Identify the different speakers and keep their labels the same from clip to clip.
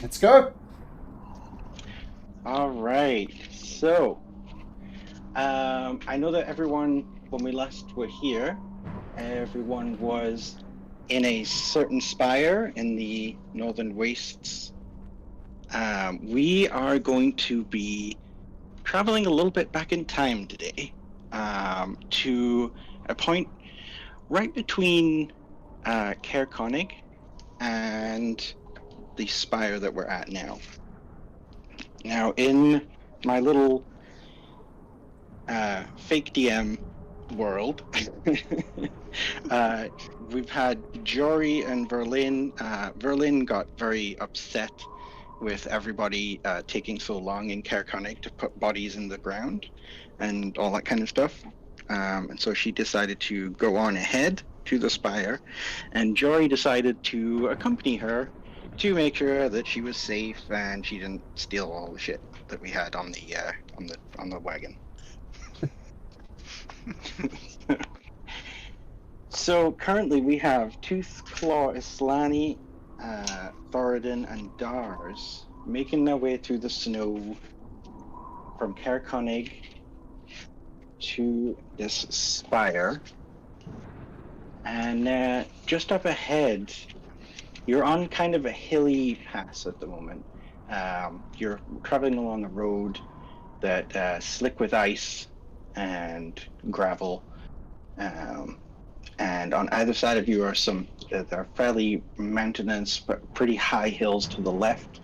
Speaker 1: Let's go.
Speaker 2: All right. So, I know that everyone, when we last were here, everyone was in a certain spire in the northern wastes. We are going to be traveling a little bit back in time today, to a point right between Caer Konig and the spire that we're at now. Now, in my little fake DM world, we've had Jory and Verlin. Verlin got very upset with everybody taking so long in Caer Konig to put bodies in the ground and all that kind of stuff. And so she decided to go on ahead to the spire, and Jory decided to accompany her to make sure that she was safe and she didn't steal all the shit that we had on the wagon. So currently we have Tooth, Claw, Islani, Thoradin, and Dars making their way through the snow from Caer Konig to this spire. And just up ahead, you're on kind of a hilly pass at the moment. You're traveling along a road that slick with ice and gravel. And on either side of you are there are fairly mountainous but pretty high hills to the left,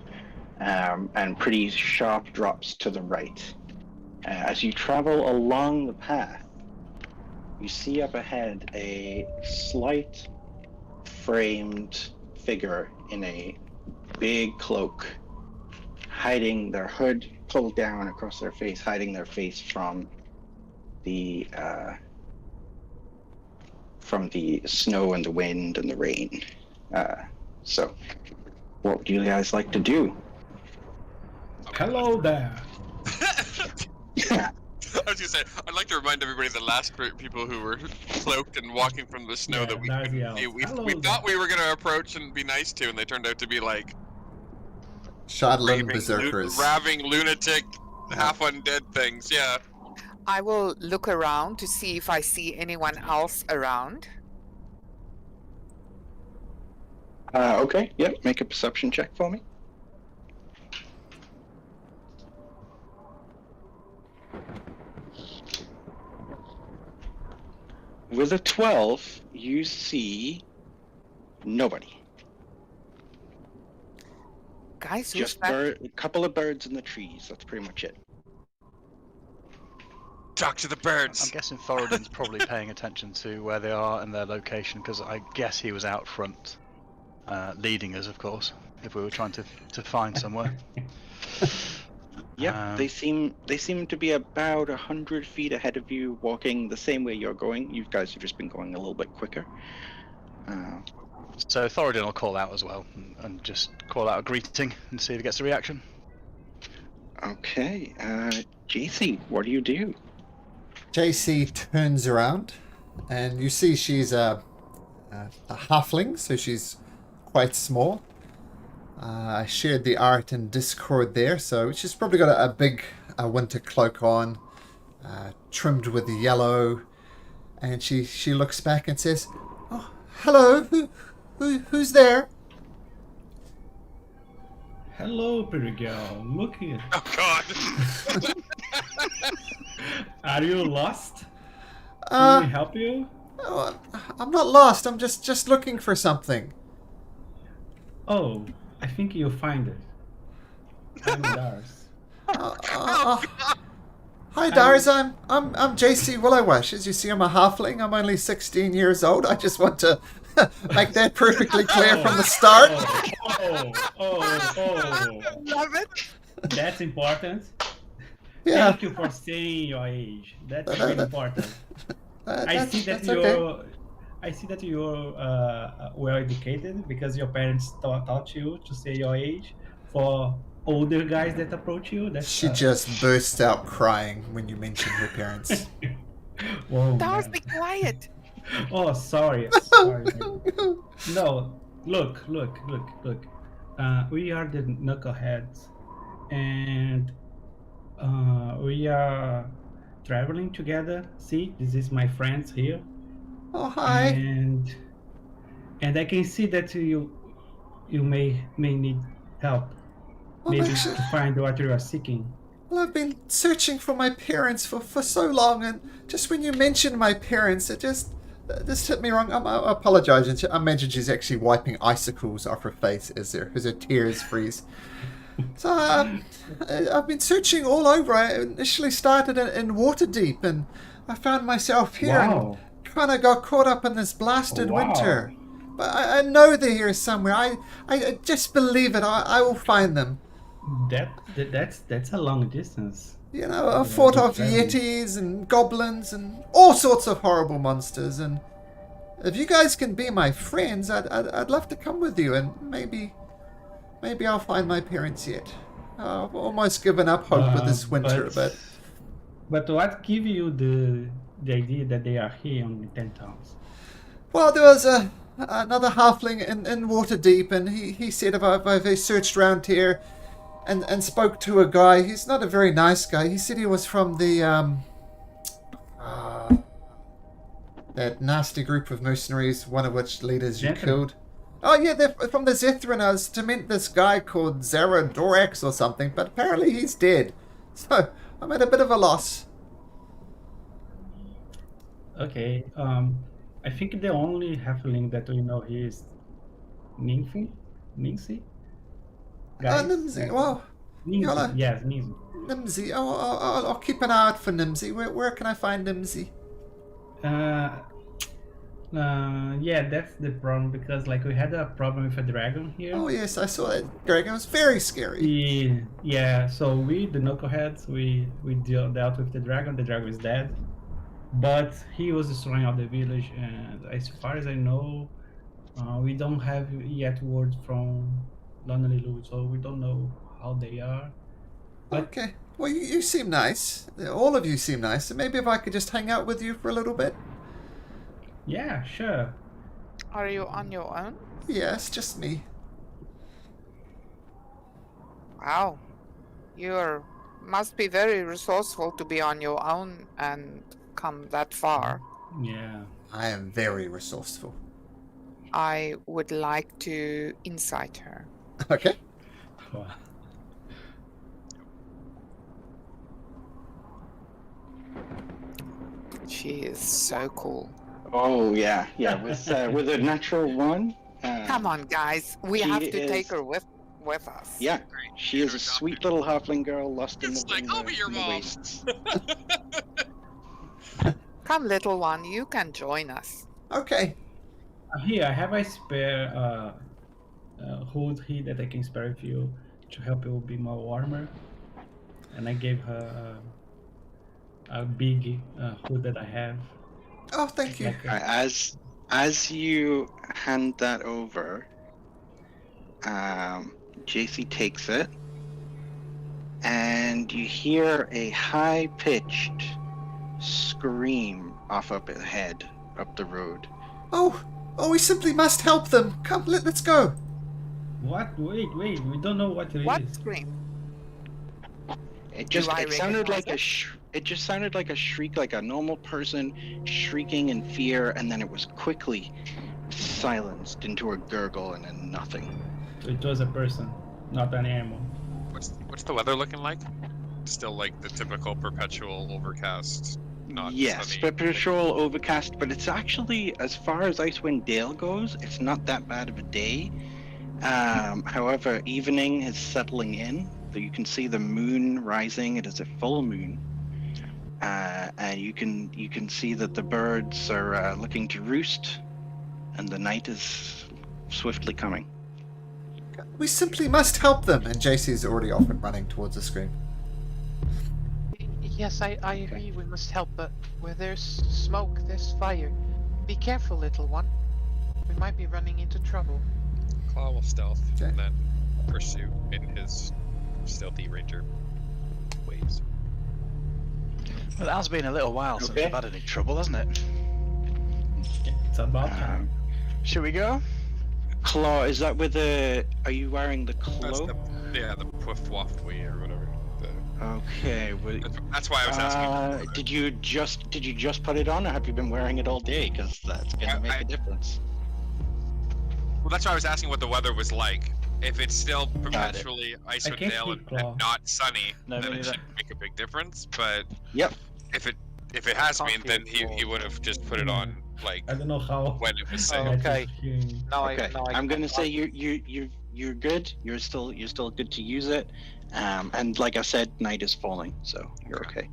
Speaker 2: and pretty sharp drops to the right. As you travel along the path, you see up ahead a slight framed figure in a big cloak, hiding their hood pulled down across their face, hiding their face from the snow and the wind and the rain. So, what would you guys like to do?
Speaker 3: Hello there.
Speaker 4: I was gonna say, I'd like to remind everybody the last people who were cloaked and walking from the snow that we couldn't see. We thought we were gonna approach and be nice to, and they turned out to be like
Speaker 1: Shadowland berserkers.
Speaker 4: raving lunatic, half undead things. Yeah.
Speaker 5: I will look around to see if I see anyone else around.
Speaker 2: Okay, yep, make a perception check for me. With a 12, you see nobody.
Speaker 5: Guys,
Speaker 2: Just a couple of birds in the trees. That's pretty much it.
Speaker 4: Talk to the birds.
Speaker 6: I'm guessing Thoradin's probably paying attention to where they are and their location, because I guess he was out front, leading us, of course, if we were trying to find somewhere.
Speaker 2: Yep, they seem to be about 100 feet ahead of you, walking the same way you're going. You guys have just been going a little bit quicker.
Speaker 6: So Thoradin will call out as well, and just call out a greeting and see if he gets a reaction.
Speaker 2: Okay, JC, what do you do?
Speaker 1: JC turns around, and you see she's a halfling, so she's quite small. I shared the art in Discord there, so she's probably got a big winter cloak on, trimmed with yellow, and she looks back and says, "Oh, hello, who's there?"
Speaker 3: Hello, pretty girl. Look here.
Speaker 4: Oh God.
Speaker 3: Are you lost? Can we help you?
Speaker 1: Oh, I'm not lost. I'm just looking for something.
Speaker 3: Oh, I think you'll find it. I'm Dars.
Speaker 1: Hi, Dars. I'm JC Willowish. As you see, I'm a halfling. I'm only 16 years old. I just want to make that perfectly clear from the start.
Speaker 5: Love it.
Speaker 3: That's important.
Speaker 1: Yeah.
Speaker 3: Thank you for saying your age. That's really important. I see that you're well educated because your parents taught you to say your age. For older guys that approach you,
Speaker 1: She just bursts out crying when you mention her parents.
Speaker 3: Whoa,
Speaker 5: Dars,
Speaker 3: man.
Speaker 5: be quiet.
Speaker 3: Oh, sorry. No, look. We are the Knuckleheads, and we are traveling together. See, this is my friends here,
Speaker 1: Oh, hi.
Speaker 3: and I can see that you may need help,
Speaker 1: Well,
Speaker 3: maybe
Speaker 1: actually,
Speaker 3: to find what you are seeking.
Speaker 1: well, I've been searching for my parents for so long, and just when you mentioned my parents, it just hit me wrong. I apologize. I mentioned she's actually wiping icicles off her face as her tears freeze. So I've been searching all over. I initially started in Waterdeep, and I found myself here and kind of got caught up in this blasted winter. But I know they're here somewhere. I just believe it. I will find them.
Speaker 3: That's a long distance.
Speaker 1: You know, I fought off yetis and goblins and all sorts of horrible monsters. And if you guys can be my friends, I'd love to come with you, and maybe I'll find my parents yet. I've almost given up hope with this winter, but
Speaker 3: what gave you the idea that they are here on the 10 towns?
Speaker 1: Well, there was another halfling in Waterdeep, and he said if I searched around here and spoke to a guy, he's not a very nice guy. He said he was from the that nasty group of mercenaries, one of which leaders you killed. Oh yeah, they're from the Zethrin. I was to meet this guy called Zaradorax or something, but apparently he's dead. So I'm at a bit of a loss.
Speaker 3: Okay, I think the only halfling that we know here is Nimsy?
Speaker 1: Nimsy. Well,
Speaker 3: Nimsy. Yes, Nimsy.
Speaker 1: Nimsy. Oh, I'll keep an eye out for Nimsy. Where can I find Nimsy?
Speaker 3: Yeah, that's the problem, because like we had a problem with a dragon here.
Speaker 1: Oh yes, I saw that dragon. It was very scary.
Speaker 3: Yeah, so we, the Knuckleheads, we dealt with the dragon. The dragon is dead, but he was destroying all the village, and as far as I know, we don't have yet word from Lonely Lou, so we don't know how they are. But
Speaker 1: okay, well you seem nice. All of you seem nice. So maybe if I could just hang out with you for a little bit.
Speaker 3: Yeah, sure.
Speaker 5: Are you on your own?
Speaker 1: Yes, just me.
Speaker 5: Wow. You must be very resourceful to be on your own and come that far.
Speaker 3: Yeah.
Speaker 1: I am very resourceful.
Speaker 5: I would like to insight her.
Speaker 1: Okay.
Speaker 3: Wow.
Speaker 5: She is so cool.
Speaker 2: Oh yeah. With a natural one.
Speaker 5: Come on, guys. We have to take her with us.
Speaker 2: Yeah, she is a sweet little halfling girl lost in the
Speaker 4: I'll be your mom.
Speaker 2: wastes.
Speaker 5: Come, little one. You can join us.
Speaker 1: Okay.
Speaker 3: Here, I have a spare hood here that I can spare with you to help you be more warmer. And I gave her a big hood that I have.
Speaker 1: Oh, thank you.
Speaker 2: As you hand that over, JC takes it, and you hear a high-pitched scream off up ahead, up the road.
Speaker 1: Oh, we simply must help them. Come, let's go.
Speaker 3: What? Wait, we don't know what it is.
Speaker 5: What scream?
Speaker 2: It sounded like it just sounded like a shriek, like a normal person shrieking in fear, and then it was quickly silenced into a gurgle and then nothing.
Speaker 3: It was a person, not an animal.
Speaker 4: What's the weather looking like? Still like the typical perpetual overcast, not
Speaker 2: yes,
Speaker 4: sunny.
Speaker 2: perpetual overcast, but it's actually, as far as Icewind Dale goes, it's not that bad of a day. However, evening is settling in. You can see the moon rising. It is a full moon, and you can see that the birds are looking to roost, and the night is swiftly coming.
Speaker 1: We simply must help them. And JC's already off and running towards the screen.
Speaker 7: Yes, I agree. We must help, but where there's smoke, there's fire. Be careful, little one. We might be running into trouble.
Speaker 4: Klaa will stealth
Speaker 1: Okay.
Speaker 4: and then pursue in his stealthy ranger ways.
Speaker 6: Well, it has been a little while since
Speaker 2: Okay.
Speaker 6: we've had any trouble, hasn't it?
Speaker 3: It's about time.
Speaker 6: Should we go?
Speaker 2: Klaa, is that with the? Are you wearing the
Speaker 4: That's
Speaker 2: cloak?
Speaker 4: the puff waftly or whatever.
Speaker 2: Okay.
Speaker 4: That's why I was asking.
Speaker 2: Did you just put it on, or have you been wearing it all day? Because that's gonna make a difference.
Speaker 4: Well, that's why I was asking what the weather was like. If it's still perpetually Icewind Dale and not sunny, then it should make a big difference. But
Speaker 2: yep,
Speaker 4: if it has been, then he would have just put it on like
Speaker 3: I don't know how.
Speaker 4: when it was safe.
Speaker 7: Okay.
Speaker 2: Okay. I'm gonna say you're good. You're still good to use it. And like I said, night is falling, so you're okay.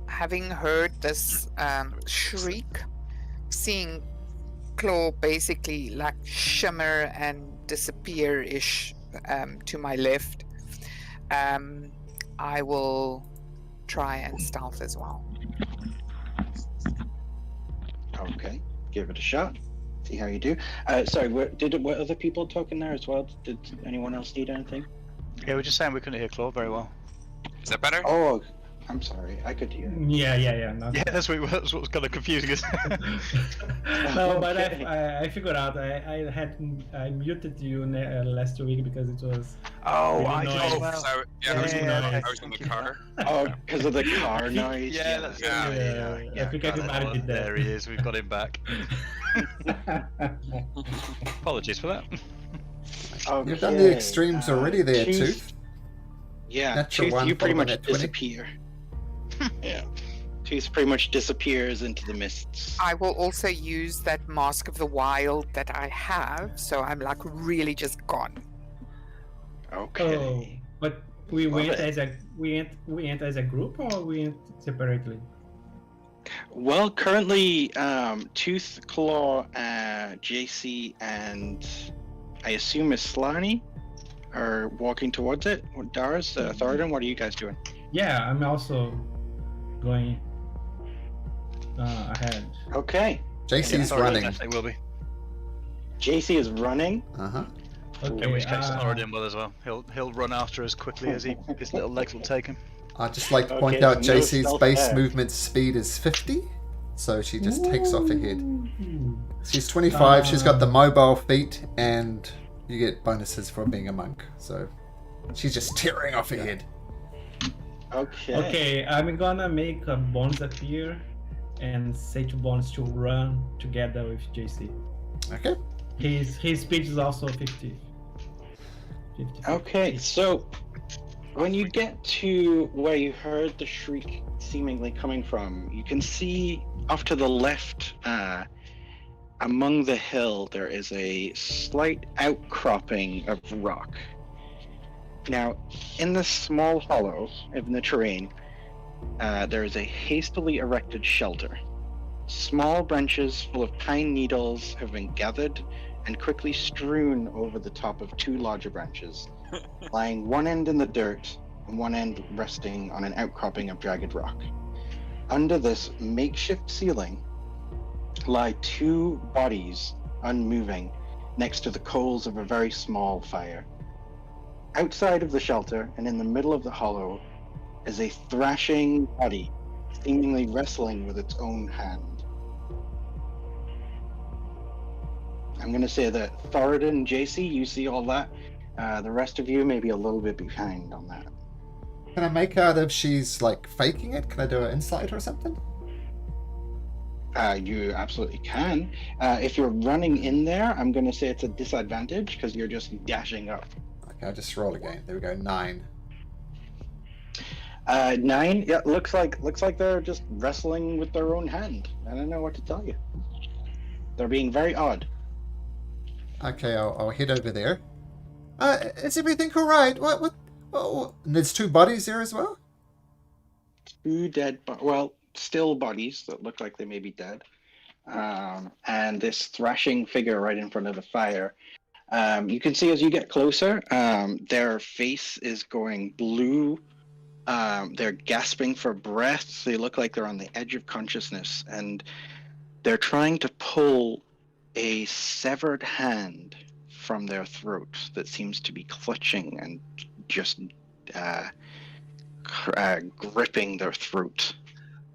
Speaker 5: Having heard this shriek, seeing Klaa basically like shimmer and disappear-ish to my left, I will try and stealth as well.
Speaker 2: Okay, give it a shot. See how you do. Sorry, were other people talking there as well? Did anyone else need anything?
Speaker 6: Yeah, we're just saying we couldn't hear Klaa very well.
Speaker 4: Is that better?
Speaker 2: Oh, I'm sorry. I could hear.
Speaker 3: Yeah.
Speaker 6: Yeah, that's what was kind of confusing us.
Speaker 3: No, but I figured out. I muted you last week because it was.
Speaker 6: Oh,
Speaker 3: really
Speaker 6: I
Speaker 3: noisy.
Speaker 6: did as well.
Speaker 4: I was in the car.
Speaker 2: Oh, because of the car noise.
Speaker 6: Yeah, that's
Speaker 3: I think everybody did that.
Speaker 6: There he is. We've got him back. Apologies for that.
Speaker 2: Okay.
Speaker 1: You've done the extremes already there, Tooth.
Speaker 2: Yeah,
Speaker 1: Natural
Speaker 2: Tooth,
Speaker 1: one
Speaker 2: you pretty
Speaker 1: followed
Speaker 2: much
Speaker 1: at 20.
Speaker 2: disappear. Yeah. Tooth pretty much disappears into the mists.
Speaker 5: I will also use that Mask of the Wild that I have, so I'm like really just gone.
Speaker 2: Okay.
Speaker 3: Oh, but we went as a group or we went separately?
Speaker 2: Well, currently, Tooth, Klaa, JC, and I assume Islani are walking towards it. Darius, Thoradin, what are you guys doing?
Speaker 3: Yeah, I'm also going ahead.
Speaker 2: Okay.
Speaker 1: JC's running.
Speaker 6: Definitely will be.
Speaker 2: JC is running.
Speaker 1: Uh-huh.
Speaker 3: Okay.
Speaker 6: In which case, Thoradin will as well. He'll run after as quickly as his little legs will take him.
Speaker 1: I'd just like to point
Speaker 2: Okay,
Speaker 1: out
Speaker 2: so no
Speaker 1: JC's
Speaker 2: stealth
Speaker 1: base
Speaker 2: there.
Speaker 1: movement speed is 50, so she just takes off ahead. She's 25, she's got the mobile feat, and you get bonuses for being a monk, so she's just tearing off ahead.
Speaker 2: Okay.
Speaker 3: Okay, I'm gonna make a Bones appear and say to Bones to run together with JC.
Speaker 1: Okay.
Speaker 3: His speed is also 50.
Speaker 2: Okay, so when you get to where you heard the shriek seemingly coming from, you can see off to the left, among the hill, there is a slight outcropping of rock. Now, in this small hollow in the terrain, there is a hastily erected shelter. Small branches full of pine needles have been gathered and quickly strewn over the top of two larger branches, lying one end in the dirt and one end resting on an outcropping of jagged rock. Under this makeshift ceiling lie two bodies, unmoving, next to the coals of a very small fire. Outside of the shelter and in the middle of the hollow is a thrashing body, seemingly wrestling with its own hand. I'm going to say that Thoradin and JC, you see all that. The rest of you may be a little bit behind on that.
Speaker 1: Can I make out if she's like faking it? Can I do an insight or something?
Speaker 2: You absolutely can. If you're running in there, I'm going to say it's a disadvantage because you're just dashing up.
Speaker 1: Okay, I'll just roll again. There we go, 9.
Speaker 2: 9. Yeah, looks like they're just wrestling with their own hand. I don't know what to tell you. They're being very odd.
Speaker 1: Okay, I'll head over there. Is everything all right? What? Oh, and there's two bodies there as well?
Speaker 2: Two dead, well, still bodies that look like they may be dead. And this thrashing figure right in front of the fire. You can see as you get closer, their face is going blue. They're gasping for breath. They look like they're on the edge of consciousness, and they're trying to pull a severed hand from their throat that seems to be clutching and just gripping their throat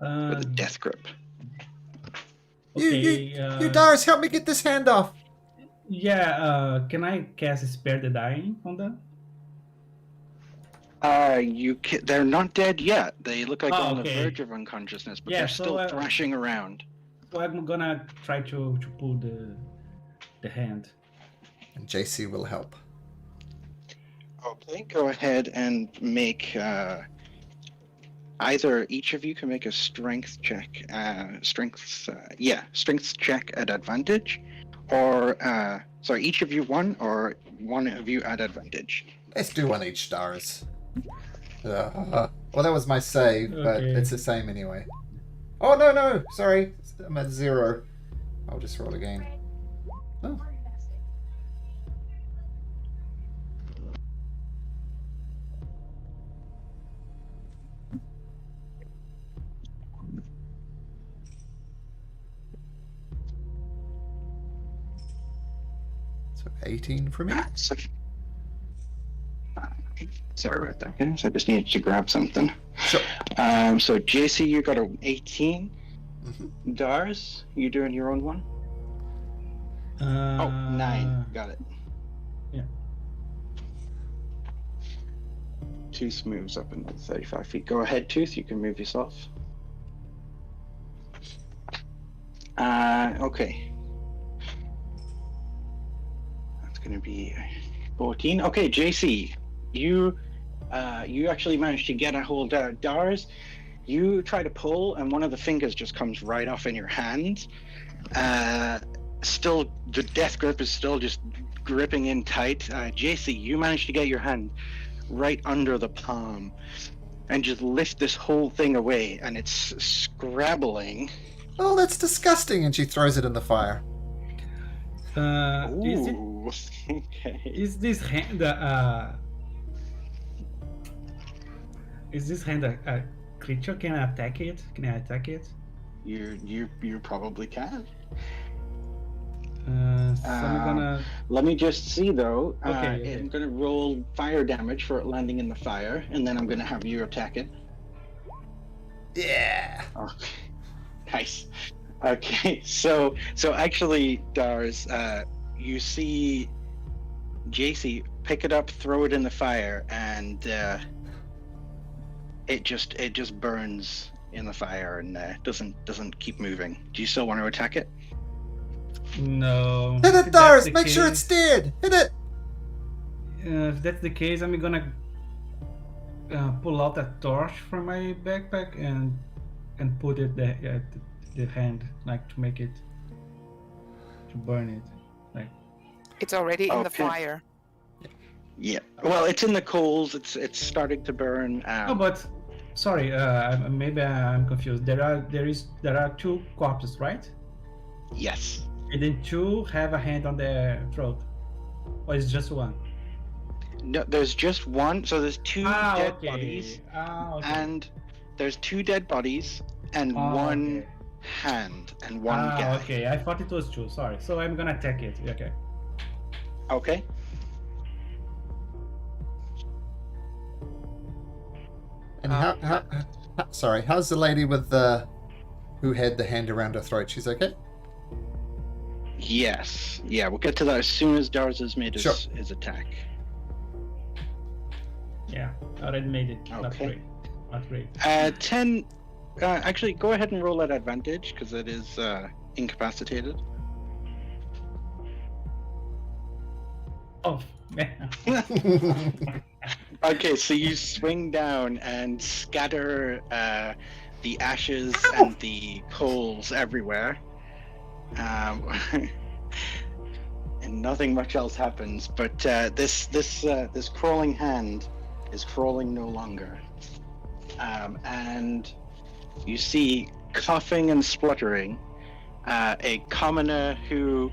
Speaker 2: with a death grip.
Speaker 1: You Dars, help me get this hand off.
Speaker 3: Yeah, can I cast Spare the Dying on them?
Speaker 2: They're not dead yet. They look like they're on the
Speaker 3: okay.
Speaker 2: verge of unconsciousness, but
Speaker 3: Yeah,
Speaker 2: they're
Speaker 3: so,
Speaker 2: still thrashing around.
Speaker 3: So I'm gonna try to pull the hand.
Speaker 1: And JC will help.
Speaker 2: Okay, go ahead and make either each of you can make a strength check. Strength check at advantage, or sorry, each of you one, or one of you at advantage.
Speaker 1: Let's do one each, Dars. Well, that was my save, but it's the same anyway. Oh, no, sorry. I'm at 0. I'll just roll again. Oh. So 18 for me.
Speaker 2: Sorry about that, guys. I just needed to grab something.
Speaker 1: Sure.
Speaker 2: So JC, you got an 18.
Speaker 1: Mm-hmm.
Speaker 2: Dars, you doing your own one? 9. Got it.
Speaker 3: Yeah.
Speaker 2: Tooth moves up another 35 feet. Go ahead, Tooth. You can move yourself. Okay. That's going to be 14. Okay, JC, you actually managed to get a hold of Dars. You try to pull, and one of the fingers just comes right off in your hand. Still, the death grip is still just gripping in tight. JC, you managed to get your hand right under the palm and just lift this whole thing away, and it's scrabbling.
Speaker 1: Oh, that's disgusting! And she throws it in the fire.
Speaker 2: Ooh. Okay.
Speaker 3: Is this hand is this hand a creature? Can I attack it? Can I attack it?
Speaker 2: You probably can.
Speaker 3: So I'm gonna.
Speaker 2: Let me just see though.
Speaker 3: Okay.
Speaker 2: I'm gonna roll fire damage for it landing in the fire, and then I'm gonna have you attack it.
Speaker 1: Yeah.
Speaker 2: Okay. Nice. Okay. So actually, Dars, you see JC pick it up, throw it in the fire, and it just burns in the fire and doesn't keep moving. Do you still want to attack it?
Speaker 3: No.
Speaker 1: Hit it, Dars! Make sure it's dead! Hit it!
Speaker 3: If that's the case, I'm gonna pull out a torch from my backpack and put it at the hand, like to make it, to burn it, like.
Speaker 5: It's already in the
Speaker 2: Okay.
Speaker 5: fire.
Speaker 2: Yeah. Well, it's in the coals. It's starting to burn.
Speaker 3: Oh, but sorry, maybe I'm confused. There are 2 corpses, right?
Speaker 2: Yes.
Speaker 3: And then 2 have a hand on their throat, or is just 1?
Speaker 2: No, there's just one. So there's 2 dead bodies,
Speaker 3: okay.
Speaker 2: and there's 2 dead bodies and one hand and one guy.
Speaker 3: Okay. I thought it was 2. Sorry. So I'm gonna attack it. Okay.
Speaker 2: Okay.
Speaker 1: And how's the lady with who had the hand around her throat? She's okay?
Speaker 2: Yes. Yeah, we'll get to that as soon as Dars has made
Speaker 1: Sure.
Speaker 2: his attack.
Speaker 3: Yeah. Already made it.
Speaker 2: Okay.
Speaker 3: Not great.
Speaker 2: 10. Actually, go ahead and roll at advantage because it is incapacitated.
Speaker 3: Oh man.
Speaker 2: Okay, so you swing down and scatter the ashes and the coals everywhere. And nothing much else happens, but this crawling hand is crawling no longer. And you see, coughing and spluttering, a commoner who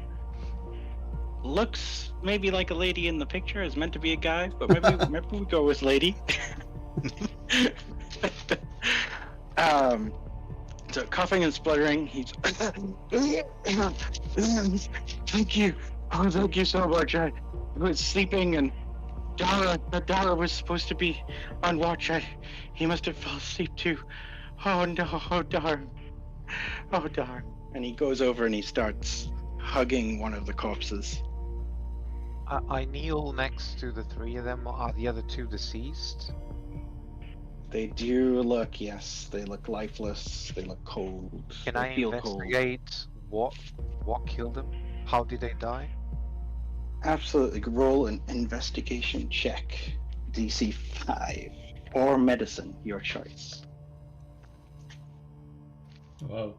Speaker 2: looks maybe like a lady in the picture, is meant to be a guy, but maybe we go with lady. So coughing and spluttering, he's thank you. Oh, thank you so much. I was sleeping and Dara was supposed to be on watch. He must have fallen asleep too. Oh no, oh darn. Oh darn. And he goes over and he starts hugging one of the corpses.
Speaker 7: I kneel next to the three of them. Are the other two deceased?
Speaker 2: They do look, yes, they look lifeless. They look cold.
Speaker 7: Can
Speaker 2: they
Speaker 7: I
Speaker 2: feel cold.
Speaker 7: investigate what killed them? How did they die?
Speaker 2: Absolutely. Roll an investigation check. DC 5. Or medicine, your choice.
Speaker 3: Whoa.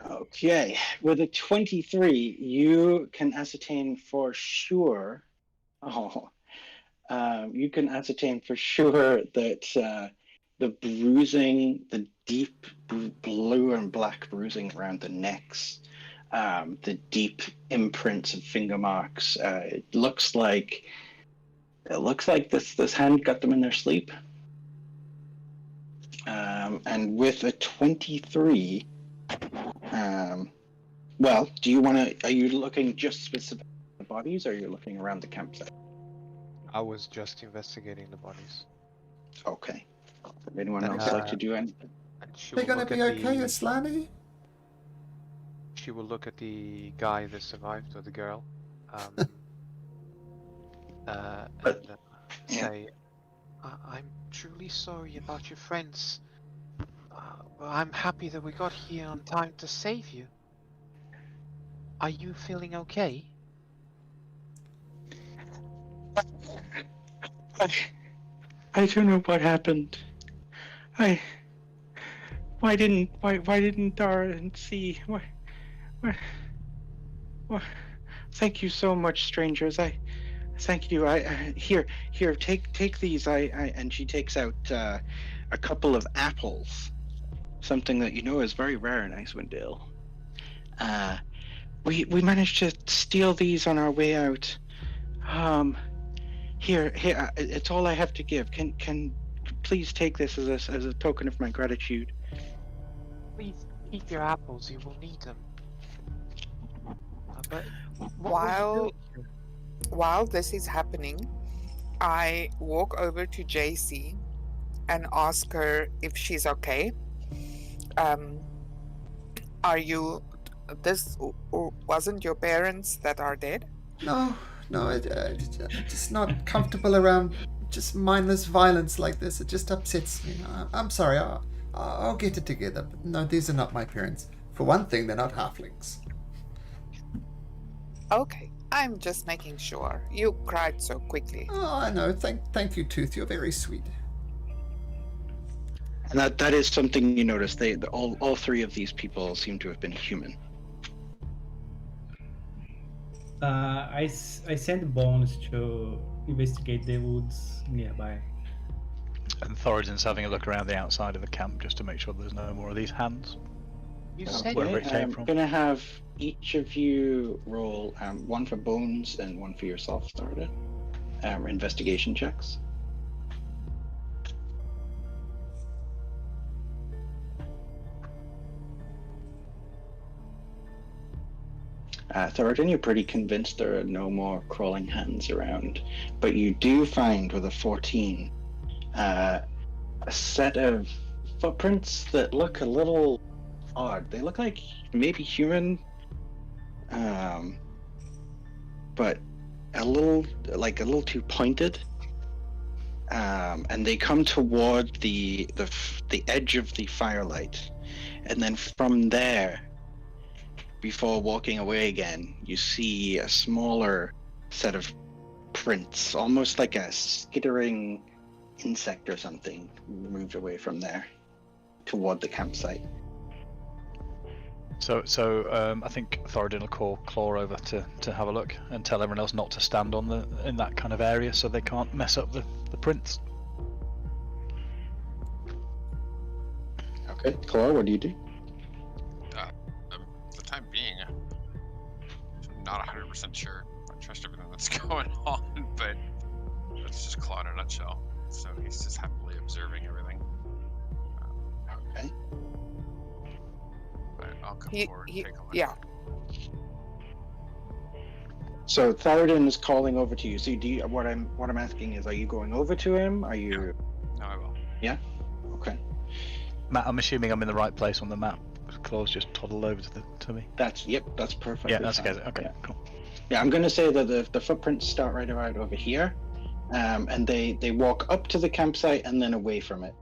Speaker 2: Okay. With a 23, you can ascertain for sure. You can ascertain for sure that the bruising, the deep blue and black bruising around the necks, the deep imprints of finger marks. It looks like this hand got them in their sleep. And with a 23, well, do you want to? Are you looking just specific at the bodies, or are you looking around the campsite?
Speaker 7: I was just investigating the bodies.
Speaker 2: Okay. Would anyone else like to do anything?
Speaker 1: They're gonna be okay, Aslani?
Speaker 7: She will look at the guy that survived, or the girl, say, I'm truly sorry about your friends. I'm happy that we got here on time to save you. Are you feeling okay?
Speaker 2: I don't know what happened. Why didn't Dara and C? Why? Thank you so much, strangers. Thank you. Here, take these. And she takes out a couple of apples, something that you know is very rare in Icewind Dale. We managed to steal these on our way out. Here, it's all I have to give. Can please take this as a token of my gratitude.
Speaker 7: Please keep your apples. You will need them. But
Speaker 5: while this is happening, I walk over to JC and ask her if she's okay. Are you? This wasn't your parents that are dead?
Speaker 1: No, just not comfortable around just mindless violence like this. It just upsets me. I'm sorry. I'll get it together. But no, these are not my parents. For one thing, they're not halflings.
Speaker 5: Okay, I'm just making sure. You cried so quickly.
Speaker 1: Oh, I know. Thank you, Tooth. You're very sweet.
Speaker 2: And that is something you notice. All three of these people seem to have been human.
Speaker 3: I send Bones to investigate the woods nearby.
Speaker 6: And Thoradin's having a look around the outside of the camp just to make sure there's no more of these hands.
Speaker 7: You said
Speaker 6: wherever it came
Speaker 2: I'm
Speaker 6: from.
Speaker 2: gonna have each of you roll one for Bones and one for yourself, Thoradin. Investigation checks. Thoradin, you're pretty convinced there are no more crawling hands around, but you do find with a 14 a set of footprints that look a little odd. They look like maybe human, but a little too pointed. And they come toward the edge of the firelight, and then from there, before walking away again, you see a smaller set of prints, almost like a skittering insect or something, moved away from there toward the campsite.
Speaker 6: So I think Thoradin will call Klaa over to have a look and tell everyone else not to stand in that kind of area so they can't mess up the prints.
Speaker 2: Okay, Klaa, what do you do?
Speaker 4: For the time being, I'm not 100% sure. I trust everything that's going on, but that's just Klaa in a nutshell. So he's just happily observing everything.
Speaker 2: Okay.
Speaker 4: But I'll come forward and take a look.
Speaker 5: Yeah.
Speaker 2: So Thoradin is calling over to you. So what I'm asking is, are you going over to him? Are you?
Speaker 4: No, I will.
Speaker 2: Yeah. Okay.
Speaker 6: Matt, I'm assuming I'm in the right place on the map. Claw's just toddled over to me.
Speaker 2: That's perfect.
Speaker 6: Yeah, that's okay. Okay,
Speaker 2: Yeah.
Speaker 6: cool.
Speaker 2: Yeah, I'm going to say that the footprints start right around over here, and they walk up to the campsite and then away from it.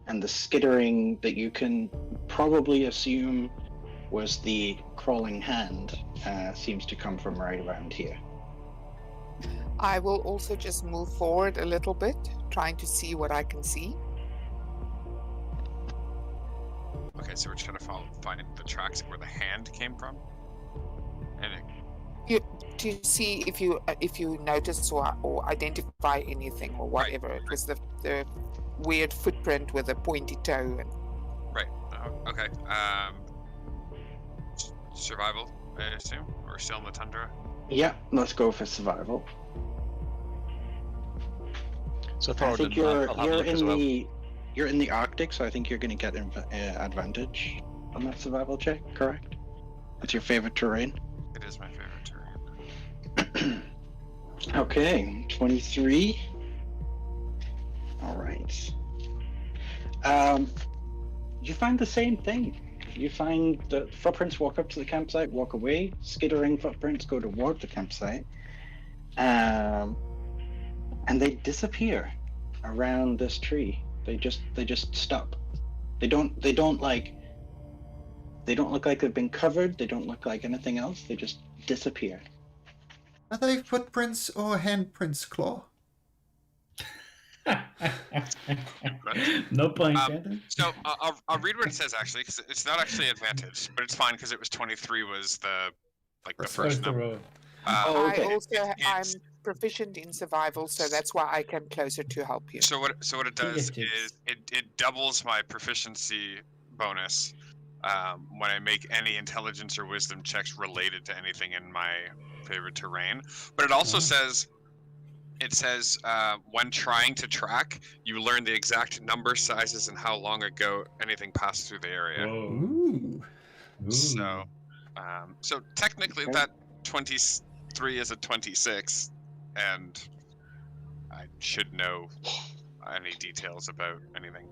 Speaker 2: And the skittering that you can probably assume was the crawling hand seems to come from right around here.
Speaker 5: I will also just move forward a little bit, trying to see what I can see.
Speaker 4: Okay, so we're trying to find the tracks where the hand came from, and
Speaker 5: To see if you notice or identify anything or whatever. Right. It was the weird footprint with a pointy toe. And...
Speaker 4: Right. Okay. Survival, I assume? Or still in the tundra?
Speaker 2: Yeah, let's go for survival.
Speaker 6: So
Speaker 2: I think you're in the Arctic, so I think you're going to get advantage on that survival check, correct? That's your favorite terrain?
Speaker 4: It is my favorite terrain.
Speaker 2: Okay, 23. All right. You find the same thing. You find the footprints walk up to the campsite, walk away. Skittering footprints go toward the campsite, and they disappear around this tree. They just stop. They don't look like they've been covered. They don't look like anything else. They just disappear.
Speaker 1: Are they footprints or handprints, Klaa?
Speaker 3: No point.
Speaker 4: So I'll read what it says actually, because it's not actually advantage, but it's fine because it was 23 was the first number.
Speaker 2: Okay.
Speaker 5: I'm proficient in survival, so that's why I came closer to help you.
Speaker 4: So what it does is it doubles my proficiency bonus when I make any intelligence or wisdom checks related to anything in my favorite terrain. But it also says when trying to track, you learn the exact number, sizes, and how long ago anything passed through the area.
Speaker 1: Ooh.
Speaker 4: So technically that 23 is a 26, and I should know any details about anything.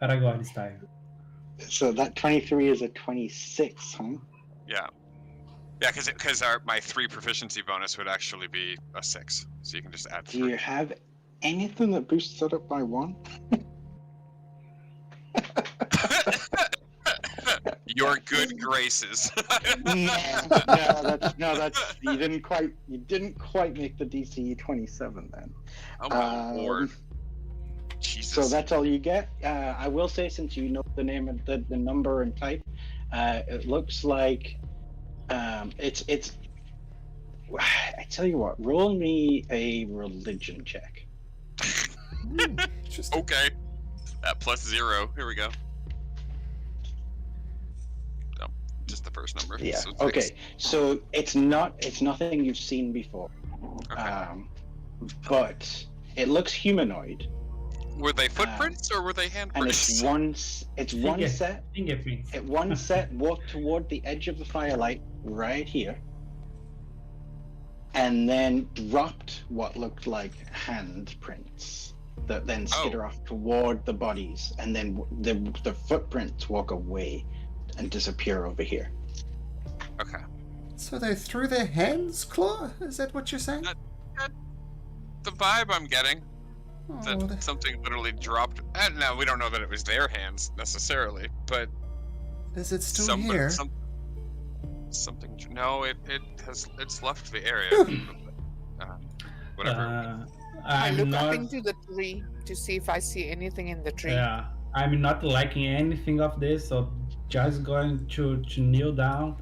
Speaker 3: Aragorn style.
Speaker 2: So that 23 is a 26, huh?
Speaker 4: Yeah. Yeah, because my 3 proficiency bonus would actually be a 6, so you can just add 3.
Speaker 2: Do you have anything that boosts that up by 1?
Speaker 4: Your good graces.
Speaker 2: No, that's you didn't quite make the DC 27 then.
Speaker 4: Oh my lord. Jesus.
Speaker 2: So that's all you get. I will say, since you know the name of the number and type, it looks like it's. I tell you what, roll me a religion check.
Speaker 4: Okay. Plus 0. Here we go. No, just the first number.
Speaker 2: Yeah.
Speaker 4: So
Speaker 2: okay. So it's nothing you've seen before.
Speaker 4: Okay.
Speaker 2: But it looks humanoid.
Speaker 4: Were they footprints or were they handprints?
Speaker 2: And it's one set.
Speaker 3: Fingerprints.
Speaker 2: At one set, walk toward the edge of the firelight right here, and then dropped what looked like handprints that then skitter off toward the bodies, and then the footprints walk away and disappear over here.
Speaker 4: Okay.
Speaker 1: So they threw their hands, Klaa? Is that what you're saying?
Speaker 4: The vibe I'm getting.
Speaker 1: Oh,
Speaker 4: That something literally dropped. No, we don't know that it was their hands necessarily, but
Speaker 1: is it still here?
Speaker 4: Something. No, it's left the area. Whatever.
Speaker 5: I
Speaker 3: I'm
Speaker 5: look
Speaker 3: not.
Speaker 5: up into the tree to see if I see anything in the tree.
Speaker 3: Yeah, I'm not liking anything of this, so just going to kneel down,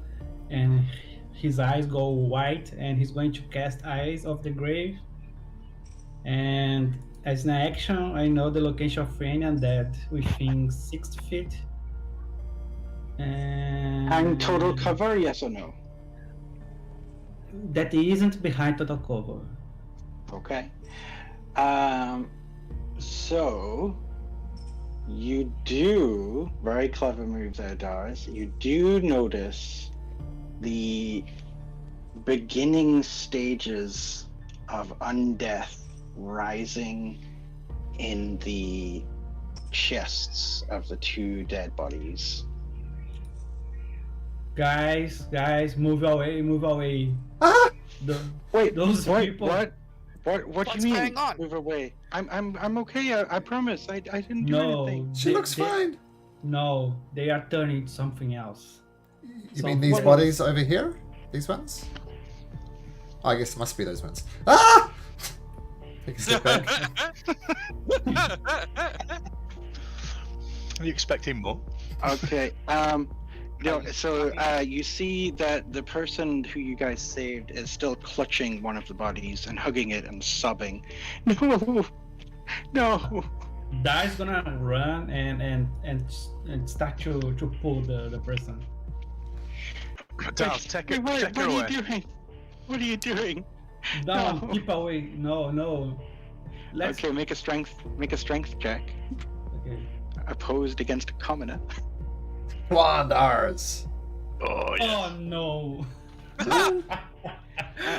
Speaker 3: and his eyes go white, and he's going to cast Eyes of the Grave. And as an action, I know the location of any undead within 60 feet.
Speaker 2: And total cover, yes or no?
Speaker 3: That isn't behind total cover.
Speaker 2: Okay. So you do, very clever move there, Doris. You do notice the beginning stages of undeath rising in the chests of the 2 dead bodies.
Speaker 3: Guys, move away.
Speaker 1: Ah!
Speaker 2: Wait,
Speaker 3: Those
Speaker 2: what?
Speaker 3: people.
Speaker 2: What do
Speaker 5: What's
Speaker 2: you mean?
Speaker 5: going on?
Speaker 2: Move away. I'm okay. I promise. I didn't do
Speaker 3: No,
Speaker 2: anything.
Speaker 1: She looks fine.
Speaker 3: No, they are turning something else.
Speaker 1: You mean these
Speaker 2: What
Speaker 1: bodies over here? These ones? Oh, I guess it must be those ones. Ah! Take a step back.
Speaker 6: Are you expecting more?
Speaker 2: Okay. No. So you see that the person who you guys saved is still clutching one of the bodies and hugging it and sobbing. No. No.
Speaker 3: Dai's gonna run and start to pull the person.
Speaker 6: Daz, check her
Speaker 2: What are you
Speaker 6: away.
Speaker 2: doing? What are you doing?
Speaker 3: Down,
Speaker 2: No.
Speaker 3: keep away. No. Let's.
Speaker 2: Okay, make a strength check.
Speaker 3: Okay.
Speaker 2: Opposed against a commoner.
Speaker 1: Wandars.
Speaker 6: Oh yeah.
Speaker 3: Oh no.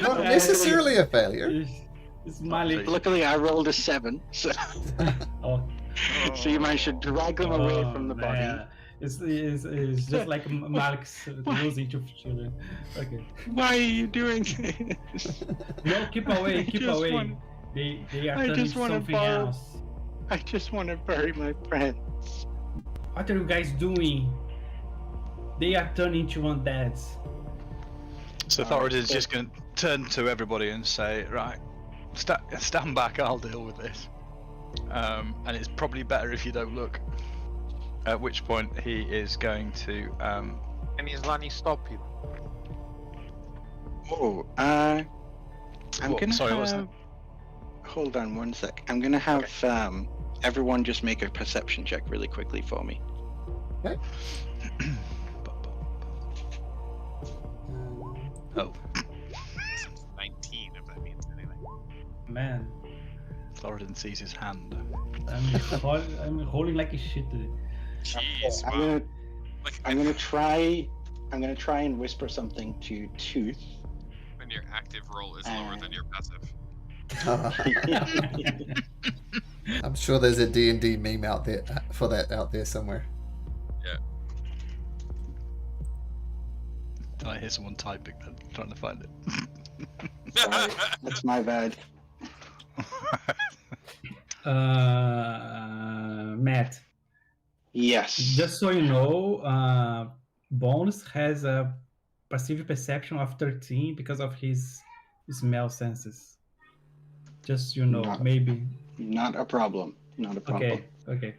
Speaker 1: Not necessarily a failure.
Speaker 3: It's Malik.
Speaker 2: Luckily, I rolled a 7, so
Speaker 3: Oh,
Speaker 2: so you managed to drag them away from the body.
Speaker 3: man. It's just like Malik's losing to children. Okay.
Speaker 2: Why are you doing this?
Speaker 3: No, keep away,
Speaker 2: I
Speaker 3: keep
Speaker 2: just
Speaker 3: away.
Speaker 2: want-
Speaker 3: They are
Speaker 2: I
Speaker 3: turning
Speaker 2: just wanna
Speaker 3: something
Speaker 2: borrow-
Speaker 3: else.
Speaker 2: I just want to bury my friends.
Speaker 3: What are you guys doing? They are turning to undeads.
Speaker 6: So Thoradin's just going to turn to everybody and say, right, stand back, I'll deal with this. And it's probably better if you don't look. At which point he is going to...
Speaker 7: Can Islani stop you?
Speaker 2: Oh, I'm
Speaker 6: What?
Speaker 2: gonna
Speaker 6: Sorry,
Speaker 2: have...
Speaker 6: what was that?
Speaker 2: Hold on one sec. I'm gonna have everyone just make a perception check really quickly for me.
Speaker 6: Oh,
Speaker 4: 19, if that means anything.
Speaker 3: Man,
Speaker 6: Thoradin sees his hand.
Speaker 3: I'm holding like a shit today.
Speaker 4: Jeez,
Speaker 2: I'm
Speaker 4: wow.
Speaker 2: gonna
Speaker 4: Like,
Speaker 2: I'm gonna try and whisper something to Tooth.
Speaker 4: when your active roll is lower than your passive.
Speaker 1: I'm sure there's a D&D meme out there for that out there somewhere.
Speaker 6: I hear someone typing and trying to find it.
Speaker 2: Sorry, that's my bad.
Speaker 3: Matt,
Speaker 2: Yes.
Speaker 3: just so you know, Bones has a passive perception of 13 because of his smell senses. Just so you know,
Speaker 2: No.
Speaker 3: maybe.
Speaker 2: Not a problem. Not a problem.
Speaker 3: Okay.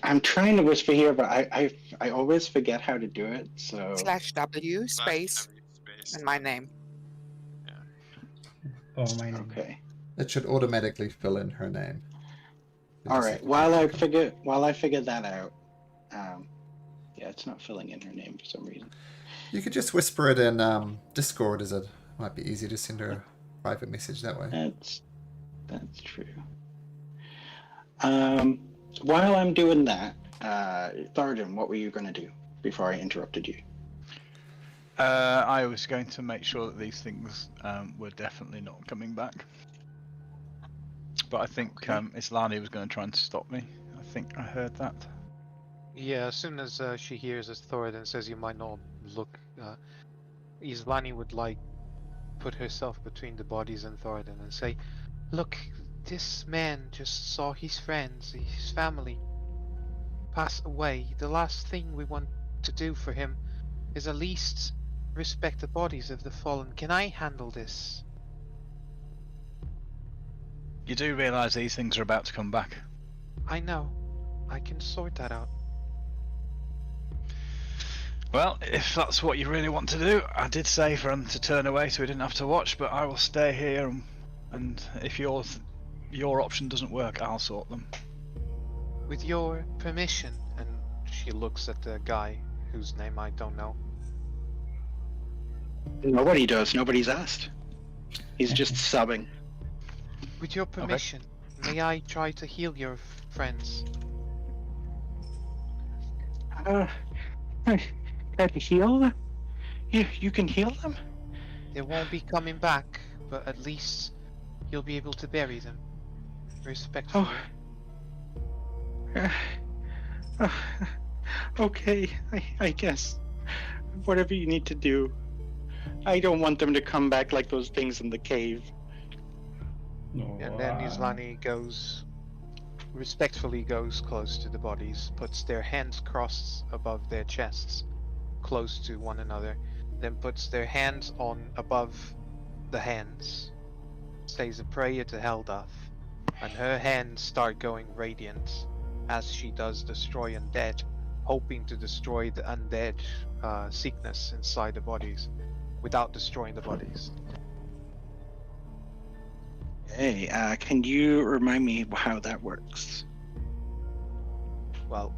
Speaker 2: I'm trying to whisper here, but I always forget how to do it. So
Speaker 5: /W space
Speaker 4: Space.
Speaker 5: and my name.
Speaker 3: Oh, my name.
Speaker 2: okay.
Speaker 1: It should automatically fill in her name.
Speaker 2: All right. While I figure that out, yeah, it's not filling in her name for some reason.
Speaker 1: You could just whisper it in Discord, as it might be easy to send her a private message that way.
Speaker 2: That's true. While I'm doing that, Thoradin, what were you going to do before I interrupted you?
Speaker 6: I was going to make sure that these things were definitely not coming back. But I think Islani was going to try and stop me. I think I heard that.
Speaker 7: Yeah, as soon as she hears as Thoradin says you might not look, Islani would put herself between the bodies and Thoradin and say, "Look, this man just saw his friends, his family pass away. The last thing we want to do for him is at least respect the bodies of the fallen. Can I handle this?"
Speaker 6: You do realise these things are about to come back.
Speaker 7: I know. I can sort that out.
Speaker 6: Well, if that's what you really want to do, I did say for him to turn away so he didn't have to watch, but I will stay here and if your option doesn't work, I'll sort them.
Speaker 7: With your permission, and she looks at the guy whose name I don't know.
Speaker 2: Nobody does. Nobody's asked. He's just sobbing.
Speaker 7: With your permission, may I try to heal your friends?
Speaker 2: Try to heal them? You can heal them?
Speaker 7: They won't be coming back, but at least you'll be able to bury them. Respectfully.
Speaker 2: Okay, I guess. Whatever you need to do. I don't want them to come back like those things in the cave.
Speaker 3: No,
Speaker 7: And then Islani respectfully goes close to the bodies, puts their hands crossed above their chests, close to one another, then puts their hands on above the hands, says a prayer to Heldath, and her hands start going radiant as she does destroy undead, hoping to destroy the undead sickness inside the bodies without destroying the bodies.
Speaker 2: Hey, can you remind me how that works?
Speaker 7: Well,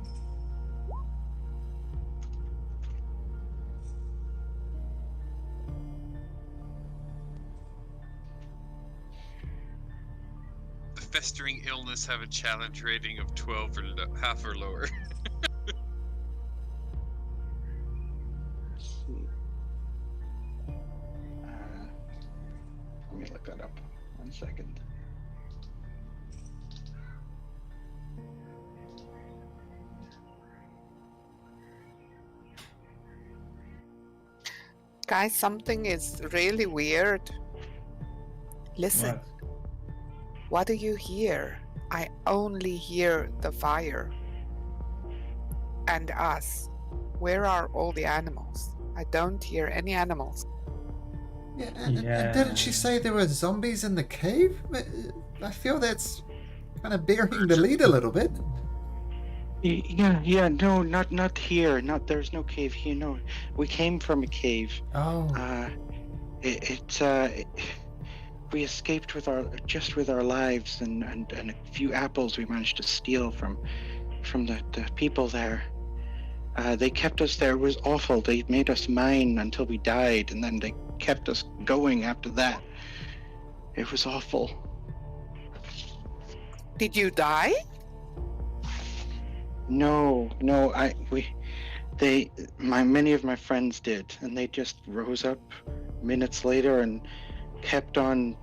Speaker 4: The festering illness have a challenge rating of 12 or half or lower.
Speaker 2: Let me look that up. 1 second.
Speaker 5: Guys, something is really weird. Listen, what do you hear? I only hear the fire. And us. Where are all the animals? I don't hear any animals.
Speaker 1: Yeah, and didn't she say there were zombies in the cave? I feel that's kind of burying the lead a little bit.
Speaker 2: Yeah, no, not here. There's no cave here. No, we came from a cave.
Speaker 1: Oh.
Speaker 2: We escaped with our lives and a few apples we managed to steal from the people there. They kept us there. It was awful. They made us mine until we died, and then they kept us going after that. It was awful.
Speaker 5: Did you die?
Speaker 2: No, many of my friends did, and they just rose up minutes later and kept on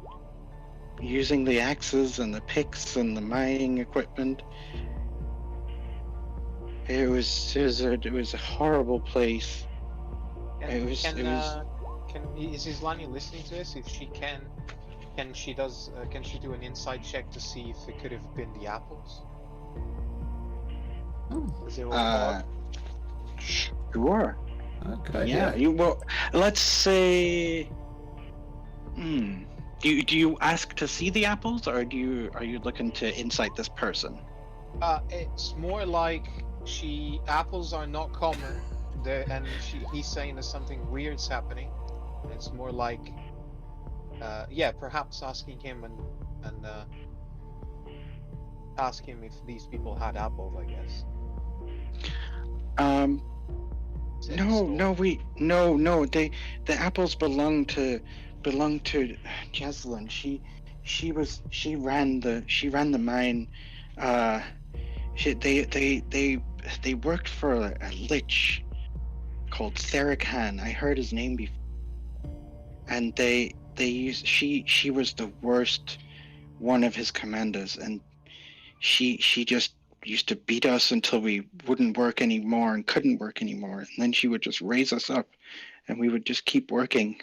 Speaker 2: using the axes and the picks and the mining equipment. It was a horrible place.
Speaker 7: is Islani listening to this? If she can she do an insight check to see if it could have been the apples?
Speaker 2: Sure.
Speaker 1: Okay.
Speaker 2: Yeah. Let's say. Do you ask to see the apples, or are you looking to insight this person?
Speaker 7: It's more like apples are not common there, and he's saying that something weird's happening. It's more like, perhaps asking him and ask him if these people had apples, I guess.
Speaker 2: No. The apples belong to Jessalyn. She ran the mine. They worked for a lich called Therakan. I heard his name before. And she was the worst one of his commanders, and she just used to beat us until we wouldn't work anymore and couldn't work anymore, and then she would just raise us up and we would just keep working.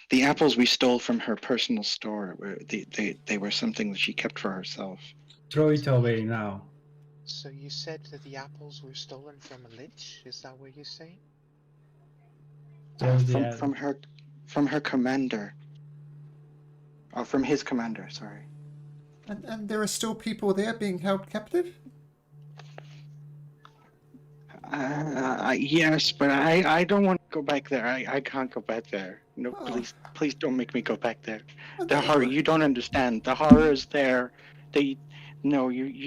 Speaker 2: The apples we stole from her personal store. They were something that she kept for herself.
Speaker 3: Throw it away now.
Speaker 7: So you said that the apples were stolen from a lich? Is that what you're saying?
Speaker 2: From her commander. Oh, from his commander, sorry.
Speaker 1: And there are still people there being held captive?
Speaker 2: Yes, but I don't want to go back there. I can't go back there. No, please don't make me go back there. The horror, you don't understand. The horror is there. You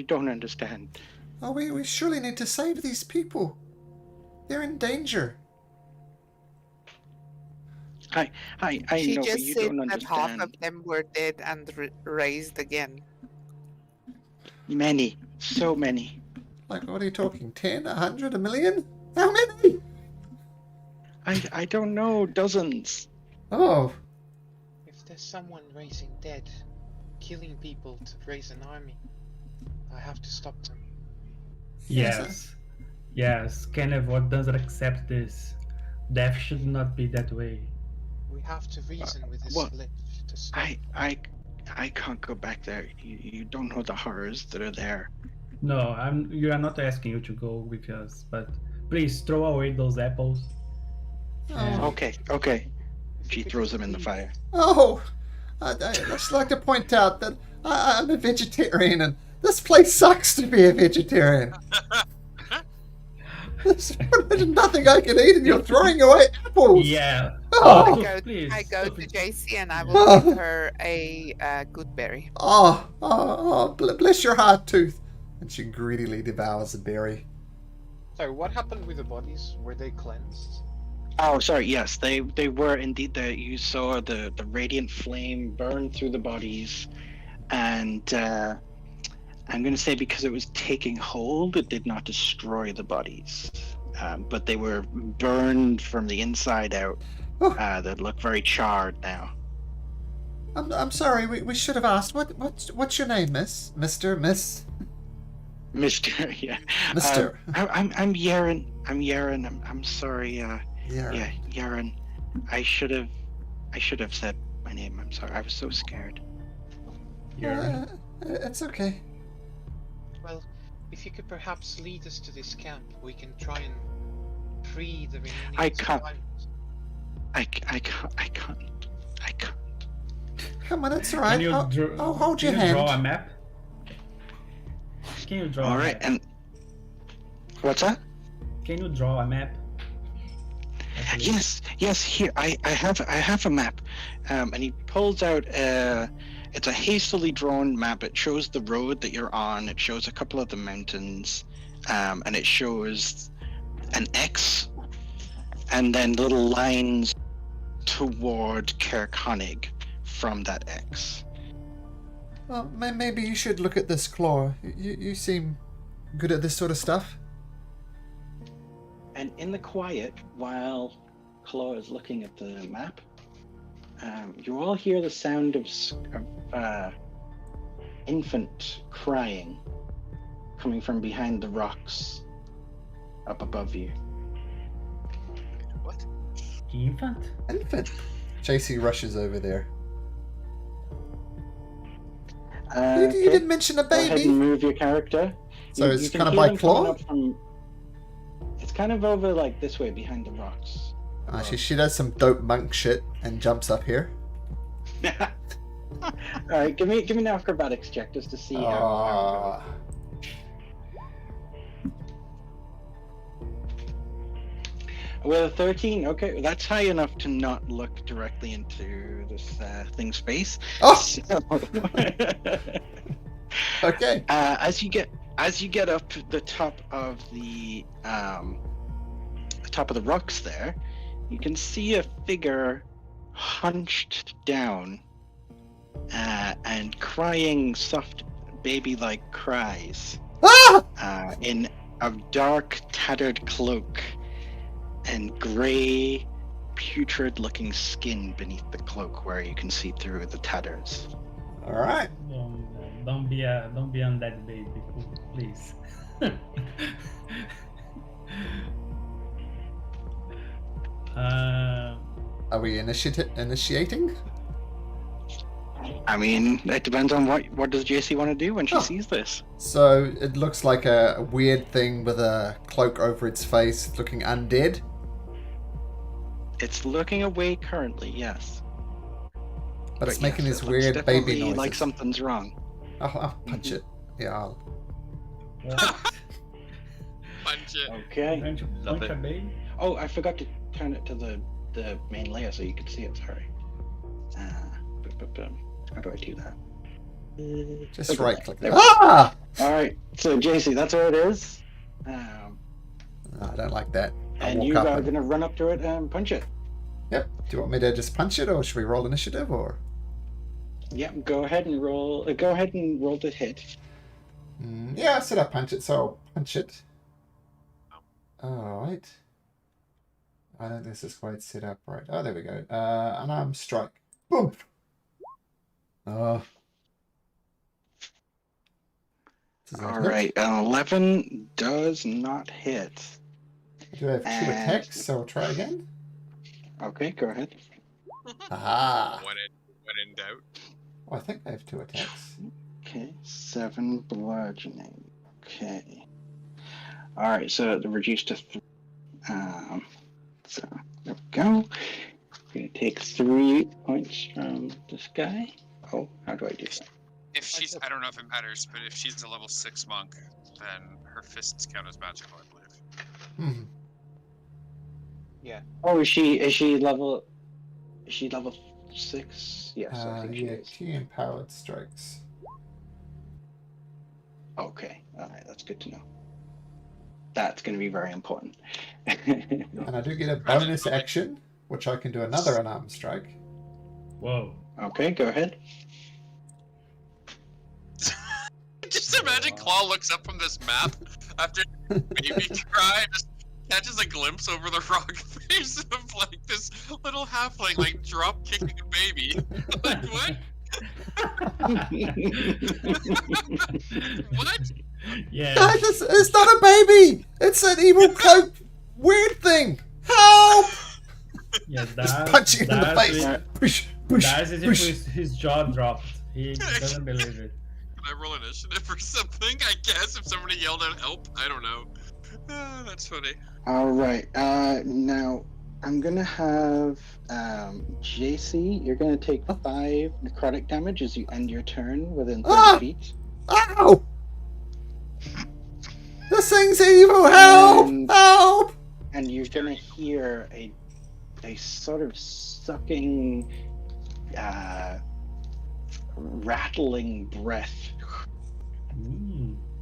Speaker 2: don't understand.
Speaker 1: Oh, we surely need to save these people. They're in danger.
Speaker 2: I
Speaker 5: She
Speaker 2: know,
Speaker 5: just
Speaker 2: but you
Speaker 5: said
Speaker 2: don't
Speaker 5: that
Speaker 2: understand.
Speaker 5: half of them were dead and raised again.
Speaker 2: Many, so many.
Speaker 1: Like, what are you talking? 10, 100, a million? How many?
Speaker 2: I don't know, dozens.
Speaker 1: Oh.
Speaker 7: If there's someone raising dead, killing people to raise an army. I have to stop them.
Speaker 3: Yes. Yes. Kenneth doesn't accept this. Death should not be that way.
Speaker 7: We have to reason with this
Speaker 2: Well,
Speaker 7: glitch to stop.
Speaker 2: I can't go back there. You don't know the horrors that are there.
Speaker 3: No, you are not asking you to go with us, but please throw away those apples. And
Speaker 2: Okay.
Speaker 7: If
Speaker 2: She
Speaker 7: you could
Speaker 2: throws
Speaker 7: just
Speaker 2: them in the
Speaker 7: leave.
Speaker 2: fire.
Speaker 1: Oh, I'd just like to point out that I'm a vegetarian and this place sucks to be a vegetarian. There's nothing I can eat and you're throwing away apples.
Speaker 3: Yeah.
Speaker 1: Oh,
Speaker 3: Please,
Speaker 5: I go
Speaker 3: stop
Speaker 5: to
Speaker 3: it.
Speaker 5: JC and I will give her a good berry.
Speaker 1: Bless your heart, Tooth. And she greedily devours a berry.
Speaker 7: So what happened with the bodies? Were they cleansed?
Speaker 2: Oh, sorry. Yes, they were indeed. You saw the radiant flame burn through the bodies, and I'm going to say because it was taking hold, it did not destroy the bodies, but they were burned from the inside out. That look very charred now.
Speaker 1: I'm sorry. We should have asked. What's your name, Miss? Mister, Miss?
Speaker 2: Mister, yeah.
Speaker 1: Mister.
Speaker 2: I'm Yaren. I'm sorry.
Speaker 1: Yeah.
Speaker 2: Yeah, Yaren. I should have said my name. I'm sorry. I was so scared.
Speaker 1: It's okay.
Speaker 7: Well, if you could perhaps lead us to this camp, we can try and free the remaining
Speaker 2: I can't.
Speaker 7: survivors.
Speaker 2: I can't.
Speaker 1: Come on, it's all right. I'll hold your
Speaker 3: Can
Speaker 1: hand.
Speaker 3: you draw a map? Can you draw
Speaker 2: All
Speaker 3: a
Speaker 2: right,
Speaker 3: map?
Speaker 2: and what's that?
Speaker 3: Can you draw a map?
Speaker 2: Yes. Here, I have a map, and he pulls out. It's a hastily drawn map. It shows the road that you're on. It shows a couple of the mountains, and it shows an X, and then little lines toward Kerkonig from that X.
Speaker 1: Well, maybe you should look at this, Klaa. You seem good at this sort of stuff.
Speaker 2: And in the quiet, while Klaa is looking at the map, you all hear the sound of infant crying coming from behind the rocks up above you.
Speaker 4: What?
Speaker 3: Infant?
Speaker 1: Infant. JC rushes over there. You didn't mention a
Speaker 2: Go ahead and
Speaker 1: baby.
Speaker 2: move your character.
Speaker 1: So it's
Speaker 2: you can
Speaker 1: kind of
Speaker 2: hear
Speaker 1: by
Speaker 2: them coming
Speaker 1: Klaa?
Speaker 2: up from. It's kind of over like this way behind the rocks.
Speaker 1: She does some dope monk shit and jumps up here.
Speaker 2: All right, give me an acrobatics check just to see how it goes. With a 13, okay, that's high enough to not look directly into this thing's face.
Speaker 1: Oh!
Speaker 2: So,
Speaker 1: Okay.
Speaker 2: as you get up the top of the rocks there, you can see a figure hunched down and crying soft baby-like cries in a dark, tattered cloak and gray, putrid-looking skin beneath the cloak, where you can see through the tatters.
Speaker 1: All right.
Speaker 3: Don't be on that baby, please.
Speaker 1: Are we initiating?
Speaker 2: I mean, it depends on what does JC want to do when she sees this.
Speaker 1: So it looks like a weird thing with a cloak over its face, looking undead.
Speaker 2: It's looking away currently, yes.
Speaker 1: But it's
Speaker 2: yes,
Speaker 1: making
Speaker 2: it
Speaker 1: these
Speaker 2: looks
Speaker 1: weird
Speaker 2: definitely
Speaker 1: baby noises.
Speaker 2: like something's wrong.
Speaker 1: I'll punch it. Yeah, I'll...
Speaker 4: Punch it.
Speaker 2: Okay.
Speaker 3: Don't you
Speaker 6: Love
Speaker 3: punch
Speaker 6: it.
Speaker 3: a baby?
Speaker 2: Oh, I forgot to turn it to the main layer so you could see it. Sorry. How do I do that?
Speaker 1: Just
Speaker 2: Okay,
Speaker 1: right click
Speaker 2: there
Speaker 1: there.
Speaker 2: we go.
Speaker 1: Ah!
Speaker 2: All right. So JC, that's where it is.
Speaker 1: I don't like that. I'll
Speaker 2: And
Speaker 1: walk
Speaker 2: you
Speaker 1: up
Speaker 2: are
Speaker 1: and...
Speaker 2: gonna run up to it and punch it.
Speaker 1: Yep. Do you want me to just punch it, or should we roll initiative, or?
Speaker 2: Yep. Go ahead and roll. Go ahead and roll to hit.
Speaker 1: Yeah, I said I punch it, so I'll punch it. Alright. I don't think this is quite set up right. Oh, there we go. Unarmed strike. Boom! Oh. Does that
Speaker 2: All
Speaker 1: hit?
Speaker 2: right, 11 does not hit.
Speaker 1: I do have 2
Speaker 2: And-
Speaker 1: attacks, so I'll try again.
Speaker 2: Okay, go ahead.
Speaker 1: Aha!
Speaker 4: When in doubt.
Speaker 1: Oh, I think I have 2 attacks.
Speaker 2: Okay, 7 bludgeoning. Okay. All right, so it reduced to 3. So there we go. I'm gonna take 3 points from this guy. Oh, how do I do that?
Speaker 4: If she's, I don't know if it matters, but if she's a level 6 monk, then her fists count as magical, I believe.
Speaker 1: Hmm.
Speaker 2: Oh, is she level? Is she level 6? Yes, I think she
Speaker 1: Yeah,
Speaker 2: is.
Speaker 1: key empowered strikes.
Speaker 2: Okay, all right, that's good to know. That's going to be very important.
Speaker 1: And I do get a bonus action, which I can do another unarmed strike.
Speaker 3: Whoa.
Speaker 2: Okay, go ahead.
Speaker 4: Just imagine Klaa looks up from this map after baby cry, just catches a glimpse over the rock face of like this little halfling like drop kicking a baby. Like what? What?
Speaker 3: Yeah.
Speaker 1: Guys, it's not a baby! It's an evil cloak weird thing! Help!
Speaker 3: Yeah,
Speaker 1: Just
Speaker 3: that,
Speaker 1: punch you in the
Speaker 3: that's
Speaker 1: face!
Speaker 3: it.
Speaker 1: Push, push,
Speaker 3: That's as
Speaker 1: push.
Speaker 3: if his jaw dropped. He doesn't believe it.
Speaker 4: Can I roll initiative or something? I guess if somebody yelled out help, I don't know. That's funny.
Speaker 2: All right. Now I'm gonna have JC. You're gonna take 5 necrotic damage as you end your turn within 30 feet.
Speaker 1: Ow! This thing's evil! Help! Help!
Speaker 2: And you're gonna hear a sort of sucking, rattling breath,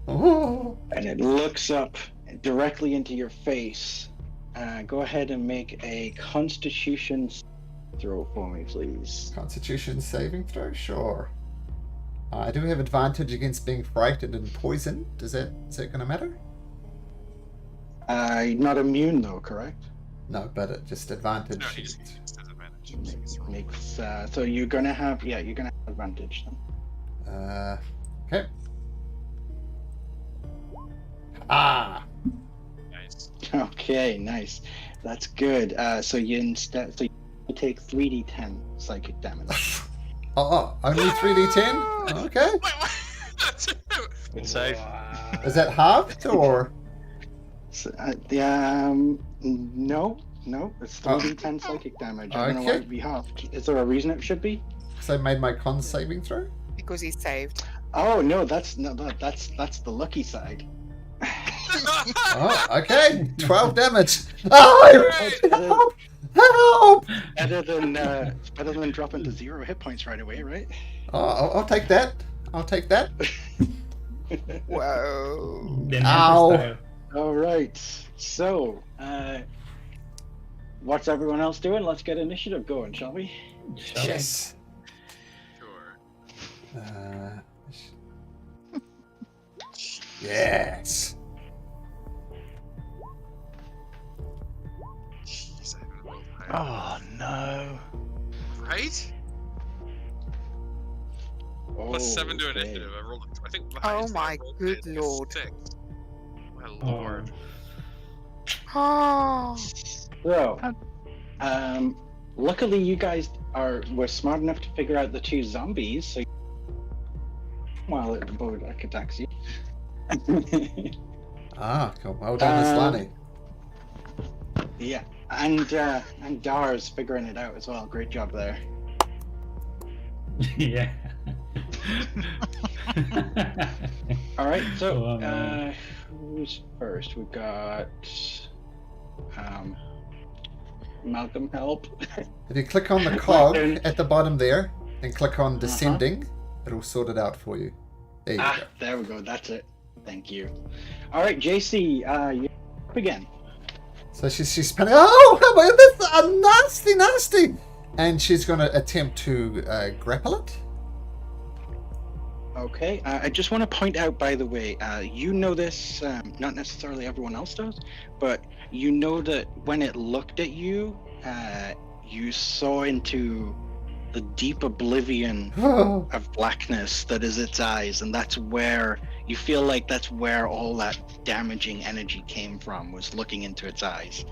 Speaker 1: Oh.
Speaker 2: and it looks up directly into your face. Go ahead and make a Constitution throw for me, please.
Speaker 1: Constitution saving throw? Sure. I do have advantage against being frightened and poisoned. Is that gonna matter?
Speaker 2: Not immune though, correct?
Speaker 1: No, but just advantage.
Speaker 4: No, he just has advantage.
Speaker 2: Makes so you're gonna have advantage then.
Speaker 1: Okay. Ah.
Speaker 4: Nice.
Speaker 2: Okay, nice. That's good. So you take 3d10 psychic damage.
Speaker 1: Oh, only 3d10? Okay.
Speaker 4: Wait, what? That's it.
Speaker 6: Good save.
Speaker 1: Is that halved or?
Speaker 2: So, no, it's 3d10 psychic damage. I don't know why
Speaker 1: Okay.
Speaker 2: it'd be halved. Is there a reason it should be?
Speaker 1: Because I made my con saving throw?
Speaker 5: Because he saved.
Speaker 2: Oh no, that's the lucky side.
Speaker 1: Oh, okay. 12 damage. Oh, help! Help!
Speaker 2: Better than dropping to 0 hit points right away, right?
Speaker 1: Oh, I'll take that. I'll take that.
Speaker 5: Whoa.
Speaker 3: The
Speaker 1: Ow.
Speaker 3: Nemesis style.
Speaker 2: All right. So, what's everyone else doing? Let's get initiative going, shall we?
Speaker 3: Shall we?
Speaker 1: Yes.
Speaker 4: Sure.
Speaker 1: Yes.
Speaker 4: Jeez, I haven't rolled high.
Speaker 6: Oh no.
Speaker 4: Right? Plus 7 to initiative. I rolled. I think. The
Speaker 5: Oh
Speaker 4: highest I
Speaker 5: my
Speaker 4: rolled
Speaker 5: good
Speaker 4: is
Speaker 5: lord.
Speaker 4: 6. My
Speaker 3: Oh.
Speaker 4: lord.
Speaker 5: Oh.
Speaker 2: So, luckily you guys were smart enough to figure out the 2 zombies. So, while the board attacks you.
Speaker 1: Ah, cool. Well done, Islani.
Speaker 2: Yeah, and Dar's figuring it out as well. Great job there.
Speaker 3: Yeah.
Speaker 2: All right, so
Speaker 3: Oh, man.
Speaker 2: who's first? We got Malcolm. Help.
Speaker 1: If you click on the cog at the bottom there and click on descending, it'll sort it out for you. There you go.
Speaker 2: There we go. That's it. Thank you. All right, JC, you're up again.
Speaker 1: So she's panicking. Oh, this is nasty. And she's going to attempt to grapple it.
Speaker 2: Okay. I just want to point out, by the way, you know this. Not necessarily everyone else does, but you know that when it looked at you, you saw into the deep oblivion
Speaker 1: Oh,
Speaker 2: of blackness that is its eyes, and that's where You feel like that's where all that damaging energy came from, was looking into its eyes.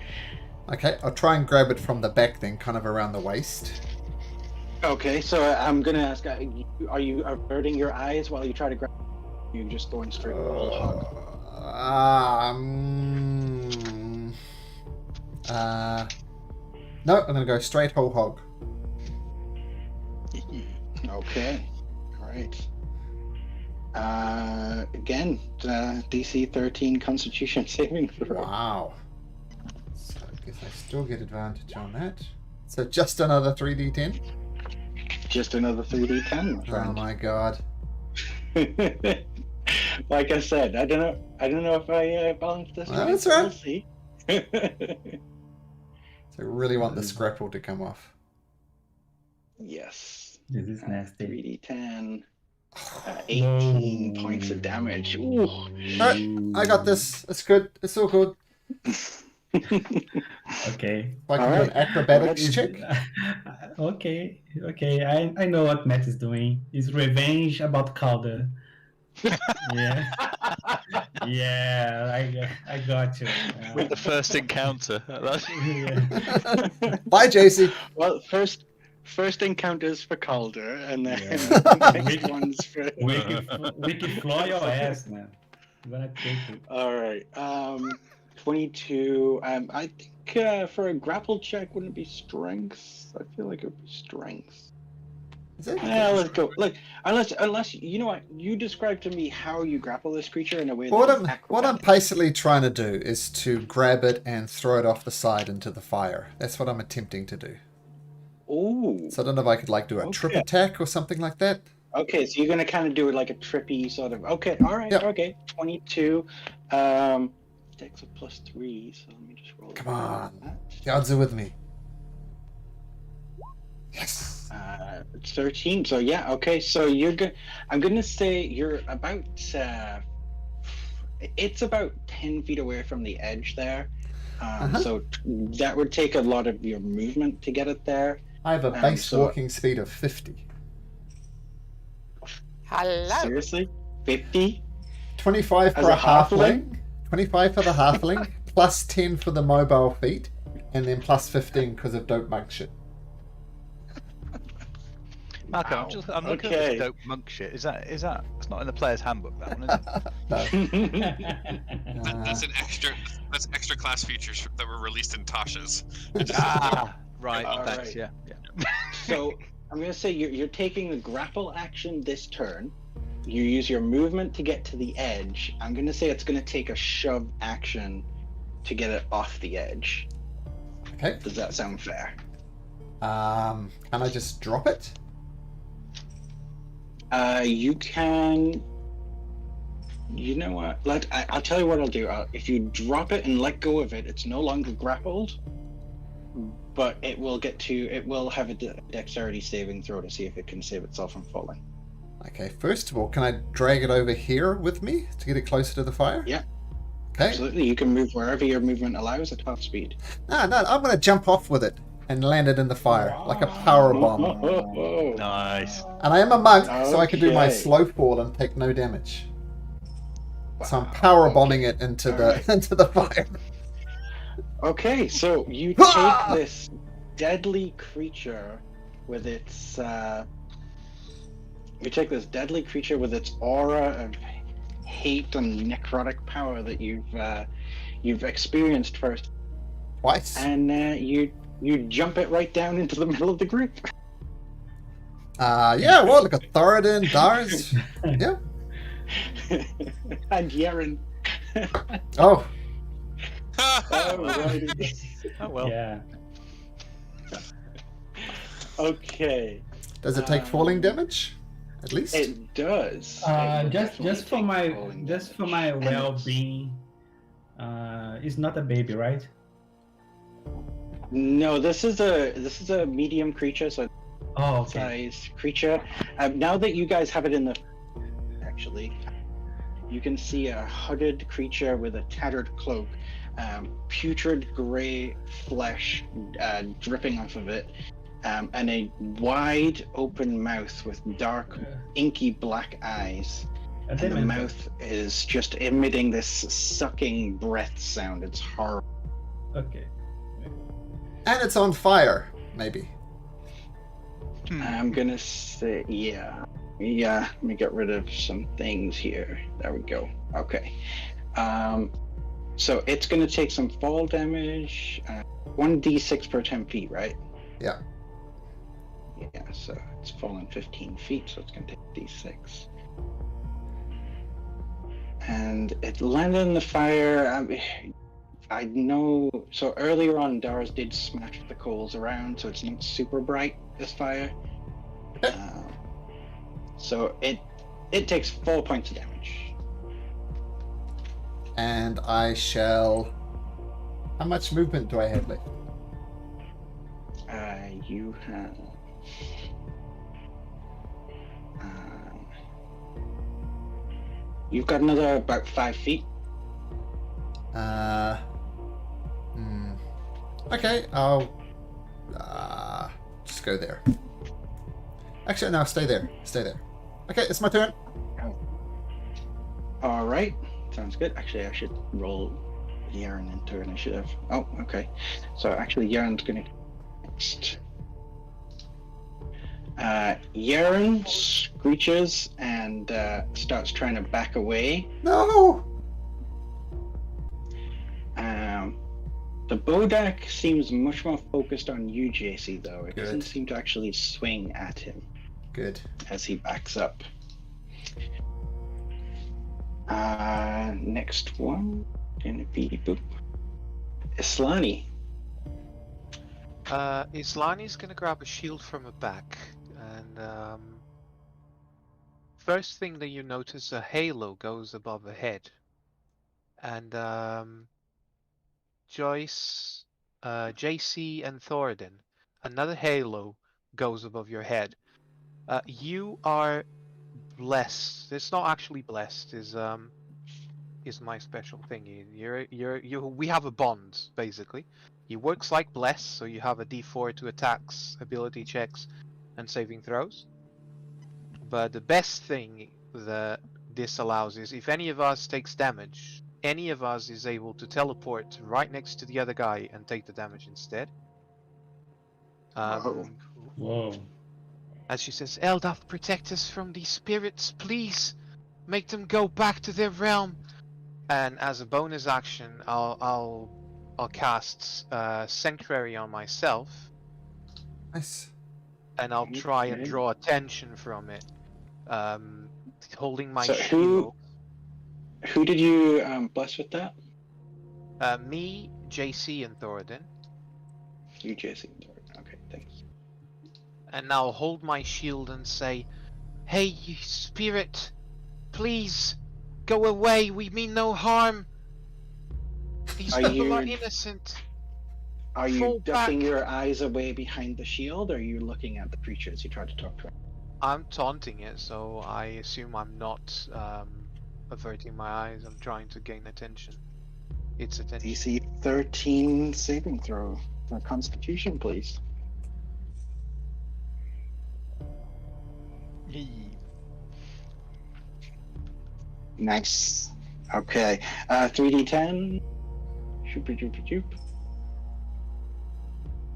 Speaker 1: Okay, I'll try and grab it from the back then, kind of around the waist.
Speaker 2: Okay, so I'm gonna ask, are you averting your eyes while you try to grab? You just going straight for the whole hog?
Speaker 1: No, I'm gonna go straight whole hog.
Speaker 2: Okay, all right. Again, DC 13 Constitution saving throw.
Speaker 1: Wow. So I guess I still get advantage on that. So just another 3d10.
Speaker 2: Just another 3d10, my
Speaker 1: Oh
Speaker 2: friend.
Speaker 1: my god.
Speaker 2: Like I said, I don't know if I balanced this.
Speaker 1: Well,
Speaker 2: right.
Speaker 1: that's right.
Speaker 2: We'll see.
Speaker 1: So I really want the scrapple to come off.
Speaker 2: Yes.
Speaker 3: This is nasty.
Speaker 2: 3d10. 18 points of damage. Ooh.
Speaker 1: Alright, I got this. It's good. It's all good.
Speaker 3: Okay.
Speaker 1: If I can do
Speaker 2: Alright.
Speaker 1: an acrobatics check.
Speaker 3: Okay. I know what Matt is doing. It's revenge about Calder. Yeah. Yeah, I got you.
Speaker 6: With the first encounter.
Speaker 3: Yeah.
Speaker 1: Bye, JC.
Speaker 2: Well, first encounters for Calder, and then
Speaker 3: Yeah.
Speaker 2: next ones for.
Speaker 3: We can fly your ass, man. I'm gonna take it.
Speaker 2: All right. 22. I think for a grapple check, wouldn't it be strength? I feel like it would be strength.
Speaker 1: Is it?
Speaker 2: Let's go. Like, unless you know what, you described to me how you grapple this creature in a way that
Speaker 1: What
Speaker 2: is
Speaker 1: I'm
Speaker 2: acrobatic.
Speaker 1: basically trying to do is to grab it and throw it off the side into the fire. That's what I'm attempting to do.
Speaker 2: Ooh.
Speaker 1: So I don't know if I could like do a trip
Speaker 2: Okay.
Speaker 1: attack or something like that.
Speaker 2: Okay, so you're gonna kind of do it like a trippy sort of. Okay, all right,
Speaker 1: Yep.
Speaker 2: okay. 22. Dex of +3. So let me just roll.
Speaker 1: Come on. The odds are with me. Yes.
Speaker 2: 13. So yeah, okay. So you're good. I'm gonna say you're about. It's about 10 feet away from the edge there. So that would take a lot of your movement to get it there.
Speaker 1: I have a base
Speaker 2: so-
Speaker 1: walking speed of 50.
Speaker 5: Hello.
Speaker 2: Seriously, 50.
Speaker 1: 25
Speaker 2: As
Speaker 1: for
Speaker 2: a
Speaker 1: a halfling. 25 for the halfling. Plus 10 for the mobile feet. And then plus 15 because of dope monk shit.
Speaker 6: Malcolm,
Speaker 2: Wow.
Speaker 6: I'm looking at
Speaker 2: Okay.
Speaker 6: this dope monk shit. Is that? It's not in the player's handbook, that one, is it?
Speaker 1: No.
Speaker 4: That's That's extra class features that were released in Tasha's.
Speaker 6: Right.
Speaker 2: All
Speaker 6: Thanks.
Speaker 2: right.
Speaker 6: Yeah.
Speaker 2: So I'm gonna say you're taking the grapple action this turn. You use your movement to get to the edge. I'm gonna say it's gonna take a shove action to get it off the edge.
Speaker 1: Okay.
Speaker 2: Does that sound fair?
Speaker 1: Can I just drop it?
Speaker 2: You can. You know what? I'll tell you what I'll do. If you drop it and let go of it, it's no longer grappled, but it will have a dexterity saving throw to see if it can save itself from falling.
Speaker 1: Okay, first of all, can I drag it over here with me to get it closer to the fire?
Speaker 2: Yeah.
Speaker 1: Okay.
Speaker 2: Absolutely, you can move wherever your movement allows at half speed.
Speaker 1: No, I'm going to jump off with it and land it in the fire like a power bomb.
Speaker 6: Nice.
Speaker 1: And I am a monk, so I can do my
Speaker 2: Okay.
Speaker 1: slow fall and take no damage. So I'm
Speaker 2: Wow,
Speaker 1: power
Speaker 2: okay.
Speaker 1: bombing it into the
Speaker 2: Alright.
Speaker 1: into the fire.
Speaker 2: Okay, so you take this deadly creature with its aura of hate and necrotic power that you've experienced first,
Speaker 1: Twice.
Speaker 2: and you jump it right down into the middle of the group.
Speaker 1: Yeah, well, look at Thoradin, Dars. Yeah.
Speaker 2: And Yeren.
Speaker 1: Oh,
Speaker 2: Alrighty.
Speaker 6: Oh well.
Speaker 3: Yeah.
Speaker 2: Okay.
Speaker 1: does it take falling damage? At least?
Speaker 2: It does. It will definitely
Speaker 3: Just for
Speaker 2: take
Speaker 3: my
Speaker 2: falling
Speaker 3: just for
Speaker 2: damage.
Speaker 3: my
Speaker 2: And it's-
Speaker 3: well-being. It's not a baby, right?
Speaker 2: No, this is a medium creature, so
Speaker 3: Oh, okay.
Speaker 2: size creature. Now that you guys have it in the, actually, you can see a hooded creature with a tattered cloak, putrid grey flesh dripping off of it, and a wide open mouth with dark, inky black eyes.
Speaker 3: A
Speaker 2: And the
Speaker 3: dementor.
Speaker 2: mouth is just emitting this sucking breath sound. It's horrible.
Speaker 3: Okay.
Speaker 1: And it's on fire, maybe.
Speaker 2: I'm gonna say, yeah. Let me get rid of some things here. There we go. Okay. So it's gonna take some fall damage. 1d6 per 10 feet, right?
Speaker 1: Yeah.
Speaker 2: Yeah. So it's fallen 15 feet, so it's gonna take d6. And it landed in the fire. I know. So earlier on, Dars did smash the coals around, so it's not super bright, this fire. So it takes 4 points of damage.
Speaker 1: And I shall... How much movement do I have left?
Speaker 2: You have. You've got another about 5 feet.
Speaker 1: Okay, I'll just go there. Actually, no, stay there. Stay there. Okay, it's my turn.
Speaker 2: All right, sounds good. Actually, I should roll Yaren into initiative. Oh, okay. So actually, Yaren's gonna next. Yaren screeches and starts trying to back away.
Speaker 1: No!
Speaker 2: The Bodak seems much more focused on you, JC, though. It
Speaker 1: Good.
Speaker 2: doesn't seem to actually swing at him
Speaker 1: Good.
Speaker 2: as he backs up. Next one gonna be boop. Islani.
Speaker 7: Islani's gonna grab a shield from her back, and first thing that you notice, a halo goes above her head, and Joyce, JC, and Thoradin, another halo goes above your head. You are blessed. It's not actually blessed. Is my special thingy. We have a bond basically. He works like bless, so you have a D4 to attacks, ability checks, and saving throws. But the best thing that this allows is if any of us takes damage, any of us is able to teleport right next to the other guy and take the damage instead.
Speaker 3: Whoa.
Speaker 7: As she says, Eldath, protect us from these spirits, please. Make them go back to their realm. And as a bonus action, I'll cast Sanctuary on myself,
Speaker 1: Nice.
Speaker 7: and I'll try and
Speaker 2: Okay.
Speaker 7: draw attention from it, holding my
Speaker 2: So
Speaker 7: shield.
Speaker 2: who did you bless with that?
Speaker 7: Me, JC, and Thoradin.
Speaker 2: You, JC. Okay, thanks.
Speaker 7: And I'll hold my shield and say, "Hey, you spirit, please go away. We mean no harm. These
Speaker 2: Are
Speaker 7: people are
Speaker 2: you-
Speaker 7: innocent."
Speaker 2: Are you
Speaker 7: Fall
Speaker 2: ducking
Speaker 7: back.
Speaker 2: your eyes away behind the shield, or are you looking at the creature as you try to talk to him?
Speaker 7: I'm taunting it, so I assume I'm not averting my eyes. I'm trying to gain attention. Its attention.
Speaker 2: DC 13 saving throw for Constitution, please. Nice. Okay. 3d10. Shoop, shoop, shoop.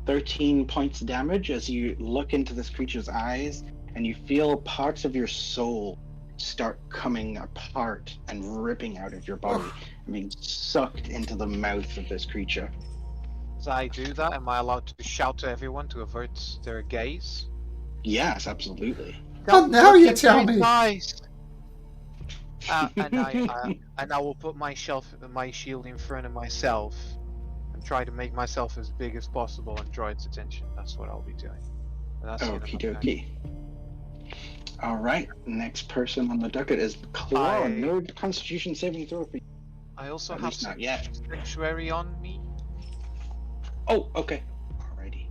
Speaker 2: 13 points damage as you look into this creature's eyes and you feel parts of your soul start coming apart and ripping out of your body and being sucked into the mouth of this creature.
Speaker 7: As I do that, am I allowed to shout to everyone to avert their gaze?
Speaker 2: Yes, absolutely.
Speaker 1: Oh,
Speaker 7: Don't
Speaker 1: now
Speaker 7: look
Speaker 1: you
Speaker 7: into
Speaker 1: tell
Speaker 7: his
Speaker 1: me.
Speaker 7: eyes. And I will put my shield in front of myself and try to make myself as big as possible and draw its attention. That's what I'll be doing. And that's the end of
Speaker 2: Okie
Speaker 7: my turn.
Speaker 2: dokie. Alright, next person on the docket is Klaa. No Constitution saving throw for you.
Speaker 7: I also
Speaker 2: At
Speaker 7: have
Speaker 2: least not yet.
Speaker 7: Sanctuary on me.
Speaker 2: Oh, okay. Alrighty.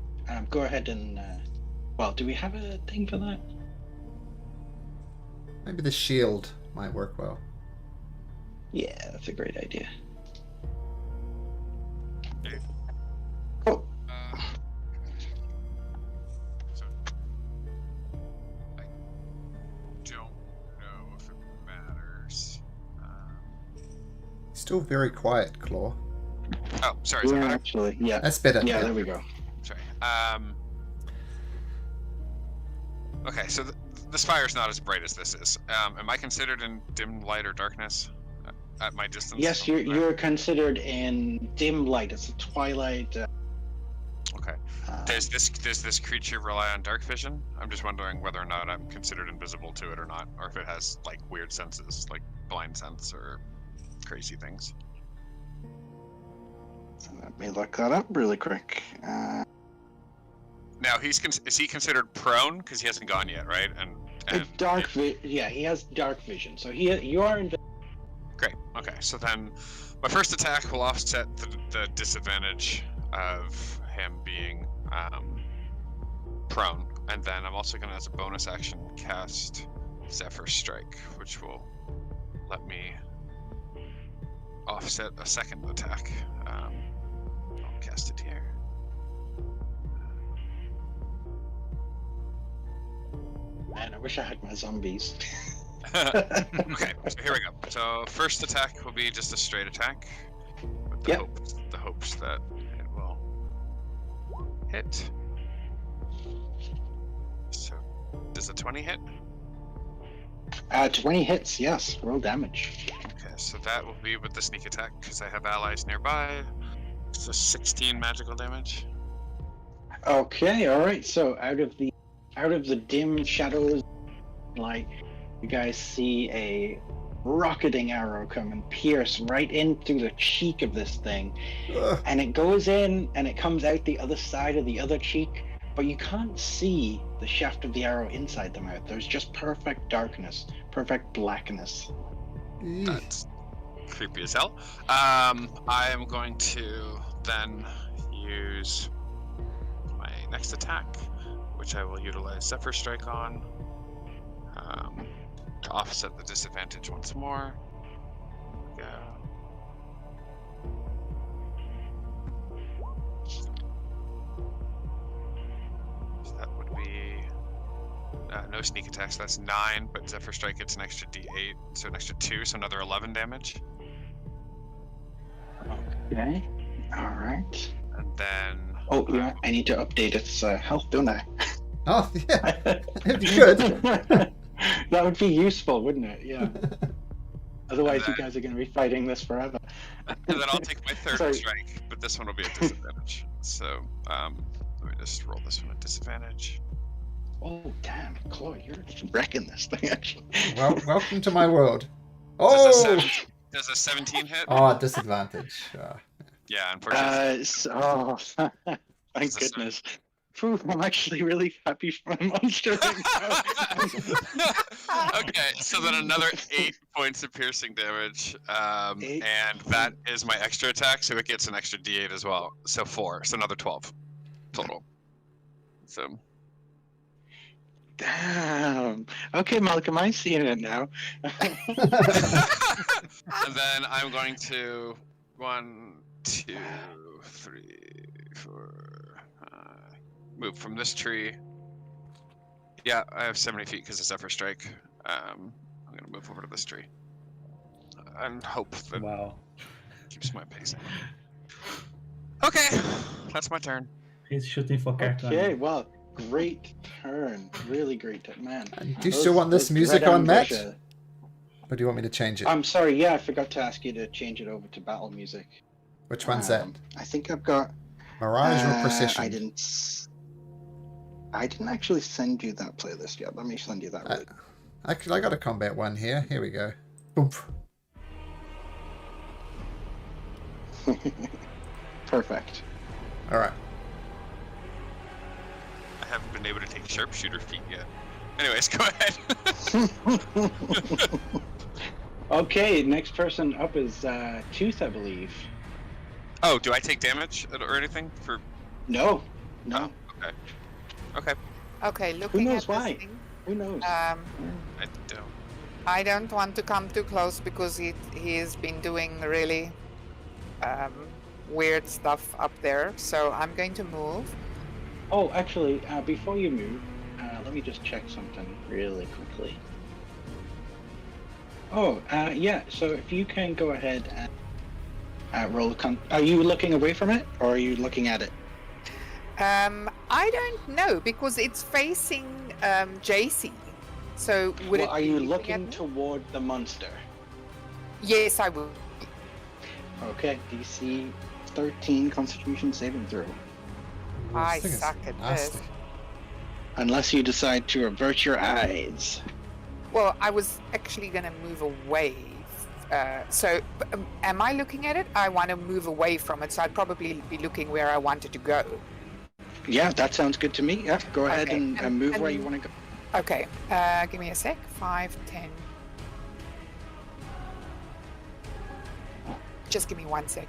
Speaker 2: Go ahead and. Well, do we have a thing for that?
Speaker 1: Maybe the shield might work well.
Speaker 2: Yeah, that's a great idea.
Speaker 4: Okay.
Speaker 2: Oh,
Speaker 4: So I don't know if it matters.
Speaker 1: Still very quiet, Klaa.
Speaker 4: Oh, sorry. Is that
Speaker 2: Yeah,
Speaker 4: better?
Speaker 2: actually, yeah.
Speaker 1: That's better.
Speaker 2: Yeah, there we go.
Speaker 4: Sorry. Okay, so this fire's not as bright as this is. Am I considered in dim light or darkness at my distance?
Speaker 2: Yes, you're considered in dim light. It's a twilight.
Speaker 4: Okay. Does this creature rely on dark vision? I'm just wondering whether or not I'm considered invisible to it or not, or if it has like weird senses, like blind sense or crazy things.
Speaker 2: Let me look that up really quick.
Speaker 4: Now is he considered prone because he hasn't gone yet, right? And
Speaker 2: yeah, he has dark vision, so you are invisible.
Speaker 4: Great. Okay, so then my first attack will offset the disadvantage of him being prone, and then I'm also going to, as a bonus action, cast Zephyr Strike, which will let me offset a second attack. I'll cast it here.
Speaker 2: Man, I wish I had my zombies.
Speaker 4: Okay, so here we go. So first attack will be just a straight attack, with the hopes that it will hit. So does a 20 hit?
Speaker 2: 20 hits, yes. Roll damage.
Speaker 4: Okay, so that will be with the sneak attack because I have allies nearby. So 16 magical damage.
Speaker 2: Okay, all right. So out of the dim shadows, like, you guys see a rocketing arrow come and pierce right in through the cheek of this thing.
Speaker 1: Ugh.
Speaker 2: And it goes in and it comes out the other side of the other cheek, but you can't see the shaft of the arrow inside the mouth. There's just perfect darkness, perfect blackness.
Speaker 1: Eesh.
Speaker 4: That's creepy as hell. I am going to then use my next attack, which I will utilize Zephyr Strike on, to offset the disadvantage once more. Go. So that would be no sneak attacks. That's 9, but Zephyr Strike gets an extra D8, so an extra 2, so another 11 damage.
Speaker 2: Okay. All right.
Speaker 4: And then.
Speaker 2: Oh, yeah. I need to update its health, don't I?
Speaker 1: Oh, yeah. It'd be good.
Speaker 2: That would be useful, wouldn't it? Yeah. Otherwise,
Speaker 4: then,
Speaker 2: you guys are going to be fighting this forever.
Speaker 4: And then I'll take my third
Speaker 2: Sorry.
Speaker 4: strike, but this one will be at disadvantage. So, let me just roll this one at disadvantage.
Speaker 2: Oh, damn. Klaa, you're wrecking this thing, actually.
Speaker 1: Well, welcome to my world.
Speaker 4: Does
Speaker 1: Oh!
Speaker 4: a 17 hit?
Speaker 1: Oh, disadvantage.
Speaker 4: Yeah, unfortunately.
Speaker 2: Thank goodness. Phew, I'm actually really happy for my monster right now.
Speaker 4: Okay, so then another 8 points of piercing damage,
Speaker 2: 8.
Speaker 4: and that is my extra attack, so it gets an extra D8 as well. So 4, so another 12 total. So.
Speaker 2: Damn. Okay, Malcolm, I'm seeing it now.
Speaker 4: And then I'm going to 1, 2, 3, 4. Move from this tree. Yeah, I have 70 feet because of Zephyr Strike. I'm gonna move over to this tree and hope that keeps my pacing. Okay, that's my turn.
Speaker 3: He's shooting for Cartman.
Speaker 2: Okay, well, great turn. Really great turn, man.
Speaker 1: Do you still want this music on, Matt? Or do you want me to change it?
Speaker 2: I'm sorry, yeah, I forgot to ask you to change it over to battle music.
Speaker 1: Which one's that?
Speaker 2: I think I've got...
Speaker 1: Mirage or Precision?
Speaker 2: I didn't actually send you that playlist yet. Let me send you that. Really.
Speaker 1: I got a combat one here. Here we go. Oomph.
Speaker 2: Perfect.
Speaker 1: All right.
Speaker 4: I haven't been able to take sharpshooter feet yet. Anyways, go ahead.
Speaker 2: Okay, next person up is Tooth, I believe.
Speaker 4: Oh, do I take damage or anything for?
Speaker 2: No.
Speaker 4: Oh, okay. Okay.
Speaker 5: Okay, looking
Speaker 2: knows
Speaker 5: at
Speaker 2: why?
Speaker 5: this thing,
Speaker 2: Who knows?
Speaker 4: I don't.
Speaker 5: I don't want to come too close because he's been doing really weird stuff up there. So I'm going to move.
Speaker 2: Oh, actually, before you move, let me just check something really quickly. Oh, yeah, so if you can go ahead and Are you looking away from it, or are you looking at it?
Speaker 5: I don't know because it's facing JC. So would
Speaker 2: Well,
Speaker 5: it
Speaker 2: are
Speaker 5: be
Speaker 2: you
Speaker 5: looking
Speaker 2: looking
Speaker 5: at me?
Speaker 2: toward the monster?
Speaker 5: Yes, I will.
Speaker 2: Okay, DC 13 Constitution saving throw.
Speaker 5: I
Speaker 1: This thing is
Speaker 5: suck at
Speaker 1: nasty.
Speaker 5: this.
Speaker 2: Unless you decide to avert your eyes.
Speaker 5: Well, I was actually going to move away. Am I looking at it? I want to move away from it, so I'd probably be looking where I wanted to go.
Speaker 2: Yeah, that sounds good to me. Yeah, go ahead
Speaker 5: Okay,
Speaker 2: and move where
Speaker 5: and-
Speaker 2: you want to go.
Speaker 5: Okay, give me a sec. 5, 10. Just give me 1 sec.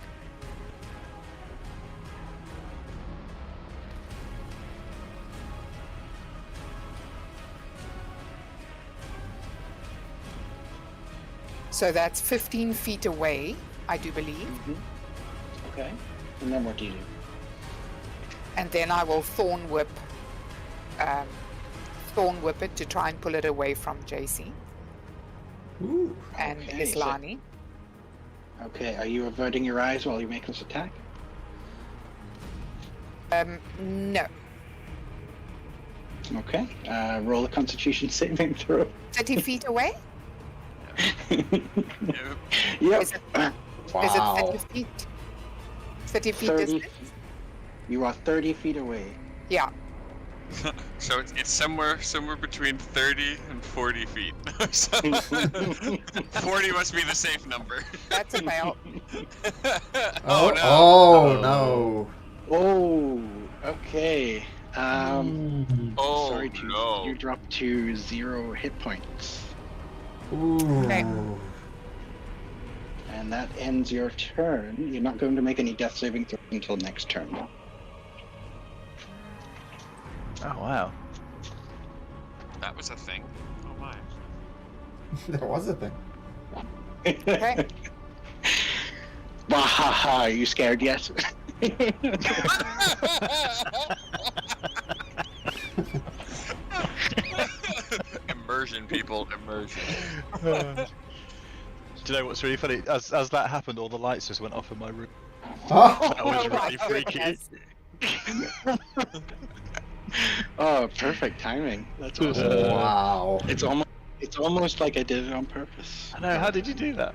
Speaker 5: So that's 15 feet away, I do believe.
Speaker 2: Okay. And then what do you do?
Speaker 5: And then I will thorn whip it to try and pull it away from JC
Speaker 1: Ooh.
Speaker 5: and
Speaker 2: Okay, so-
Speaker 5: Islani.
Speaker 2: Okay, are you averting your eyes while you make this attack?
Speaker 5: No.
Speaker 2: Okay. Roll a Constitution saving throw.
Speaker 5: 30 feet away?
Speaker 2: Yep.
Speaker 5: Is it,
Speaker 1: Wow.
Speaker 5: is it 30 feet? 30 feet
Speaker 2: 30
Speaker 5: distance?
Speaker 2: You are 30 feet away.
Speaker 5: Yeah.
Speaker 4: So it's somewhere between 30 and 40 feet. So 40 must be the safe number.
Speaker 5: That's about.
Speaker 4: Oh, no.
Speaker 1: Oh no.
Speaker 2: Oh, okay.
Speaker 4: Oh,
Speaker 2: sorry to
Speaker 4: no.
Speaker 2: you drop to 0 hit points.
Speaker 1: Ooh.
Speaker 5: Okay.
Speaker 2: And that ends your turn. You're not going to make any death saving throws until next turn.
Speaker 6: Oh wow.
Speaker 4: That was a thing. Oh my.
Speaker 1: There was a thing.
Speaker 5: Okay.
Speaker 2: Wahaha, are you scared yet?
Speaker 4: Immersion, people, immersion.
Speaker 6: Do you know what's really funny? As that happened, all the lights just went off in my room.
Speaker 1: Oh.
Speaker 6: That was
Speaker 5: Oh my
Speaker 6: really freaky.
Speaker 5: goodness.
Speaker 2: Oh, perfect timing. That's awesome.
Speaker 1: Wow.
Speaker 2: It's almost like I did it on purpose.
Speaker 6: I know. How did you do that?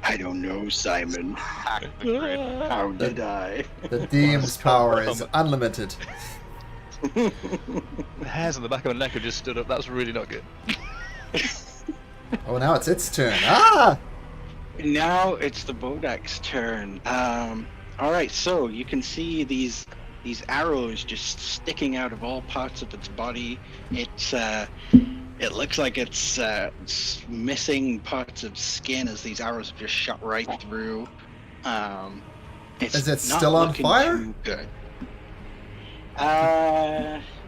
Speaker 2: I don't know, Simon.
Speaker 4: Hack the grid.
Speaker 2: How did I?
Speaker 1: The DM's power is unlimited.
Speaker 6: The hairs on the back of my neck have just stood up. That's really not good.
Speaker 1: Oh, now it's its turn. Ah!
Speaker 2: Now it's the Bodak's turn. Alright, so you can see these arrows just sticking out of all parts of its body. It looks like it's missing parts of skin as these arrows have just shot right through. It's
Speaker 1: Is it
Speaker 2: not
Speaker 1: still on
Speaker 2: looking
Speaker 1: fire?
Speaker 2: too good.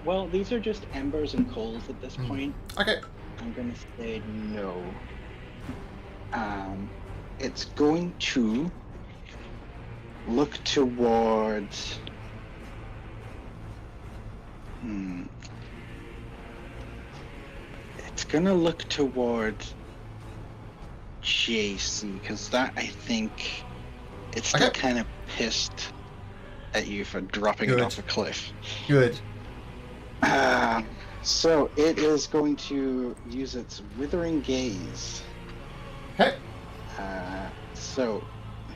Speaker 2: Well, these are just embers and coals at this point.
Speaker 1: Okay.
Speaker 2: I'm gonna say no. It's going to look towards. It's gonna look towards JC because that I think it's still
Speaker 1: Okay.
Speaker 2: kind of pissed at you for dropping it
Speaker 1: Good.
Speaker 2: off a cliff.
Speaker 1: Good.
Speaker 2: So it is going to use its withering gaze.
Speaker 1: Okay.
Speaker 2: So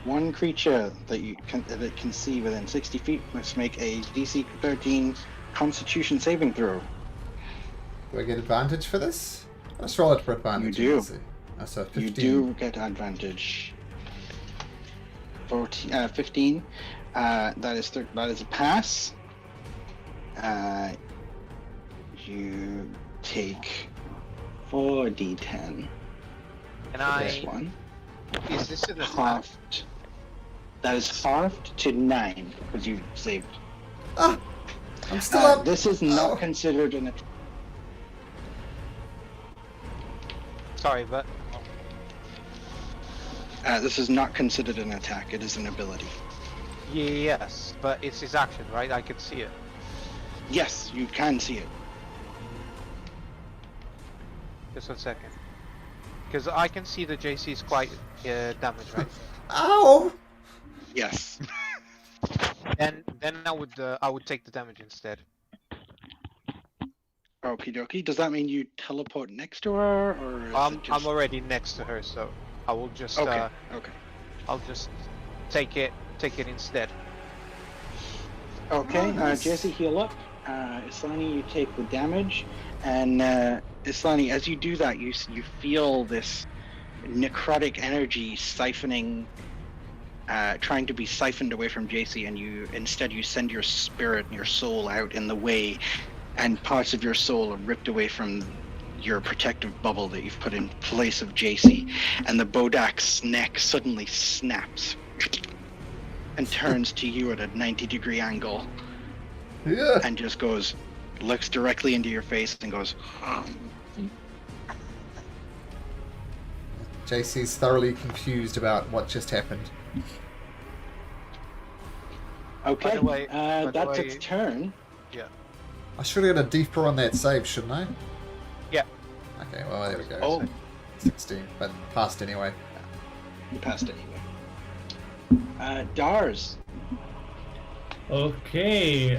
Speaker 2: one creature that that can see within 60 feet must make a DC 13 Constitution saving throw.
Speaker 1: Do I get advantage for this? Let's roll it for advantage.
Speaker 2: You do.
Speaker 1: See. So 15.
Speaker 2: You do get advantage. 15. That is a pass. You take 4d10.
Speaker 7: And
Speaker 2: for this
Speaker 7: I.
Speaker 2: one.
Speaker 7: Is this an attack?
Speaker 2: Halved. That is halved to 9 because you saved.
Speaker 1: Ah! I'm still up.
Speaker 2: This is not
Speaker 1: Oh.
Speaker 2: considered an attack.
Speaker 7: Sorry, but.
Speaker 2: This is not considered an attack. It is an ability.
Speaker 7: Yes, but it's his action, right? I can see it.
Speaker 2: Yes, you can see it.
Speaker 7: Just 1 second. Because I can see that JC is quite damaged, right?
Speaker 1: Ow!
Speaker 2: Yes.
Speaker 7: then I would take the damage instead.
Speaker 2: Okie dokie. Does that mean you teleport next to her, or is
Speaker 7: I'm
Speaker 2: it just...
Speaker 7: already next to her, so I will just
Speaker 2: Okay. Okay.
Speaker 7: I'll just take it instead.
Speaker 2: Okay.
Speaker 1: Oh, nice.
Speaker 2: Jesse, heal up. Islani, you take the damage, and Islani, as you do that, you feel this necrotic energy siphoning, trying to be siphoned away from JC, and you send your spirit and your soul out in the way, and parts of your soul are ripped away from your protective bubble that you've put in place of JC, and the Bodak's neck suddenly snaps and turns to you at a 90-degree angle,
Speaker 1: Yeah.
Speaker 2: and just looks directly into your face and goes,
Speaker 1: JC's thoroughly confused about what just happened.
Speaker 2: okay,
Speaker 7: By the way-
Speaker 2: that's its turn.
Speaker 1: I should have got a deeper on that save, shouldn't I?
Speaker 7: Yeah.
Speaker 1: Okay, well, there we go.
Speaker 2: Oh,
Speaker 1: So 16, but passed anyway.
Speaker 2: you passed anyway. Dars.
Speaker 3: Okay.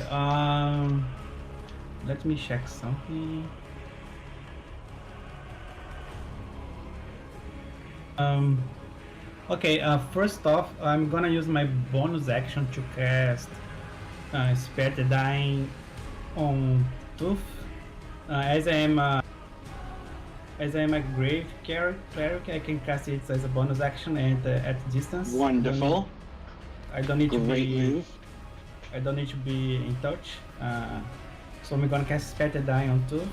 Speaker 3: Let me check something. Okay. First off, I'm gonna use my bonus action to cast Spare the Dying on Tooth. As I am a grave cleric, I can cast it as a bonus action and at distance.
Speaker 2: Wonderful.
Speaker 3: I don't need to
Speaker 2: Great
Speaker 3: be.
Speaker 2: move.
Speaker 3: I don't need to be in touch. So I'm gonna cast Spare the Dying on Tooth,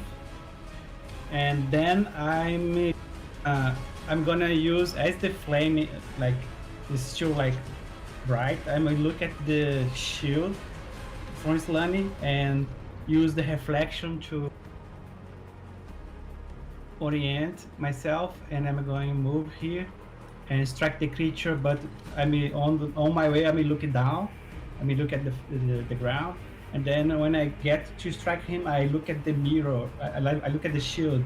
Speaker 3: and then I'm gonna use, as the flame like is still like bright, I'm gonna look at the shield from Islani and use the reflection to orient myself, and I'm going to move here and strike the creature, but on my way I'm looking down, look at the ground, and then when I get to strike him, I look at the mirror, I look at the shield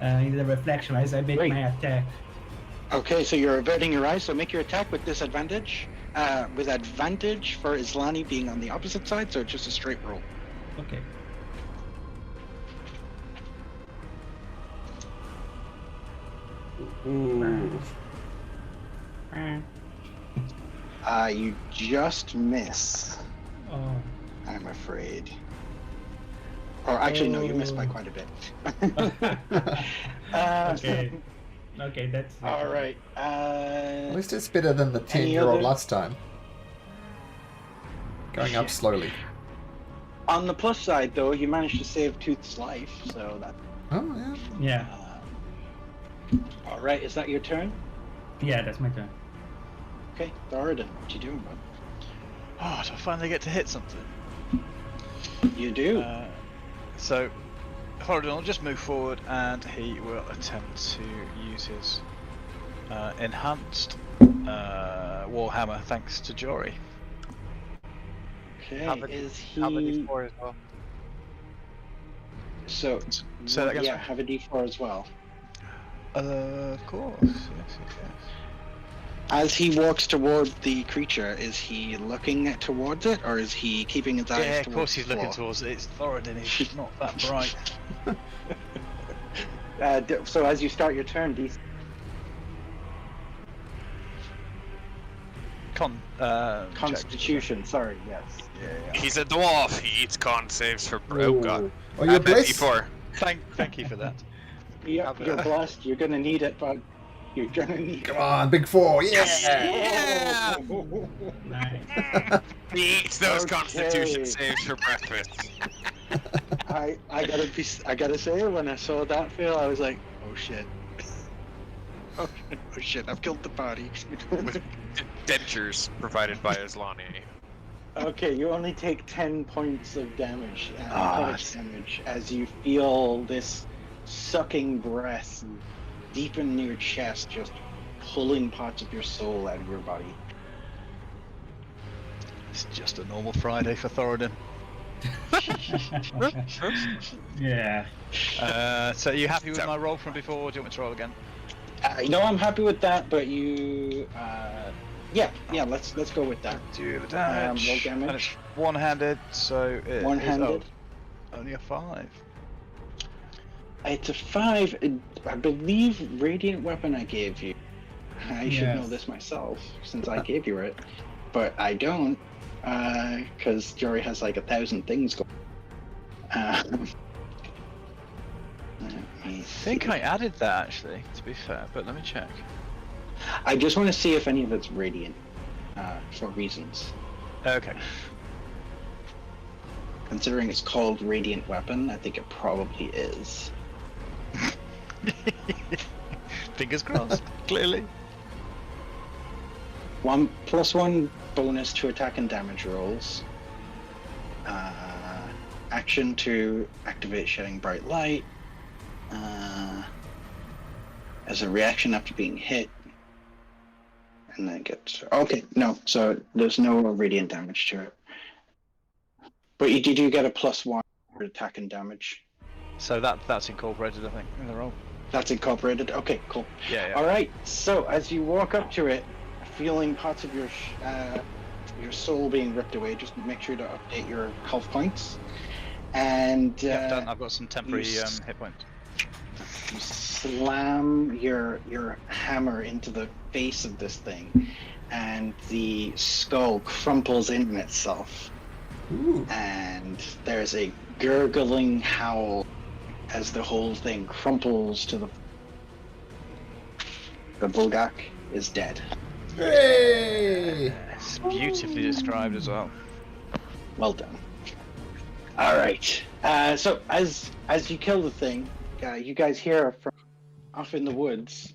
Speaker 3: in the reflection as I make
Speaker 2: Great.
Speaker 3: my attack.
Speaker 2: Okay, so you're averting your eyes, so make your attack with disadvantage. With advantage for Islani being on the opposite side, so it's just a straight roll.
Speaker 3: Okay.
Speaker 1: Ooh.
Speaker 2: You just miss,
Speaker 3: Oh.
Speaker 2: I'm afraid. Or actually, no, you missed by quite a bit.
Speaker 3: Okay. Okay, that's
Speaker 2: All right.
Speaker 1: At least it's better than the 10-year-old
Speaker 2: other-
Speaker 1: last time. Going up slowly.
Speaker 2: On the plus side, though, you managed to save Tooth's life, so that.
Speaker 1: Oh, yeah.
Speaker 3: Yeah.
Speaker 2: All right, is that your turn?
Speaker 3: Yeah, that's my turn.
Speaker 2: Okay, Thoradin, what you doing, bud?
Speaker 6: Oh, do I finally get to hit something?
Speaker 2: You do.
Speaker 6: So, Thoradin will just move forward and he will attempt to use his enhanced Warhammer thanks to Jory.
Speaker 2: Okay,
Speaker 7: Have a D4 as well.
Speaker 2: So,
Speaker 6: Say that again,
Speaker 2: yeah,
Speaker 6: sorry.
Speaker 2: have a D4 as well.
Speaker 6: Of course. Yes.
Speaker 2: As he walks toward the creature, is he looking towards it, or is he keeping his eyes
Speaker 6: Yeah, of
Speaker 2: towards
Speaker 6: course he's
Speaker 2: the
Speaker 6: looking
Speaker 2: floor?
Speaker 6: towards it. It's Thoradin, he's not that bright.
Speaker 2: So as you start your turn, Constitution, sorry, yes. Yeah.
Speaker 4: He's a dwarf. He eats con saves for. Oh god.
Speaker 1: Oh, you're
Speaker 4: Add that
Speaker 1: blessed.
Speaker 4: D4.
Speaker 6: Thank you for that.
Speaker 2: Yep, you're blessed. You're gonna need it, bud. You're gonna need
Speaker 1: Come on, big 4. Yes!
Speaker 4: Yeah.
Speaker 3: Nice.
Speaker 4: He eats those
Speaker 2: Okay.
Speaker 4: Constitution saves for breakfast.
Speaker 2: I gotta say, when I saw that fail, I was like, oh shit. Oh shit, I've killed the party.
Speaker 4: With dentures provided by Islani.
Speaker 2: Okay, you only take 10 points of damage,
Speaker 6: Ah,
Speaker 2: necrotic damage, as you feel this sucking breath deep in your chest, just pulling parts of your soul out of your body.
Speaker 6: It's just a normal Friday for Thoradin.
Speaker 3: Yeah.
Speaker 6: So are you happy with my roll from before, or do you want me to roll again?
Speaker 2: No, I'm happy with that, but you, yeah, let's go with that.
Speaker 6: Do the damage.
Speaker 2: Roll damage.
Speaker 6: And it's one-handed, so it
Speaker 2: One-handed.
Speaker 6: is only a 5.
Speaker 2: It's a 5. I believe Radiant Weapon I gave you. I should know
Speaker 3: Yes.
Speaker 2: this myself, since I gave you it. But I don't, because Jory has like 1,000 things going.
Speaker 6: I think I added that, actually, to be fair, but let me check.
Speaker 2: I just want to see if any of it's Radiant, for reasons.
Speaker 6: Okay.
Speaker 2: Considering it's called Radiant Weapon, I think it probably is.
Speaker 6: Fingers crossed, clearly.
Speaker 2: 1+1 bonus to attack and damage rolls. Action to activate shedding bright light. As a reaction after being hit. And then get... Okay, no, so there's no radiant damage to it. But you do get a +1 for attack and damage.
Speaker 6: So that's incorporated, I think, in the roll.
Speaker 2: That's incorporated? Okay, cool.
Speaker 6: Yeah.
Speaker 2: Alright, so as you walk up to it, feeling parts of your soul being ripped away, just make sure to update your health points. And
Speaker 6: Yeah, done. I've got some temporary hit points.
Speaker 2: you slam your hammer into the face of this thing, and the skull crumples in itself.
Speaker 1: Ooh.
Speaker 2: And there's a gurgling howl as the whole thing crumples to the Bulgak is dead.
Speaker 1: Hey!
Speaker 6: It's beautifully described as well.
Speaker 2: Well done. All right. So as you kill the thing, you guys hear from off in the woods,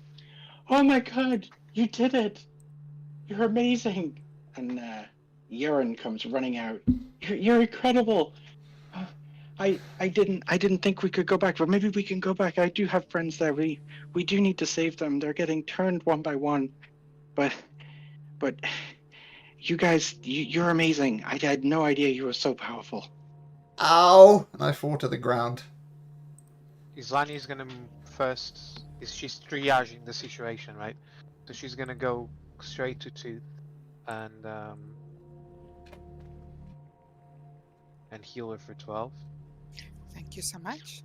Speaker 2: "Oh my God, you did it! You're amazing!" And Yaren comes running out. You're incredible. I didn't think we could go back, but maybe we can go back. I do have friends there. We do need to save them. They're getting turned one by one. But you guys, you're amazing. I had no idea you were so powerful.
Speaker 1: Ow! And I fall to the ground.
Speaker 7: Islani's gonna first. She's triaging the situation, right? So she's gonna go straight to Tooth and heal her for 12.
Speaker 5: Thank you so much.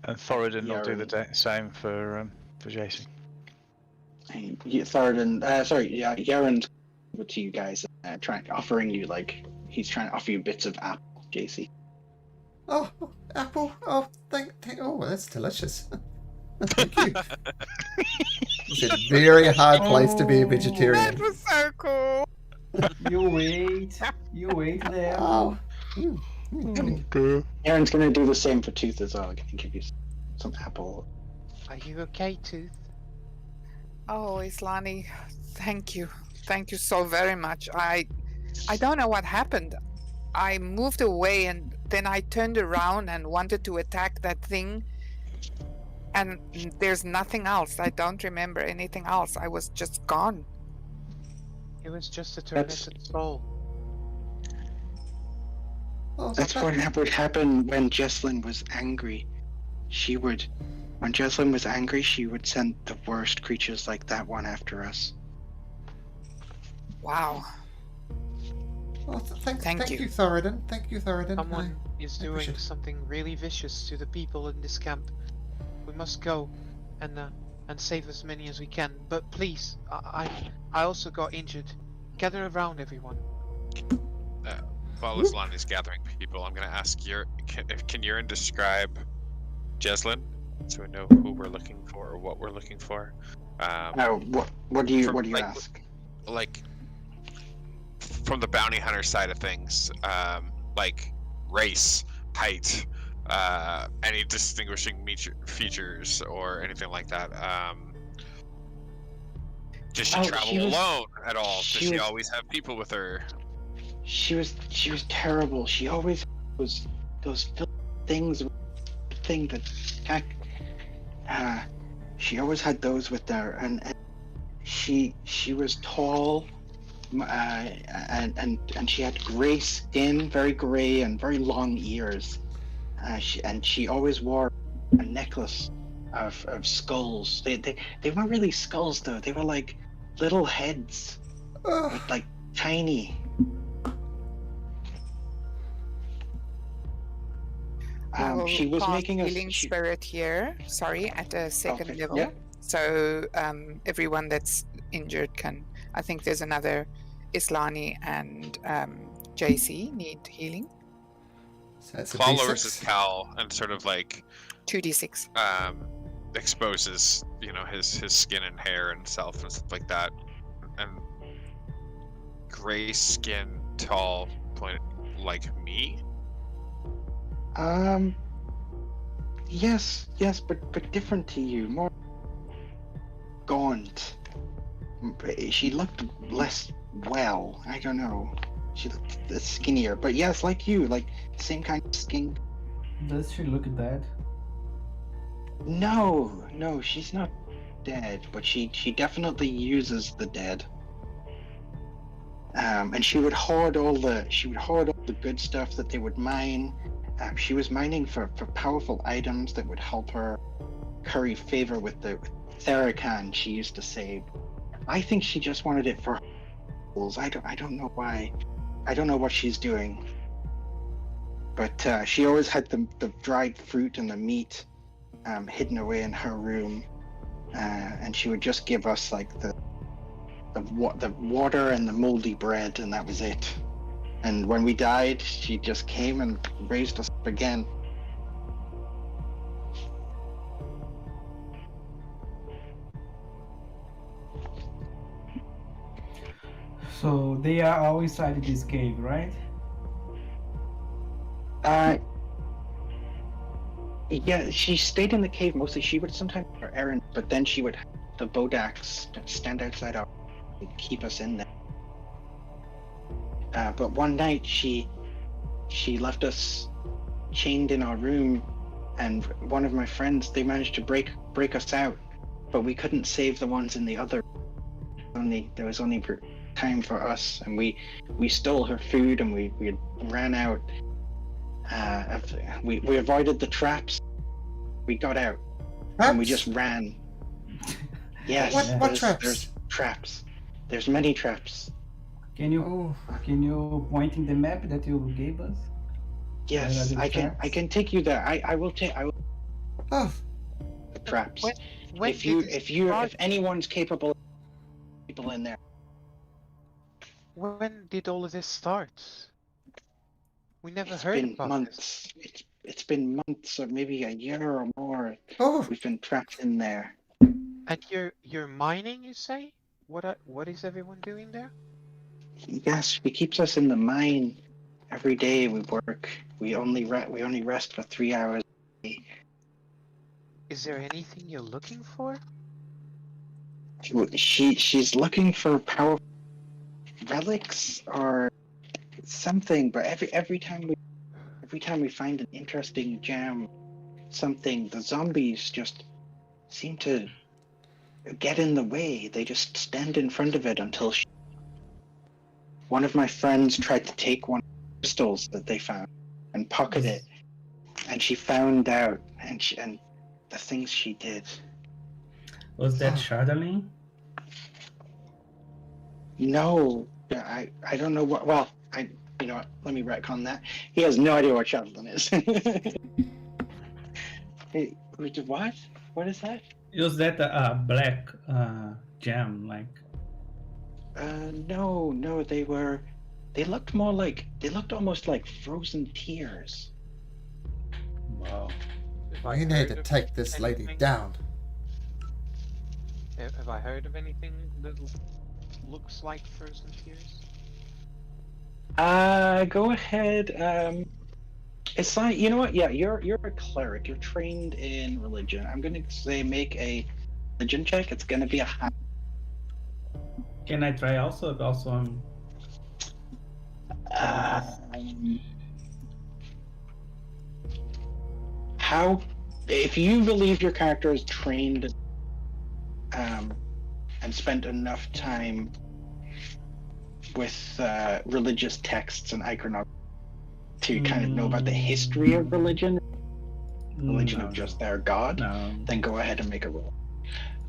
Speaker 6: And Thoradin will do
Speaker 2: Yaren.
Speaker 6: the same for Jason.
Speaker 2: Yaren's over to you guys, offering you he's trying to offer you bits of apple, JC.
Speaker 1: Oh, apple. Oh, thank. Oh, that's delicious. Thank you. It's a very hard place to be a vegetarian.
Speaker 5: That was so cool.
Speaker 3: You wait there.
Speaker 1: Oh.
Speaker 2: Yaren's gonna do the same for Tooth as well. Gonna give you some apple.
Speaker 7: Are you okay, Tooth?
Speaker 5: Oh, Islani, thank you. Thank you so very much. I don't know what happened. I moved away and then I turned around and wanted to attack that thing. And there's nothing else. I don't remember anything else. I was just gone.
Speaker 7: It was just a tormented soul.
Speaker 1: Oh,
Speaker 2: That's what would happen when Jesslyn was angry. When Jesslyn was angry, she would send the worst creatures like that one after us.
Speaker 5: Wow.
Speaker 1: Oh,
Speaker 5: Thank
Speaker 1: thank
Speaker 5: you.
Speaker 1: you, Thoradin. Thank you, Thoradin.
Speaker 7: Someone is
Speaker 1: I
Speaker 7: doing
Speaker 1: appreciate it.
Speaker 7: something really vicious to the people in this camp. We must go and save as many as we can. But please, I also got injured. Gather around, everyone.
Speaker 4: While Islan is gathering people, I'm going to ask can Yurin describe Jeslyn so we know who we're looking for or what we're looking for?
Speaker 2: What do you ask?
Speaker 4: Like from the bounty hunter side of things, like race, height, any distinguishing features or anything like that. Does she travel alone at all? Does she always have people with her?
Speaker 2: She was terrible. She always was those things that she always had those with her, and she was tall, and she had gray skin, very gray, and very long ears. She always wore a necklace of skulls. They weren't really skulls though. They were like little heads, with like tiny. She was
Speaker 5: cast
Speaker 2: making us.
Speaker 5: healing spirit here. Sorry, at a second
Speaker 2: Okay,
Speaker 5: level.
Speaker 2: yeah.
Speaker 5: So everyone that's injured can. I think there's another Islani and JC need healing.
Speaker 1: So that's a
Speaker 4: Klaa
Speaker 1: D6.
Speaker 4: lowers his cowl and sort of like
Speaker 5: 2d6.
Speaker 4: exposes, his skin and hair and self and stuff like that. And gray skin, tall, like me.
Speaker 2: Yes, but different to you, more gaunt. She looked less well. I don't know. She looked skinnier, but yes, like you, like same kind of skin.
Speaker 3: Does she look dead?
Speaker 2: No, she's not dead, but she definitely uses the dead. And she would hoard all the good stuff that they would mine. She was mining for powerful items that would help her curry favor with the Therakan, she used to say. I think she just wanted it for her. I don't know why. I don't know what she's doing. But she always had the dried fruit and the meat hidden away in her room. And she would just give us like the water and the moldy bread, and that was it. And when we died, she just came and raised us up again.
Speaker 3: So they are all inside this cave, right?
Speaker 2: Yeah, she stayed in the cave mostly. She would sometimes do her errands, but then she would have the Bodaks stand outside our and keep us in there. But one night she left us chained in our room, and one of my friends, they managed to break us out, but we couldn't save the ones in the other. There was only time for us, and we stole her food, and we ran out. We avoided the traps. We got out, and we just ran. Yes.
Speaker 1: What traps?
Speaker 2: There's traps. There's many traps.
Speaker 3: Can you point in the map that you gave us?
Speaker 2: Yes, I can take you there. I will take.
Speaker 1: Oh,
Speaker 2: The traps.
Speaker 7: When
Speaker 2: If anyone's capable, people in there.
Speaker 7: When did all of this start? We never
Speaker 2: It's
Speaker 7: heard
Speaker 2: been
Speaker 7: about
Speaker 2: months. It's been months, or maybe a year or more.
Speaker 1: oh,
Speaker 2: We've been trapped in there.
Speaker 7: this. And you're mining, you say? What is everyone doing there?
Speaker 2: Yes, she keeps us in the mine. Every day we work. We only rest for 3 hours.
Speaker 7: Is there anything you're looking for?
Speaker 2: She's looking for powerful relics or something, but every time we find an interesting gem, something, the zombies just seem to get in the way. They just stand in front of it until one of my friends tried to take one of the crystals that they found and pocket it, and she found out, and the things she did.
Speaker 3: Was that Shardalin?
Speaker 2: No, I don't know what. Well, you know what? Let me retcon that. He has no idea what Shadowland is. Hey, what? What is that?
Speaker 3: Was that a black gem, like?
Speaker 2: No. They looked more like. They looked almost like frozen tears.
Speaker 3: Wow.
Speaker 1: we need to take this lady down.
Speaker 7: Have I heard of anything that looks like frozen tears?
Speaker 2: Go ahead. It's like, you know what? Yeah, you're a cleric. You're trained in religion. I'm gonna say make a religion check. It's gonna be a high.
Speaker 3: Can I try also?
Speaker 2: How, if you believe your character is trained, and spent enough time with religious texts and iconography to kind of know about the history of religion, religion
Speaker 3: No,
Speaker 2: of just their god,
Speaker 3: no.
Speaker 2: then go ahead and make a roll.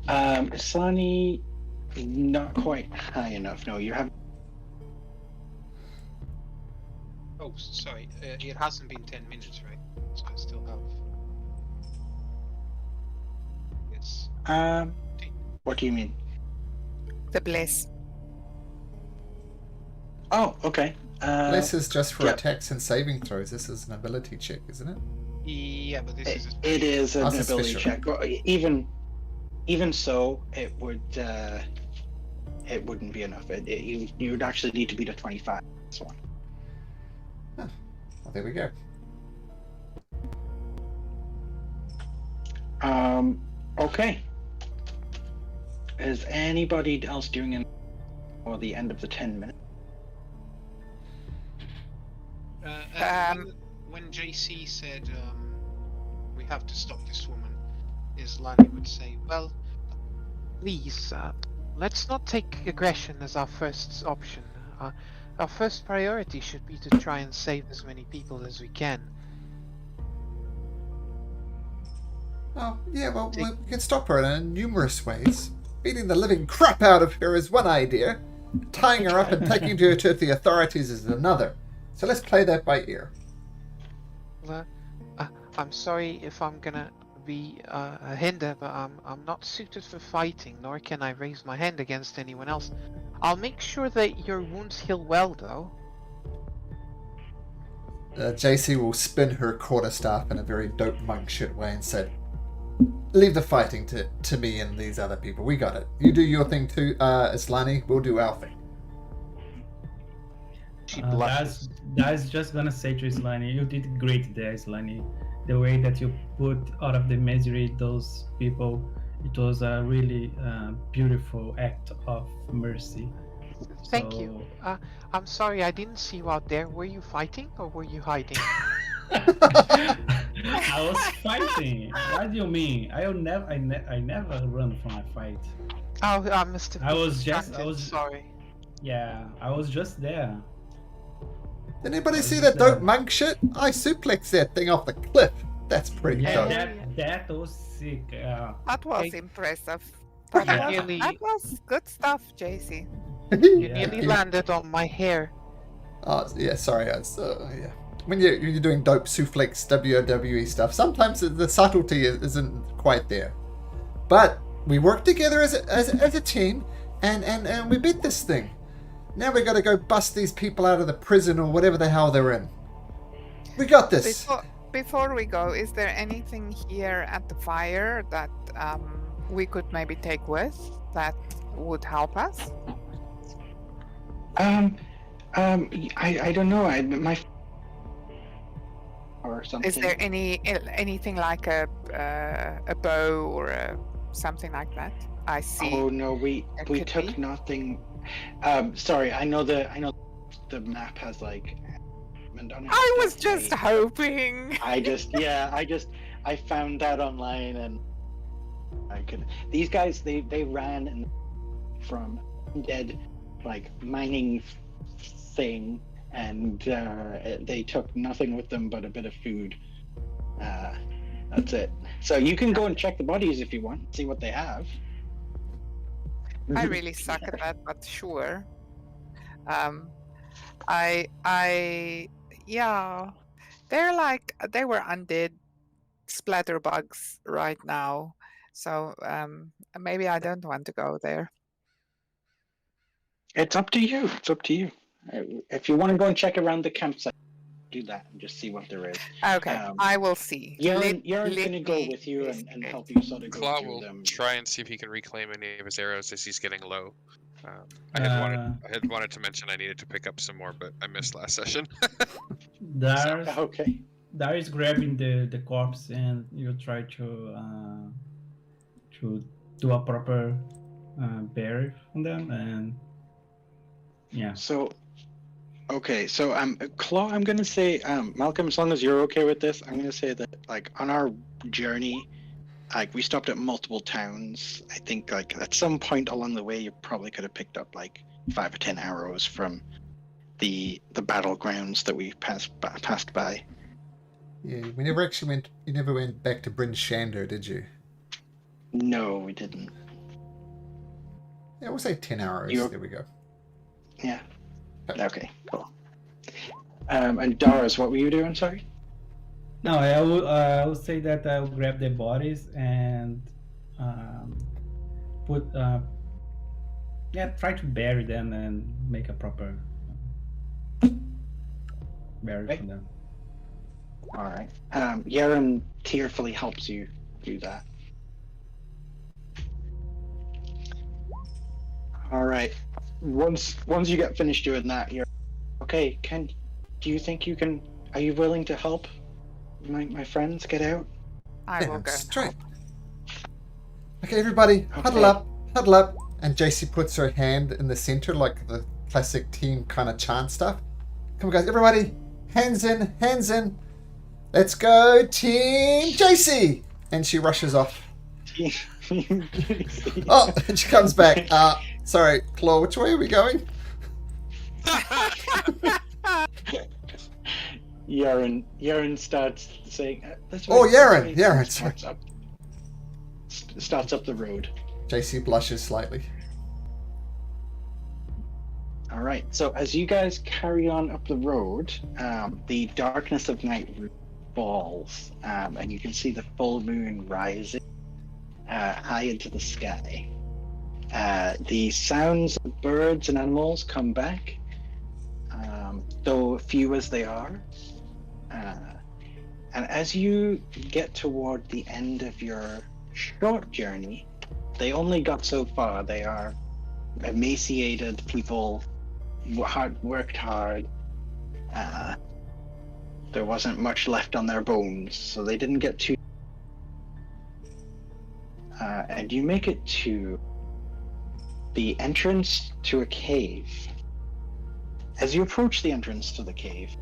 Speaker 2: Islani, not quite high enough. No, you haven't.
Speaker 7: Oh, sorry. It hasn't been 10 minutes, right? So I still have. It's.
Speaker 2: What do you mean?
Speaker 5: The bliss.
Speaker 2: Oh, okay.
Speaker 1: This is just for
Speaker 2: yeah.
Speaker 1: attacks and saving throws. This is an ability check, isn't it?
Speaker 7: Yeah, but this is.
Speaker 2: It is an
Speaker 1: That's
Speaker 2: ability
Speaker 1: suspicious.
Speaker 2: check. But even so, it wouldn't be enough. You would actually need to beat a 25. This one.
Speaker 1: Well, there we go.
Speaker 2: Okay. Is anybody else doing it for the end of the 10 minutes?
Speaker 7: When JC said we have to stop this woman, Islani would say, "Well, please, let's not take aggression as our first option. Our first priority should be to try and save as many people as we can."
Speaker 1: Oh, yeah, well, we can stop her in numerous ways. Beating the living crap out of her is one idea. Tying her up and taking her to the authorities is another. So let's play that by ear.
Speaker 7: Well, I'm sorry if I'm gonna be a hinder, but I'm not suited for fighting, nor can I raise my hand against anyone else. I'll make sure that your wounds heal well, though.
Speaker 1: JC will spin her quarterstaff in a very dope monk shit way and say, "Leave the fighting to me and these other people. We got it. You do your thing too, Islani. We'll do our thing."
Speaker 7: She blushes.
Speaker 3: That's just gonna say to Islani, you did great there, Islani. The way that you put out of the misery those people, it was a really beautiful act of mercy.
Speaker 7: Thank you. I'm sorry, I didn't see you out there. Were you fighting or were you hiding?
Speaker 3: I was fighting. What do you mean? I never run from a fight.
Speaker 7: Oh, I must have.
Speaker 3: I was
Speaker 7: sorry.
Speaker 3: Yeah, I was just there.
Speaker 1: Did anybody see that dope monk shit? I suplexed that thing off the cliff. That's pretty
Speaker 3: Yeah,
Speaker 1: dope.
Speaker 3: that was sick.
Speaker 5: That was impressive.
Speaker 7: You
Speaker 5: That was good stuff, JC.
Speaker 7: You nearly landed on my hair.
Speaker 1: Oh, yeah, sorry, guys. Yeah. When you're doing dope suplex WWE stuff, sometimes the subtlety isn't quite there. But we work together as a team, and we beat this thing. Now we got to go bust these people out of the prison or whatever the hell they're in. We got this.
Speaker 5: Before we go, is there anything here at the fire that we could maybe take with that would help us?
Speaker 2: I don't know. Or something.
Speaker 5: Is there anything like a bow or something like that? I see.
Speaker 2: Oh no, we took nothing. Sorry, I know the map has like.
Speaker 5: I was just hoping.
Speaker 2: I found that online and I could. These guys they ran from dead like mining thing and they took nothing with them but a bit of food. That's it. So you can go and check the bodies if you want, see what they have.
Speaker 5: I really suck at that, but sure. Yeah, they were undead splatterbugs right now, so maybe I don't want to go there.
Speaker 2: It's up to you. It's up to you. If you want to go and check around the campsite, do that and just see what there is.
Speaker 5: Okay, I will see.
Speaker 2: Yaron's going to go with you and help you sort of go
Speaker 4: Klaa
Speaker 2: through
Speaker 4: will
Speaker 2: them.
Speaker 4: try and see if he can reclaim any of his arrows as he's getting low. I had wanted to mention I needed to pick up some more, but I missed last session.
Speaker 2: Okay.
Speaker 3: Darius grabbing the corpse, and you try to do a proper burial on them, and yeah.
Speaker 2: So, okay, so Klaa, I'm gonna say, Malcolm, as long as you're okay with this, I'm gonna say that like on our journey, like we stopped at multiple towns. I think like at some point along the way, you probably could have picked up like 5 or 10 arrows from the battlegrounds that we passed by.
Speaker 1: Yeah, we never actually went. You never went back to Bryn Shander, did you?
Speaker 2: No, we didn't.
Speaker 1: Yeah, we'll say 10 hours.
Speaker 2: You're-
Speaker 1: There we go.
Speaker 2: Yeah. Okay, cool. And Doris, what were you doing? Sorry.
Speaker 3: No, I will say that I will grab their bodies and put try to bury them and make a proper burial
Speaker 2: Okay.
Speaker 3: for them.
Speaker 2: All right. Yaren tearfully helps you do that. All right. Once you get finished doing that, you're okay. Do you think you can? Are you willing to help my friends get out?
Speaker 5: I will go.
Speaker 1: Straight. Okay, everybody, huddle up, huddle up. And JC puts her hand in the center, like the classic team kind of chant stuff. Come on, guys, everybody, hands in, hands in. Let's go, Team JC! And she rushes off. Oh, and she comes back. Sorry, Klaa, which way are we going?
Speaker 2: Yaren starts saying, this way,
Speaker 1: Oh,
Speaker 2: this
Speaker 1: Yaren,
Speaker 2: way,"
Speaker 1: Yaren,
Speaker 2: starts up the road.
Speaker 1: JC blushes slightly.
Speaker 2: All right. So as you guys carry on up the road, the darkness of night falls, and you can see the full moon rising high into the sky. The sounds of birds and animals come back, though few as they are. And as you get toward the end of your short journey, they only got so far. They are emaciated people, worked hard. There wasn't much left on their bones, so they didn't get too. And you make it to the entrance to a cave. As you approach the entrance to the cave,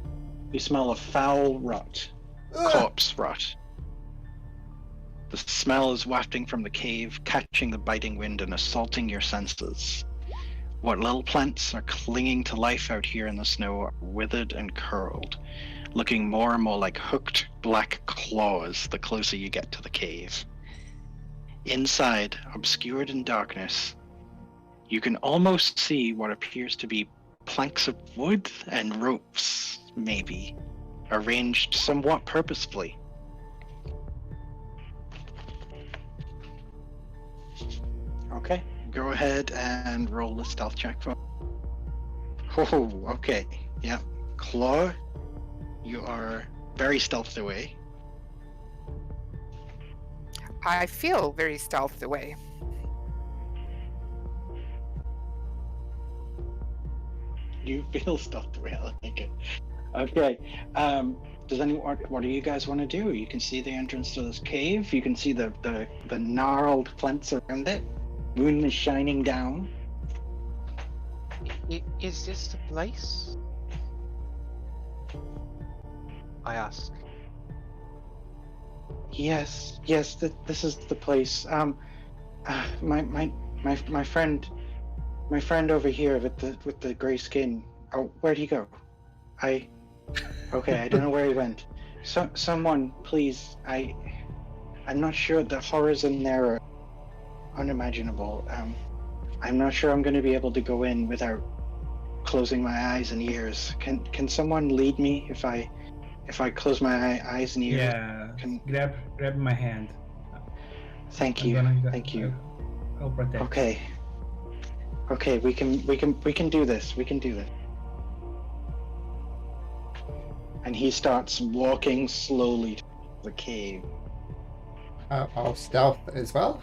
Speaker 2: you smell a foul rot, corpse rot. The smell is wafting from the cave, catching the biting wind and assaulting your senses. What little plants are clinging to life out here in the snow are withered and curled, looking more and more like hooked black claws the closer you get to the cave. Inside, obscured in darkness, you can almost see what appears to be planks of wood and ropes, maybe, arranged somewhat purposefully. Okay, go ahead and roll the stealth check for. Oh, okay. Yeah. Klaa, you are very stealthed away.
Speaker 5: I feel very stealthed away.
Speaker 2: You feel stealthed away, I like it. Okay. Does anyone? What do you guys want to do? You can see the entrance to this cave. You can see the gnarled flints around it. Moon is shining down.
Speaker 7: Is this the place? I ask.
Speaker 2: Yes, this is the place. My friend over here with the gray skin. Oh, where'd he go? Okay, I don't know where he went. Someone, please. I'm not sure. The horrors in there are unimaginable. I'm not sure I'm going to be able to go in without closing my eyes and ears. Can someone lead me if I close my eyes and ears?
Speaker 3: Yeah. Grab my hand.
Speaker 2: Thank you. Thank you.
Speaker 3: I'll protect.
Speaker 2: Okay, we can do this. We can do this. And he starts walking slowly to the cave.
Speaker 1: I'll stealth as well.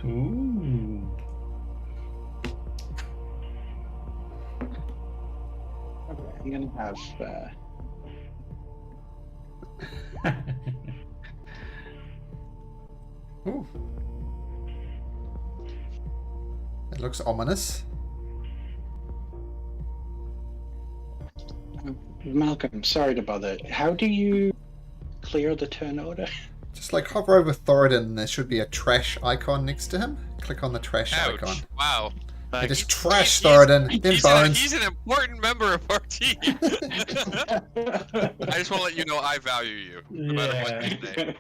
Speaker 3: Ooh.
Speaker 2: Okay, I'm gonna have.
Speaker 1: Ooh. It looks ominous.
Speaker 2: Malcolm, sorry to bother. How do you clear the turn order?
Speaker 1: Just like hover over Thoradin, there should be a trash icon next to him. Click on the trash
Speaker 4: Ouch.
Speaker 1: icon.
Speaker 4: Wow.
Speaker 1: I
Speaker 4: Like,
Speaker 1: just trash Thoradin, then Bones.
Speaker 4: He's an important member of our team. I just want to let you know I value you, no matter what you say.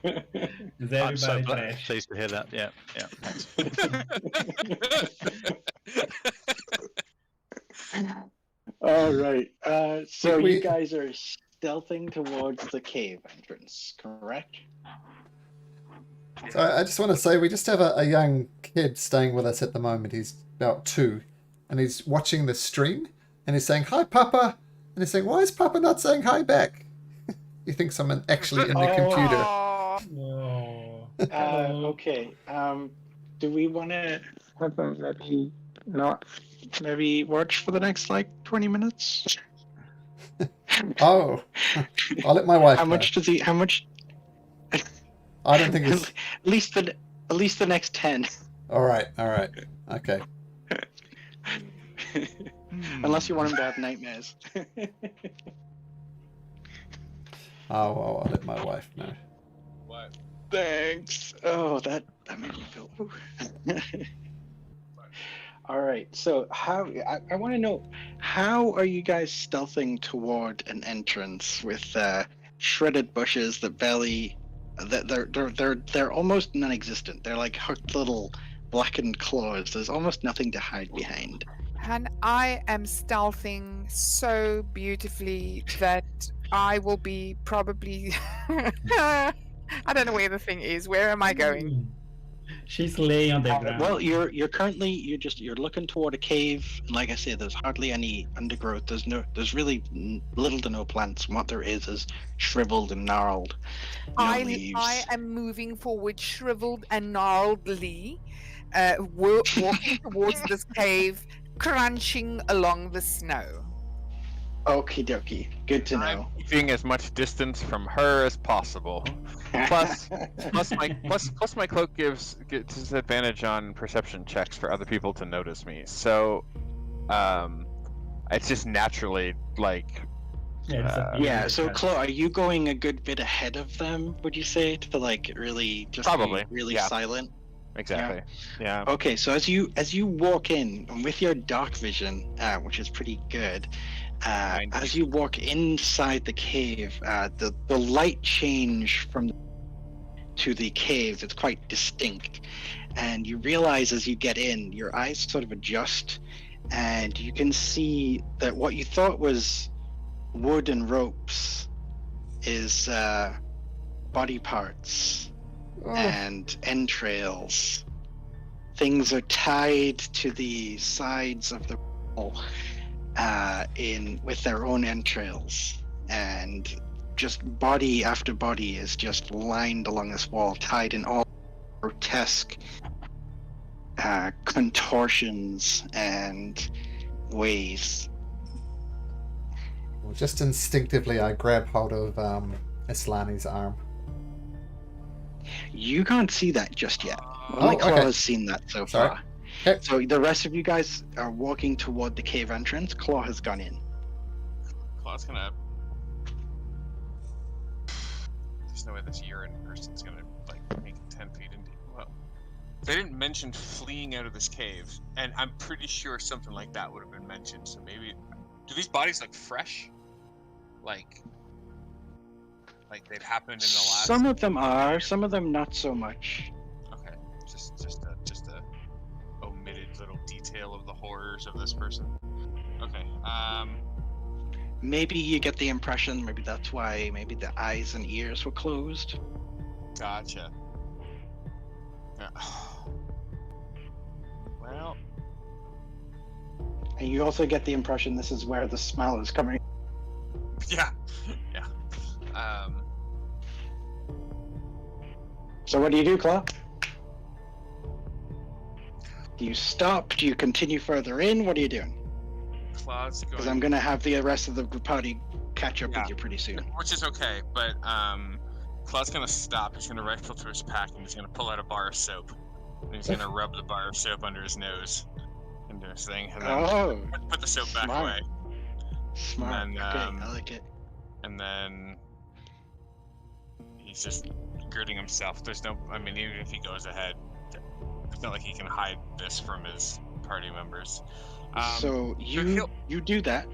Speaker 3: Is
Speaker 6: I'm so
Speaker 3: everybody trash?
Speaker 6: pleased to hear that. Yeah, thanks.
Speaker 2: All right. So
Speaker 1: We-
Speaker 2: you guys are stealthing towards the cave entrance, correct?
Speaker 1: So I just want to say we just have a young kid staying with us at the moment. He's about 2, and he's watching the stream, and he's saying, "Hi, Papa," and he's saying, "Why is Papa not saying hi back?" He thinks I'm actually in the computer.
Speaker 5: Aw.
Speaker 3: Oh.
Speaker 2: Okay. Do we want to have them maybe watch for the next like 20 minutes?
Speaker 1: Oh, I'll let my wife
Speaker 2: How
Speaker 1: know.
Speaker 2: much does he? How much?
Speaker 1: I don't think it's...
Speaker 2: At least the next 10.
Speaker 1: All right, okay.
Speaker 2: Unless you want him to have nightmares.
Speaker 1: Oh, well, I'll let my wife know.
Speaker 4: What?
Speaker 2: Thanks. Oh, that made me feel. All right. So I want to know, how are you guys stealthing toward an entrance with shredded bushes that barely, they're almost non-existent. They're like hooked little blackened claws. There's almost nothing to hide behind.
Speaker 5: And I am stealthing so beautifully that I will be probably. I don't know where the thing is. Where am I going?
Speaker 3: She's laying on the ground.
Speaker 2: Well, you're looking toward a cave, and like I said, there's hardly any undergrowth. There's really little to no plants. And what there is shriveled and gnarled. No leaves.
Speaker 5: I am moving forward, shriveled and gnarledly, walking towards this cave, crunching along the snow.
Speaker 2: Okie dokie. Good to know.
Speaker 8: I'm keeping as much distance from her as possible. Plus my cloak gives disadvantage on perception checks for other people to notice me. So, it's just naturally like.
Speaker 3: Yeah,
Speaker 2: So Klaa, are you going a good bit ahead of them? Would you say to like really just
Speaker 8: Probably,
Speaker 2: be really
Speaker 8: yeah.
Speaker 2: silent?
Speaker 8: Exactly. Yeah.
Speaker 2: Okay, so as you walk in with your dark vision, which is pretty good, as you walk inside the cave, the light change from to the cave is quite distinct, and you realize as you get in, your eyes sort of adjust, and you can see that what you thought was wood and ropes is body parts and entrails. Things are tied to the sides of the wall with their own entrails, and just body after body is just lined along this wall, tied in all grotesque contortions and ways.
Speaker 1: Well, just instinctively, I grab hold of Islani's arm.
Speaker 2: You can't see that just yet. Only Klaa has seen that so far.
Speaker 1: Okay.
Speaker 2: So the rest of you guys are walking toward the cave entrance. Klaa has gone in.
Speaker 4: Klaa's gonna. There's no way this urine person's gonna like make it 10 feet into. Well, they didn't mention fleeing out of this cave, and I'm pretty sure something like that would have been mentioned. So maybe, do these bodies look fresh? Like they've happened in the last.
Speaker 2: Some of them are, some of them not so much.
Speaker 4: Okay, just a omitted little detail of the horrors of this person. Okay.
Speaker 2: Maybe you get the impression, maybe that's why maybe the eyes and ears were closed.
Speaker 4: Gotcha. Yeah. Well.
Speaker 2: And you also get the impression this is where the smell is coming.
Speaker 4: Yeah. Yeah.
Speaker 2: So what do you do, Klaa? Do you stop? Do you continue further in? What are you doing?
Speaker 4: Klaa's going.
Speaker 2: Because I'm gonna have the rest of the party catch up with you pretty soon.
Speaker 4: Which is okay, but Klaa's gonna stop. He's gonna rifle through his pack and he's gonna pull out a bar of soap. And he's gonna rub the bar of soap under his nose and do his thing, and then put the soap back away.
Speaker 2: Smart.
Speaker 4: And then,
Speaker 2: okay, I like it.
Speaker 4: And then he's just girding himself. There's no, I mean, even if he goes ahead, it's not like he can hide this from his party members.
Speaker 2: So you do that.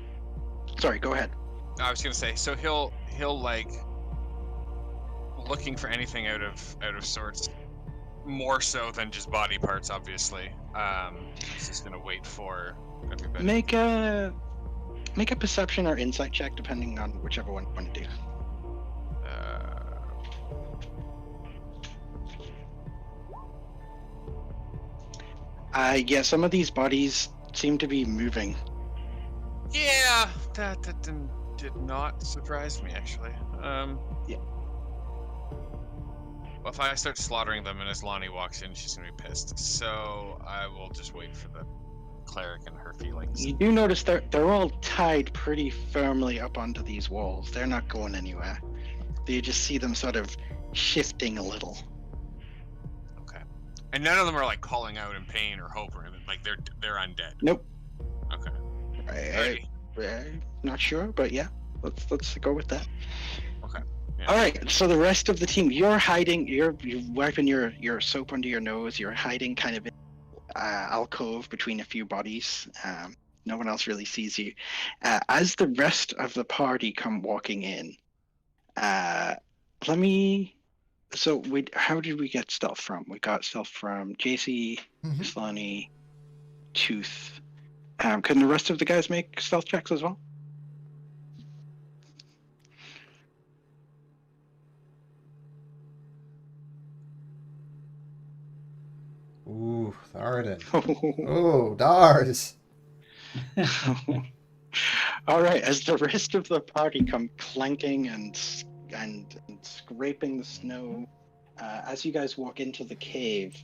Speaker 2: Sorry, go ahead.
Speaker 4: I was gonna say, so he'll like looking for anything out of sorts, more so than just body parts, obviously. He's just gonna wait for everybody.
Speaker 2: Make a perception or insight check, depending on whichever one you want to do. Yeah, some of these bodies seem to be moving.
Speaker 4: Yeah, that did not surprise me, actually.
Speaker 2: Yeah.
Speaker 4: Well, if I start slaughtering them and as Lonnie walks in, she's gonna be pissed. So I will just wait for the cleric and her feelings.
Speaker 2: You do notice they're all tied pretty firmly up onto these walls. They're not going anywhere. You just see them sort of shifting a little.
Speaker 4: Okay. And none of them are like calling out in pain or hope or anything. Like they're undead.
Speaker 2: Nope.
Speaker 4: Okay.
Speaker 2: I'm not sure, but yeah, let's go with that.
Speaker 4: Okay. Yeah.
Speaker 2: All right. So the rest of the team, you're hiding. You're wiping your soap under your nose. You're hiding kind of in alcove between a few bodies. No one else really sees you. As the rest of the party come walking in, how did we get stealth from? We got stealth from JC, Slani, Tooth. Can the rest of the guys make stealth checks as well?
Speaker 1: Ooh, Tharden. Oh, Dars.
Speaker 2: All right, as the rest of the party come clanking and scraping the snow, as you guys walk into the cave,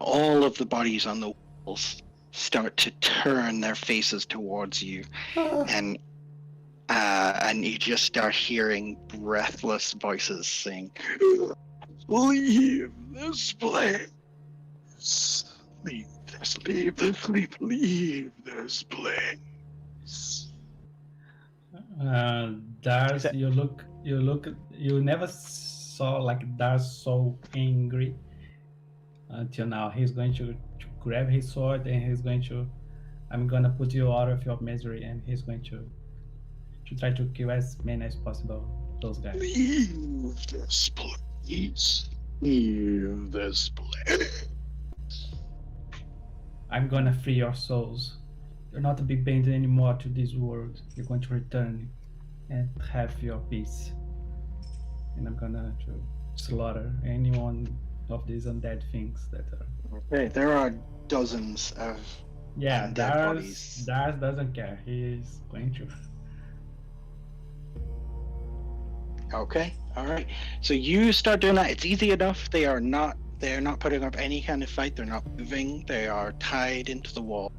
Speaker 2: all of the bodies on the walls start to turn their faces towards you, and you just start hearing breathless voices saying, "Leave this place! Leave this place!"
Speaker 3: Dars, you never saw like Dars so angry until now. He's going to grab his sword and he's going to, I'm gonna put you out of your misery, and he's going to try to kill as many as possible, those guys.
Speaker 2: Leave this place! Leave this place!
Speaker 3: I'm gonna free your souls. You're not to be bound anymore to this world. You're going to return and have your peace. And I'm gonna slaughter any one of these undead things that are.
Speaker 2: Okay, there are dozens of undead bodies.
Speaker 3: Dars doesn't care. He's going to.
Speaker 2: Okay, all right. So you start doing that. It's easy enough. They're not putting up any kind of fight. They're not moving. They are tied into the wall.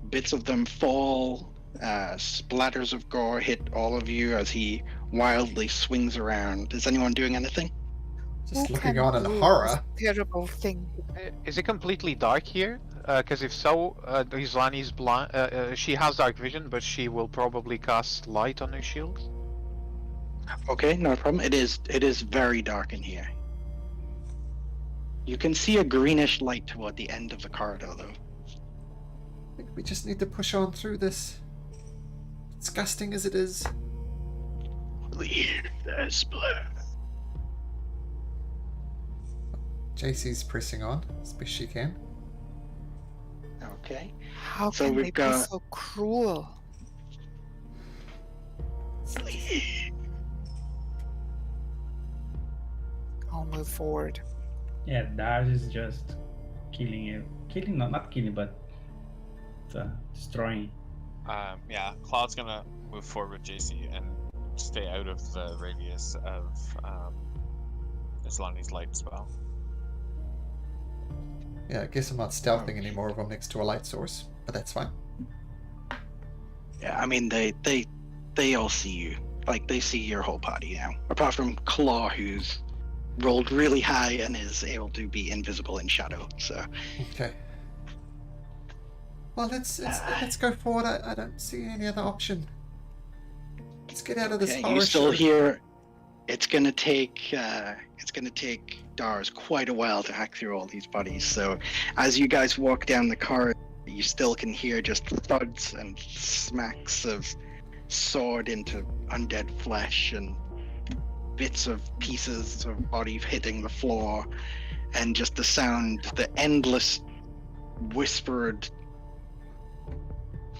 Speaker 2: Bits of them fall. Splatters of gore hit all of you as he wildly swings around. Is anyone doing anything?
Speaker 1: Just looking on in horror.
Speaker 5: Terrible thing.
Speaker 7: Is it completely dark here? Because if so, Islani's blind. She has dark vision, but she will probably cast light on her shield.
Speaker 2: Okay, no problem. It is very dark in here. You can see a greenish light toward the end of the corridor, though.
Speaker 1: I think we just need to push on through this. Disgusting as it is.
Speaker 2: Leave this place.
Speaker 1: JC's pressing on as best she can.
Speaker 2: Okay.
Speaker 5: How
Speaker 2: So
Speaker 5: can
Speaker 2: we've
Speaker 5: they be
Speaker 2: got-
Speaker 5: so cruel? I'll move forward.
Speaker 3: Yeah, Dars is just killing you. Not killing, but destroying.
Speaker 4: Yeah, Claude's gonna move forward with JC and stay out of the radius of Islani's light spell.
Speaker 1: Yeah, I guess I'm not stealthing anymore if I'm next to a light source, but that's fine.
Speaker 2: Yeah, I mean they all see you. Like they see your whole party now. Apart from Klaa, who's rolled really high and is able to be invisible in shadow. So
Speaker 1: Okay. Well, let's go forward. I don't see any other option. Let's get out of this
Speaker 2: okay,
Speaker 1: horror
Speaker 2: you still
Speaker 1: show.
Speaker 2: hear it's gonna take Dars quite a while to hack through all these bodies. So as you guys walk down the corridor, you still can hear just thuds and smacks of sword into undead flesh and bits of pieces of body hitting the floor, and just the sound, the endless whispered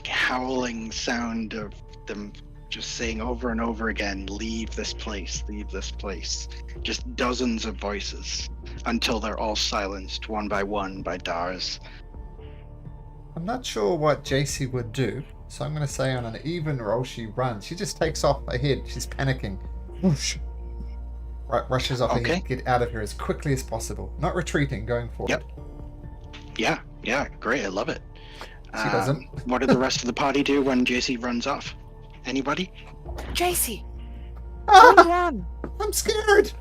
Speaker 2: howling sound of them just saying over and over again, leave this place, leave this place. Just dozens of voices until they're all silenced one by Dars.
Speaker 1: I'm not sure what JC would do, so I'm going to say on an even roll she runs. She just takes off ahead. She's panicking. Whoosh. Rushes off ahead. Get out of here as quickly as possible. Not retreating, going forward.
Speaker 2: Yep. Yeah, great. I love it.
Speaker 1: She doesn't.
Speaker 2: What did the rest of the party do when JC runs off? Anybody?
Speaker 5: JC! Don't run!
Speaker 1: I'm scared!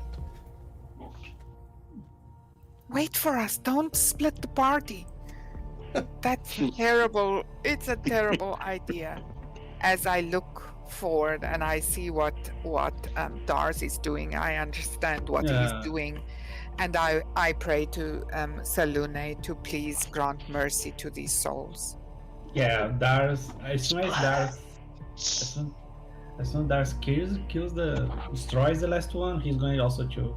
Speaker 5: Wait for us. Don't split the party. That's terrible. It's a terrible idea. As I look forward and I see what Dars is doing, I understand what he's doing, and I pray to Salune to please grant mercy to these souls.
Speaker 3: Yeah, Dars. As soon as Dars destroys the last one, he's going also to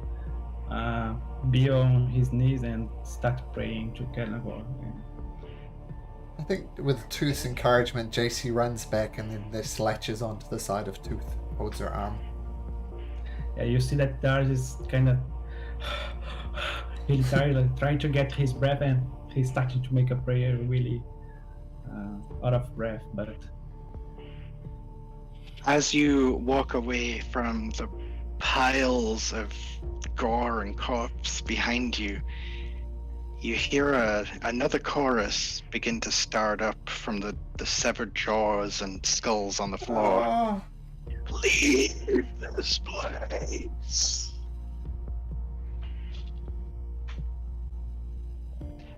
Speaker 3: be on his knees and start praying to Kelnagor.
Speaker 1: I think with Tooth's encouragement, JC runs back and then this latches onto the side of Tooth, holds her arm.
Speaker 3: Yeah, you see that Dars is kind of he's trying to get his breath, and he's starting to make a prayer really out of breath. But
Speaker 2: as you walk away from the piles of gore and corpse behind you, you hear another chorus begin to start up from the severed jaws and skulls on the floor.
Speaker 1: Oh.
Speaker 2: Leave this place.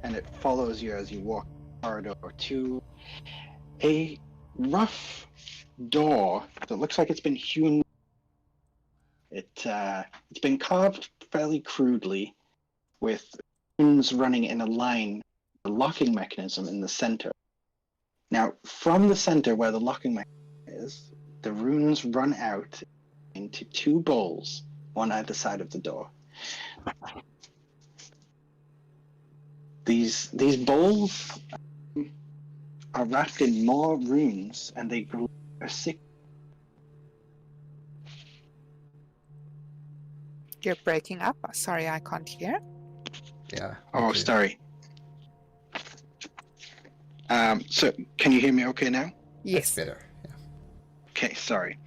Speaker 2: And it follows you as you walk the corridor to a rough door that looks like it's been hewn. It's been carved fairly crudely, with runes running in a line, the locking mechanism in the center. Now, from the center where the locking mechanism is, the runes run out into two bowls, one either side of the door. These bowls are wrapped in more runes, and they glow a sick.
Speaker 5: You're breaking up. Sorry, I can't hear.
Speaker 1: Yeah.
Speaker 2: Oh,
Speaker 1: okay.
Speaker 2: sorry. So can you hear me okay now?
Speaker 5: Yes.
Speaker 1: Better. Yeah.
Speaker 2: Okay, sorry.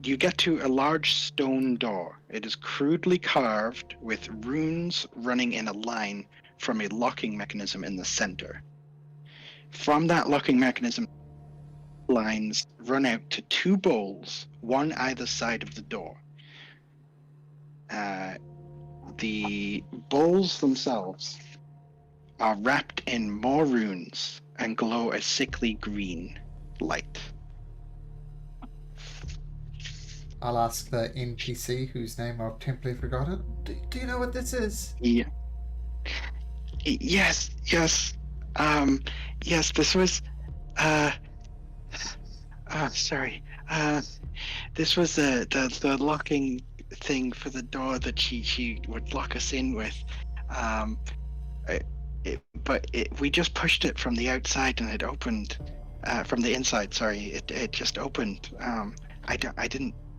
Speaker 2: You get to a large stone door. It is crudely carved with runes running in a line from a locking mechanism in the center. From that locking mechanism, lines run out to two bowls, one either side of the door. The bowls themselves are wrapped in more runes and glow a sickly green light.
Speaker 1: I'll ask the NPC whose name I've temporarily forgotten. Do you know what this is?
Speaker 2: Yeah. Yes. Yes, this was sorry. This was the locking thing for the door that she would lock us in with. We just pushed it from the outside and it opened from the inside. Sorry, it just opened.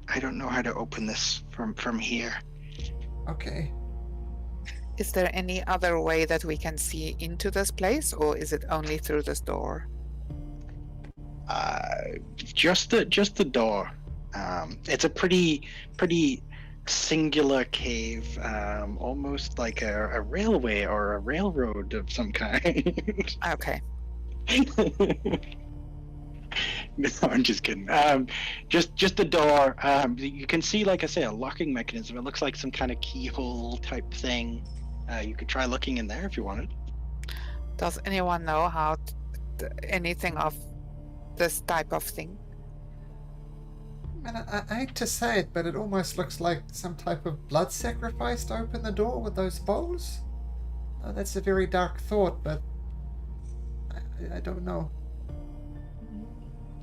Speaker 2: I don't know how to open this from here.
Speaker 1: Okay.
Speaker 5: Is there any other way that we can see into this place, or is it only through this door?
Speaker 2: Just the door. It's a pretty singular cave, almost like a railway or a railroad of some kind.
Speaker 5: Okay.
Speaker 2: No, I'm just kidding. Just the door. You can see, like I say, a locking mechanism. It looks like some kind of keyhole type thing. You could try looking in there if you wanted.
Speaker 5: Does anyone know how anything of this type of thing?
Speaker 1: Man, I hate to say it, but it almost looks like some type of blood sacrifice to open the door with those bowls. Oh, that's a very dark thought, but I don't know.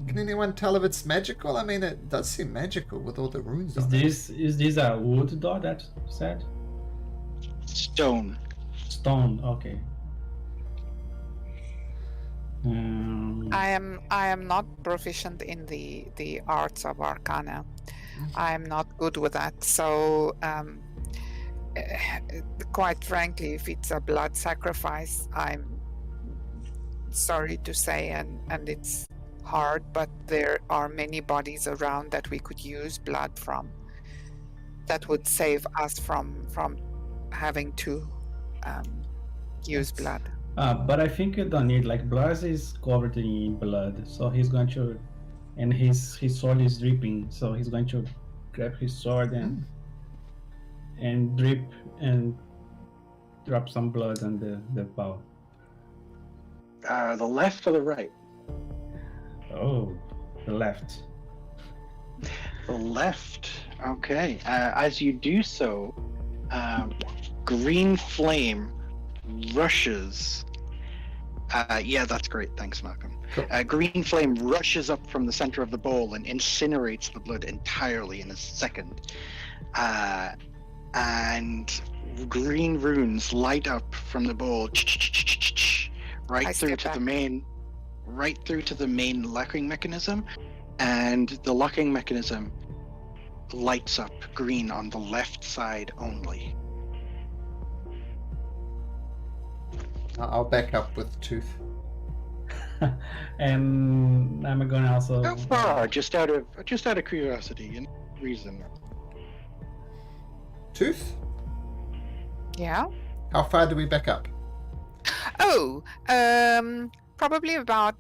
Speaker 1: Can anyone tell if it's magical? I mean, it does seem magical with all the runes on it.
Speaker 3: Is this a wood door that you said?
Speaker 2: Stone.
Speaker 3: Stone. Okay.
Speaker 5: I am not proficient in the arts of Arcana. I am not good with that. So, quite frankly, if it's a blood sacrifice, I'm sorry to say, and it's hard, but there are many bodies around that we could use blood from. That would save us from having to use blood.
Speaker 3: But I think you don't need, like, Blas is covered in blood, so he's going to, and his sword is dripping, so he's going to grab his sword and drip and drop some blood on the bowl.
Speaker 2: The left or the right?
Speaker 3: Oh, the left.
Speaker 2: The left. Okay. As you do so, green flame rushes. Yeah, that's great. Thanks, Malcolm.
Speaker 1: Cool.
Speaker 2: Green flame rushes up from the center of the bowl and incinerates the blood entirely in a second. And green runes light up from the bowl, right through to the main locking mechanism, and the locking mechanism lights up green on the left side only.
Speaker 1: I'll back up with Tooth.
Speaker 3: And I'm gonna also.
Speaker 2: How far? Just out of curiosity and reason.
Speaker 1: Tooth?
Speaker 5: Yeah.
Speaker 1: How far do we back up?
Speaker 5: Oh, probably about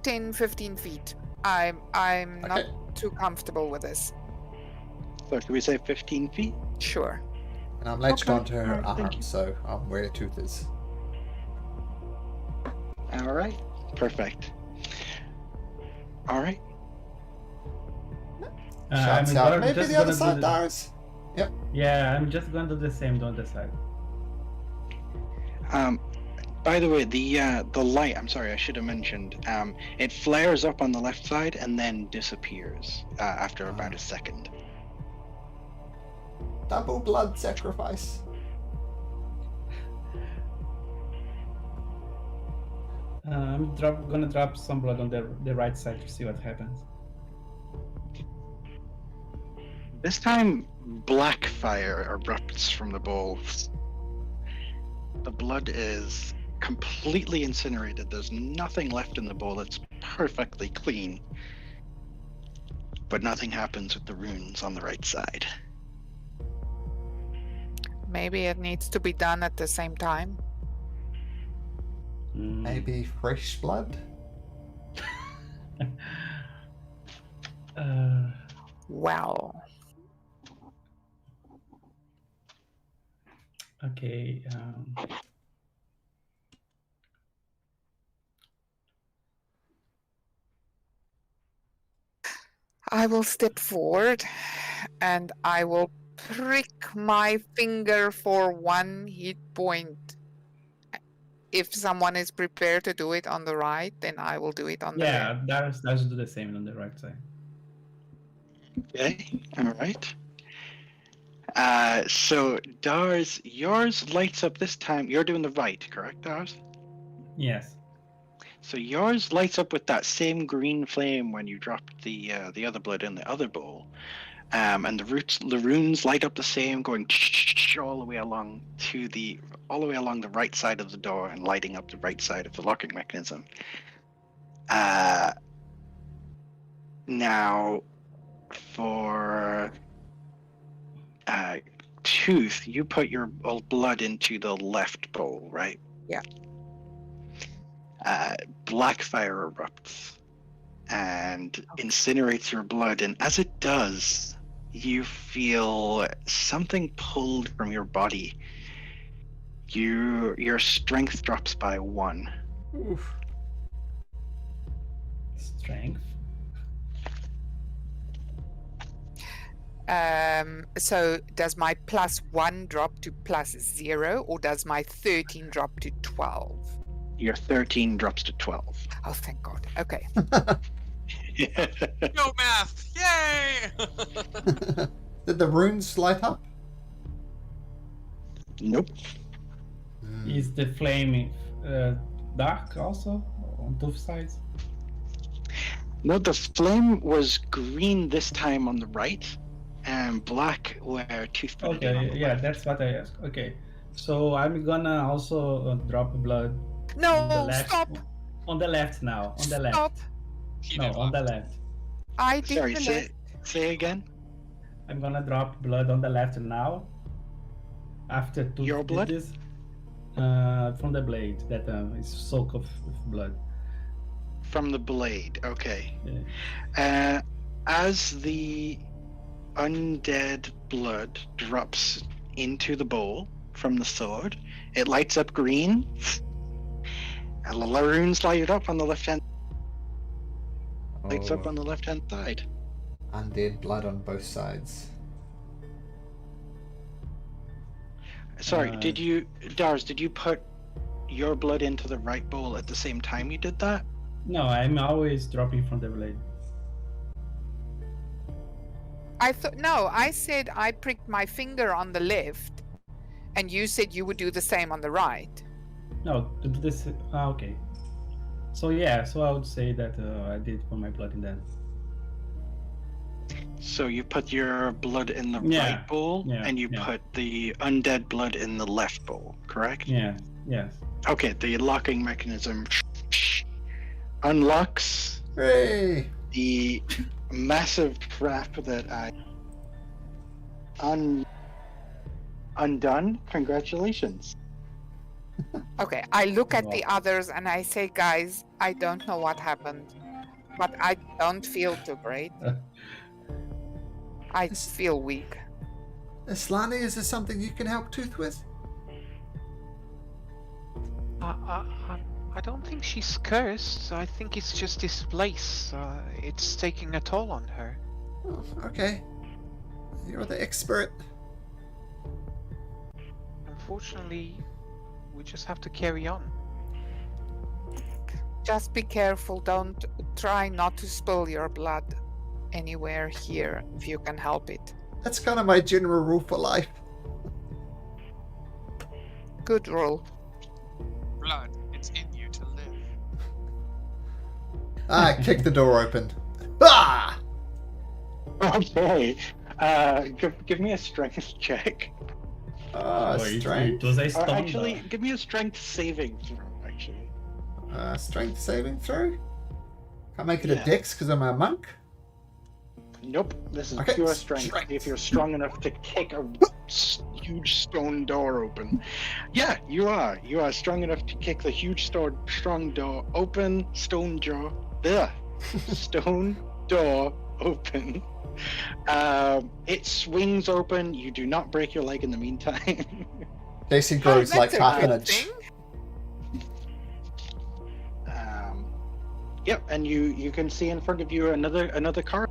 Speaker 5: 10, 15 feet. I'm not too comfortable with this.
Speaker 2: So can we say 15 feet?
Speaker 5: Sure.
Speaker 1: And I'm latched
Speaker 2: Okay.
Speaker 1: onto her
Speaker 2: Alright, thank
Speaker 1: arm,
Speaker 2: you.
Speaker 1: so I'm where Tooth is.
Speaker 2: All right. Perfect. All right.
Speaker 1: Shouts out. Maybe the other side, Dars.
Speaker 3: Yeah, I'm just going to do the same on the side.
Speaker 2: By the way, the light, I'm sorry, I should have mentioned, it flares up on the left side and then disappears after about a second.
Speaker 1: Double blood sacrifice.
Speaker 3: I'm gonna drop some blood on the right side to see what happens.
Speaker 2: This time, black fire erupts from the bowl. The blood is completely incinerated. There's nothing left in the bowl. It's perfectly clean. But nothing happens with the runes on the right side.
Speaker 5: Maybe it needs to be done at the same time.
Speaker 1: Maybe fresh blood?
Speaker 5: Wow.
Speaker 3: Okay.
Speaker 5: I will step forward and I will prick my finger for 1 hit point. If someone is prepared to do it on the right, then I will do it on the left.
Speaker 3: Yeah, that's do the same on the right side.
Speaker 2: Okay, all right. So Dars, yours lights up this time. You're doing the right, correct, Dars?
Speaker 3: Yes.
Speaker 2: So yours lights up with that same green flame when you dropped the other blood in the other bowl, and the runes light up the same, going all the way along the right side of the door and lighting up the right side of the locking mechanism. Now, for Tooth, you put your blood into the left bowl, right?
Speaker 5: Yeah.
Speaker 2: Black fire erupts and incinerates your blood, and as it does, you feel something pulled from your body. Your strength drops by 1.
Speaker 1: Oof.
Speaker 3: Strength.
Speaker 5: So does my +1 drop to +0, or does my 13 drop to 12?
Speaker 2: Your 13 drops to 12.
Speaker 5: Oh, thank God. Okay.
Speaker 4: No math! Yay!
Speaker 1: Did the runes light up?
Speaker 2: Nope.
Speaker 3: Is the flame dark also on both sides?
Speaker 2: No, the flame was green this time on the right, and black where Tooth put it in on
Speaker 3: Okay,
Speaker 2: the
Speaker 3: yeah,
Speaker 2: left.
Speaker 3: that's what I asked. Okay, so I'm gonna also drop blood
Speaker 5: No,
Speaker 3: on the left.
Speaker 5: stop.
Speaker 3: On the left now. On the left.
Speaker 5: Stop.
Speaker 4: He
Speaker 3: No,
Speaker 4: did
Speaker 3: on the
Speaker 4: left.
Speaker 3: left.
Speaker 5: I did
Speaker 2: Sorry,
Speaker 5: the
Speaker 2: say,
Speaker 5: left.
Speaker 2: say again.
Speaker 3: I'm gonna drop blood on the left now. After two
Speaker 2: Your blood?
Speaker 3: this, from the blade that is soaked with blood.
Speaker 2: From the blade, okay.
Speaker 3: Yeah.
Speaker 2: As the undead blood drops into the bowl from the sword, it lights up green, and the runes light up on the left hand. Lights up on the left hand side.
Speaker 1: Undead blood on both sides.
Speaker 2: Sorry, did you, Dars? Did you put your blood into the right bowl at the same time you did that?
Speaker 3: No, I'm always dropping from the blade.
Speaker 5: I said I pricked my finger on the left, and you said you would do the same on the right.
Speaker 3: No, this. Okay. So yeah, so I would say that I did put my blood in that.
Speaker 2: So you put your blood in the
Speaker 3: Yeah,
Speaker 2: right bowl,
Speaker 3: yeah,
Speaker 2: and you
Speaker 3: yeah.
Speaker 2: put the undead blood in the left bowl, correct?
Speaker 3: Yeah. Yes.
Speaker 2: Okay, the locking mechanism unlocks
Speaker 1: Hooray!
Speaker 2: the massive trap that I undone. Congratulations.
Speaker 5: Okay, I look at
Speaker 3: Wow.
Speaker 5: the others and I say, guys, I don't know what happened, but I don't feel too great. I feel weak.
Speaker 1: Islani, is there something you can help Tooth with?
Speaker 7: I don't think she's cursed. I think it's just this place. It's taking a toll on her.
Speaker 1: Oh, okay. You're the expert.
Speaker 7: Unfortunately, we just have to carry on.
Speaker 5: Just be careful. Don't try not to spill your blood anywhere here if you can help it.
Speaker 1: That's kind of my general rule for life.
Speaker 5: Good rule.
Speaker 4: Blood, it's in you to live.
Speaker 1: Kick the door open. Ah!
Speaker 2: Okay. Give me a strength check.
Speaker 1: Strength.
Speaker 3: It was a
Speaker 2: Or
Speaker 3: stone.
Speaker 2: actually, give me a strength saving throw, actually.
Speaker 1: Strength saving throw? Can't make it a
Speaker 2: Yeah.
Speaker 1: dex because I'm a monk?
Speaker 2: Nope, this is
Speaker 1: Okay,
Speaker 2: pure strength.
Speaker 1: strength.
Speaker 2: If you're strong enough to kick a huge stone door open. Yeah, you are. You are strong enough to kick the huge strong door open. Stone door open. It swings open. You do not break your leg in the meantime.
Speaker 1: Casey grows
Speaker 5: Oh,
Speaker 1: like
Speaker 5: that's a
Speaker 1: half an
Speaker 5: good
Speaker 1: inch.
Speaker 5: thing.
Speaker 2: Yep, and you can see in front of you another car.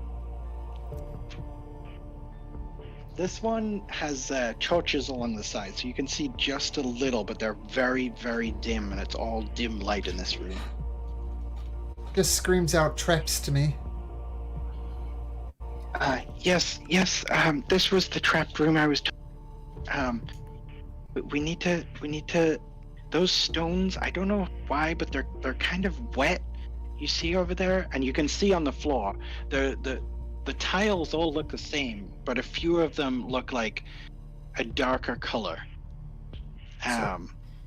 Speaker 2: This one has torches along the side, so you can see just a little, but they're very, very dim, and it's all dim light in this room.
Speaker 1: Just screams out traps to me.
Speaker 2: Yes. This was the trapped room I was. We need to. Those stones. I don't know why, but they're kind of wet. You see over there, and you can see on the floor. The tiles all look the same, but a few of them look like a darker color.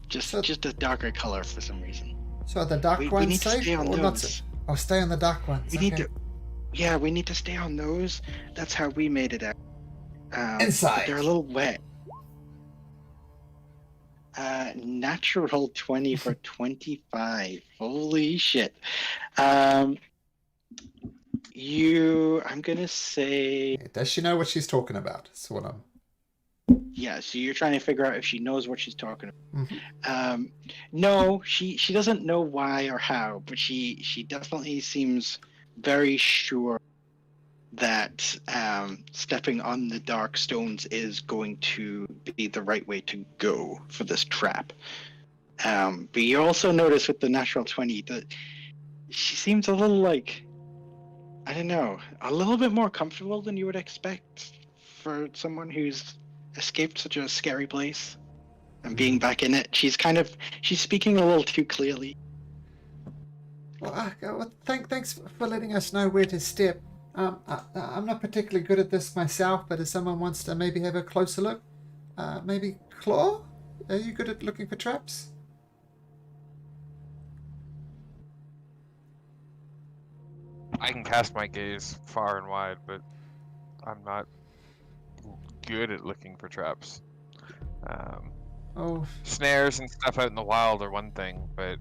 Speaker 2: Just a darker color for some reason.
Speaker 1: So are the dark
Speaker 2: We
Speaker 1: ones
Speaker 2: need to
Speaker 1: safe
Speaker 2: stay on
Speaker 1: or not?
Speaker 2: those.
Speaker 1: I'll stay on the dark ones.
Speaker 2: We need to. Yeah, we need to stay on those. That's how we made it out.
Speaker 1: Inside.
Speaker 2: But they're a little wet. Natural 20 for 25. Holy shit. I'm gonna say,
Speaker 1: Does she know what she's talking about? That's what I'm.
Speaker 2: yeah. So you're trying to figure out if she knows what she's talking about.
Speaker 1: Mhm.
Speaker 2: No, she doesn't know why or how, but she definitely seems very sure that that stepping on the dark stones is going to be the right way to go for this trap. But you also notice with the natural 20 that she seems a little like, I don't know, a little bit more comfortable than you would expect for someone who's escaped such a scary place and being back in it. She's speaking a little too clearly.
Speaker 1: Well, thanks for letting us know where to step. I'm not particularly good at this myself, but if someone wants to maybe have a closer look, maybe Klaa? Are you good at looking for traps?
Speaker 8: I can cast my gaze far and wide, but I'm not good at looking for traps. Snares and stuff out in the wild are one thing, but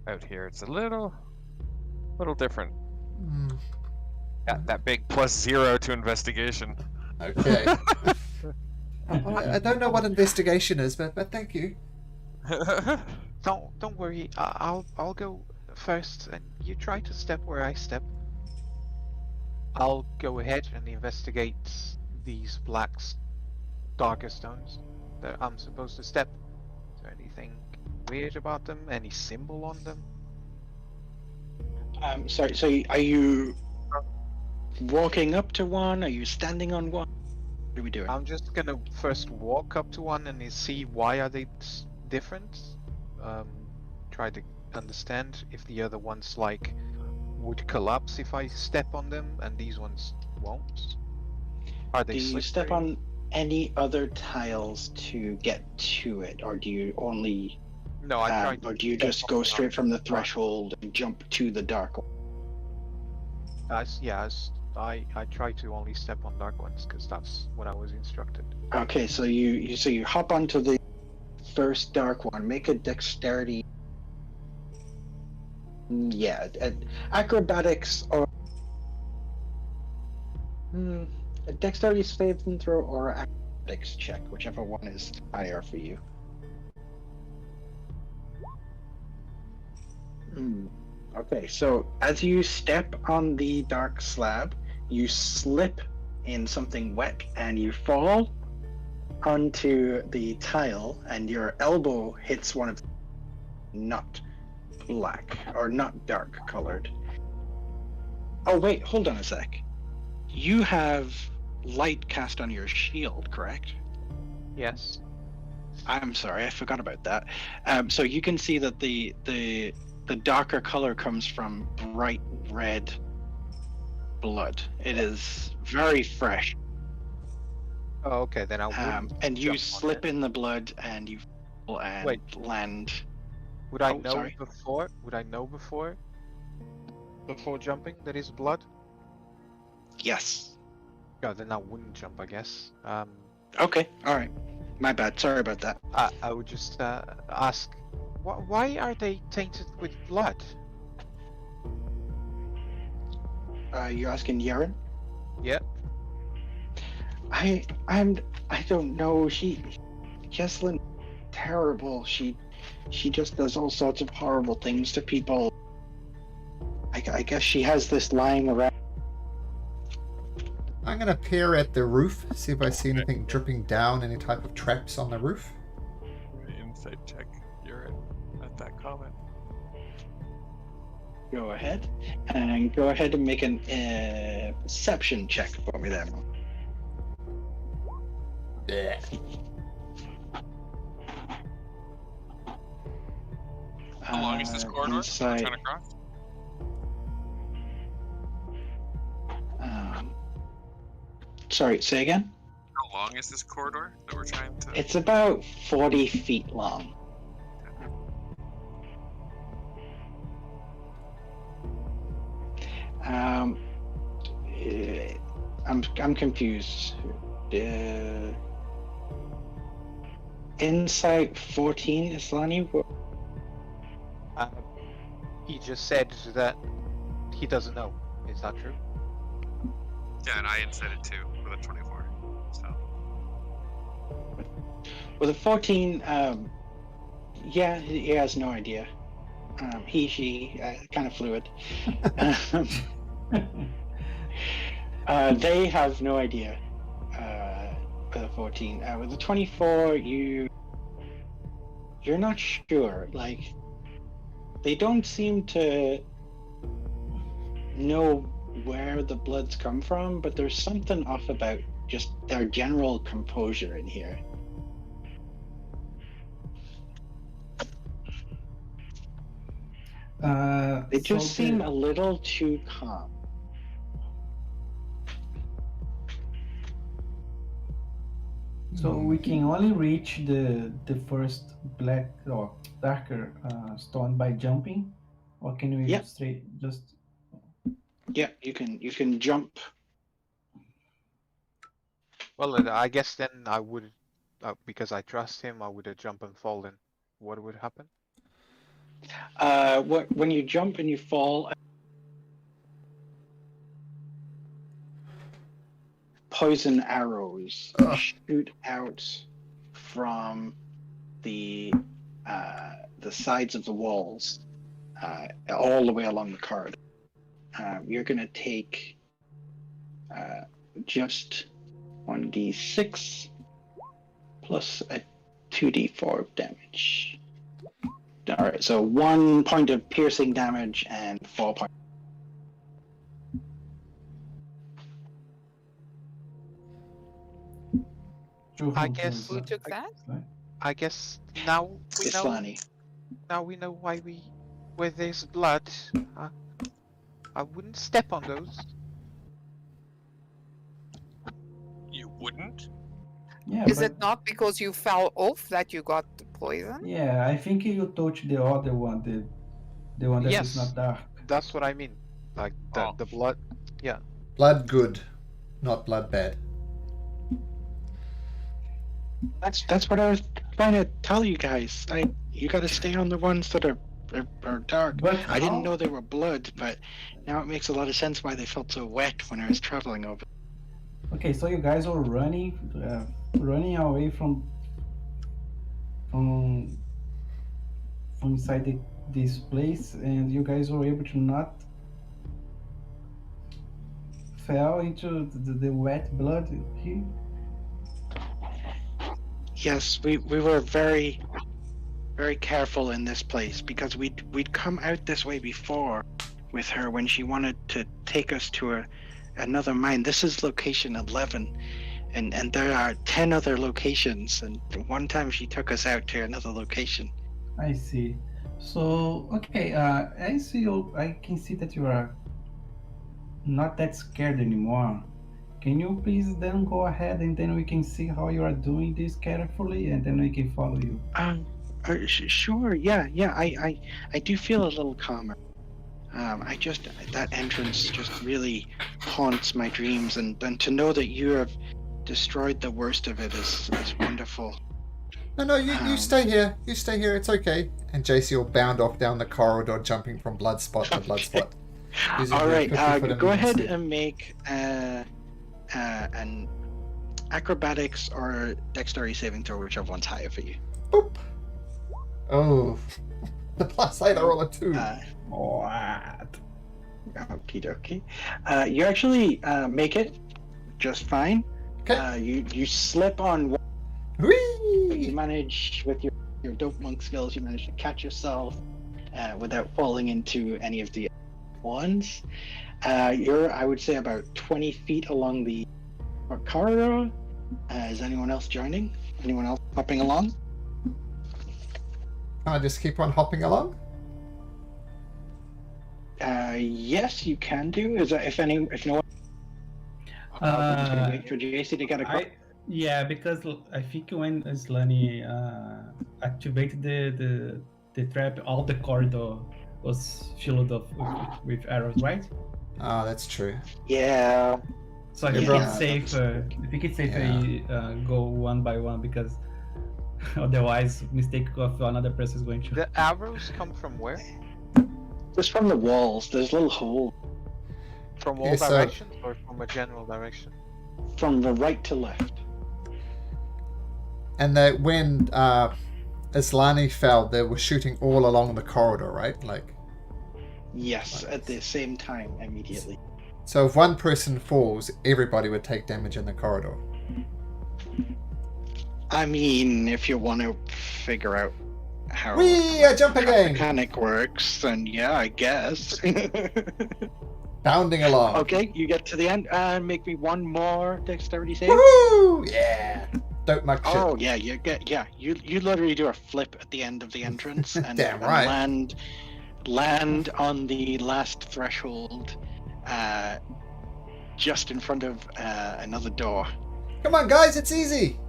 Speaker 8: out here it's a little different. Got that big +0 to investigation.
Speaker 1: Okay. I don't know what investigation is, but thank you.
Speaker 7: Don't worry. I'll go first, and you try to step where I step. I'll go ahead and investigate these darker stones that I'm supposed to step. Is there anything weird about them? Any symbol on them?
Speaker 2: Sorry, so are you walking up to one? Are you standing on one? What are we doing?
Speaker 7: I'm just gonna first walk up to one and see why are they different. Try to understand if the other ones would collapse if I step on them and these ones won't. Are they
Speaker 2: Do you step on any other tiles to get to it, or do you only?
Speaker 7: No, I try.
Speaker 2: Or do you just go straight from the threshold and jump to the dark one?
Speaker 7: I try to only step on dark ones because that's what I was instructed.
Speaker 2: Okay, so you hop onto the first dark one. Make a dexterity. Yeah, acrobatics or a dexterity saving throw or acrobatics check, whichever one is higher for you. Okay, so as you step on the dark slab, you slip in something wet and you fall onto the tile, and your elbow hits one of not black or not dark colored. Oh wait, hold on a sec. You have light cast on your shield, correct?
Speaker 7: Yes.
Speaker 2: I'm sorry, I forgot about that. So you can see that the darker color comes from bright red blood. It is very fresh.
Speaker 7: Oh, okay, then I wouldn't.
Speaker 2: And you slip in the blood and you fall and land.
Speaker 7: Would I know before? Would I know before jumping that is blood?
Speaker 2: Yes.
Speaker 7: No, then I wouldn't jump, I guess.
Speaker 2: Okay, alright. My bad, sorry about that.
Speaker 7: I would just ask, why are they tainted with blood?
Speaker 2: You're asking Yaren?
Speaker 7: Yep.
Speaker 2: I don't know. Jesslyn, terrible. She just does all sorts of horrible things to people. I guess she has this lying around.
Speaker 1: I'm going to peer at the roof, see if I see anything dripping down, any type of traps on the roof.
Speaker 8: Insight check. You're at that comment.
Speaker 2: Go ahead and make an perception check for me there.
Speaker 1: Yeah.
Speaker 4: How long is this corridor?
Speaker 2: Inside.
Speaker 4: Trying to cross?
Speaker 2: Sorry, say again?
Speaker 4: How long is this corridor that we're trying to...
Speaker 2: It's about 40 feet long. I'm confused. Insight 14, Islani?
Speaker 7: He just said that he doesn't know. Is that true?
Speaker 4: Yeah, and I insight it too with a 24. So.
Speaker 2: With a 14, yeah, he has no idea. He, she, kind of fluid. They have no idea. With a 14, with a 24, you're not sure. Like, they don't seem to know where the bloods come from, but there's something off about just their general composure in here. They just seem a little too calm.
Speaker 3: So we can only reach the first black or darker stone by jumping, or can we straight just?
Speaker 2: Yeah, you can jump.
Speaker 7: Well, I guess then I would, because I trust him, I would have jumped and fallen. What would happen?
Speaker 2: When you jump and you fall, poison arrows shoot out from the sides of the walls, all the way along the corridor. You're gonna take just 1d6 plus a 2d4 of damage. All right, so 1 point of piercing damage and 4 points.
Speaker 7: I guess.
Speaker 5: Who took that?
Speaker 7: I guess now we know.
Speaker 2: Islani.
Speaker 7: Now we know where there's blood. I wouldn't step on those.
Speaker 4: You wouldn't?
Speaker 3: Yeah.
Speaker 5: Is it not because you fell off that you got the poison?
Speaker 3: Yeah, I think you touched the other one, the one that is not dark.
Speaker 7: That's what I mean. Like the blood. Yeah.
Speaker 1: Blood good, not blood bad.
Speaker 2: That's what I was trying to tell you guys. You got to stay on the ones that are dark.
Speaker 3: But
Speaker 2: I didn't know they were blood, but now it makes a lot of sense why they felt so wet when I was traveling over.
Speaker 3: Okay, so you guys were running away from inside this place, and you guys were able to not fell into the wet blood here.
Speaker 2: Yes, we were very, very careful in this place because we'd come out this way before with her when she wanted to take us to another mine. This is location 11, and there are 10 other locations, and one time she took us out to another location.
Speaker 3: I see. So okay, I see you. I can see that you are not that scared anymore. Can you please then go ahead, and then we can see how you are doing this carefully, and then we can follow you.
Speaker 2: Sure. Yeah. I do feel a little calmer. That entrance just really haunts my dreams, and to know that you have destroyed the worst of it is wonderful.
Speaker 1: No, you stay here. You stay here. It's okay. And JC will bound off down the corridor, jumping from blood spot to blood spot.
Speaker 2: All right. Go ahead and make an acrobatics or dexterity saving throw, whichever one's higher for you.
Speaker 1: Boop. Oh, the plus 8 I roll a 2.
Speaker 3: What?
Speaker 2: Okie dokie. You actually make it just fine.
Speaker 1: Okay.
Speaker 2: You slip on one.
Speaker 1: Whee!
Speaker 2: You manage with your dope monk skills. You manage to catch yourself without falling into any of the ones. You're, I would say, about 20 feet along the corridor. Is anyone else joining? Anyone else hopping along?
Speaker 1: Can I just keep on hopping along?
Speaker 2: Yes, you can do. Is that if no one? I'm just gonna wait for JC to get a call.
Speaker 3: Yeah, because I think when Islani activated the trap, all the corridor was filled up with arrows, right?
Speaker 1: Oh, that's true.
Speaker 2: Yeah.
Speaker 3: So I think it's safer. I think it's safer go one by one, because otherwise mistake of another person is going to.
Speaker 7: The arrows come from where?
Speaker 2: Just from the walls. There's little holes.
Speaker 7: From all directions or from a general direction?
Speaker 2: From the right to left.
Speaker 1: And that when Islani fell, they were shooting all along the corridor, right? Like.
Speaker 2: Yes, at the same time, immediately.
Speaker 1: So if one person falls, everybody would take damage in the corridor.
Speaker 2: I mean, if you want to figure out how
Speaker 1: A jump
Speaker 2: that
Speaker 1: again!
Speaker 2: mechanic works, then yeah, I guess.
Speaker 1: Bounding along.
Speaker 2: Okay, you get to the end and make me one more dexterity save.
Speaker 1: Woohoo! Yeah! Don't muck shit.
Speaker 2: Oh yeah, you literally do a flip at the end of the entrance and,
Speaker 1: Damn right.
Speaker 2: and land on the last threshold, just in front of another door.
Speaker 1: Come on, guys, it's easy!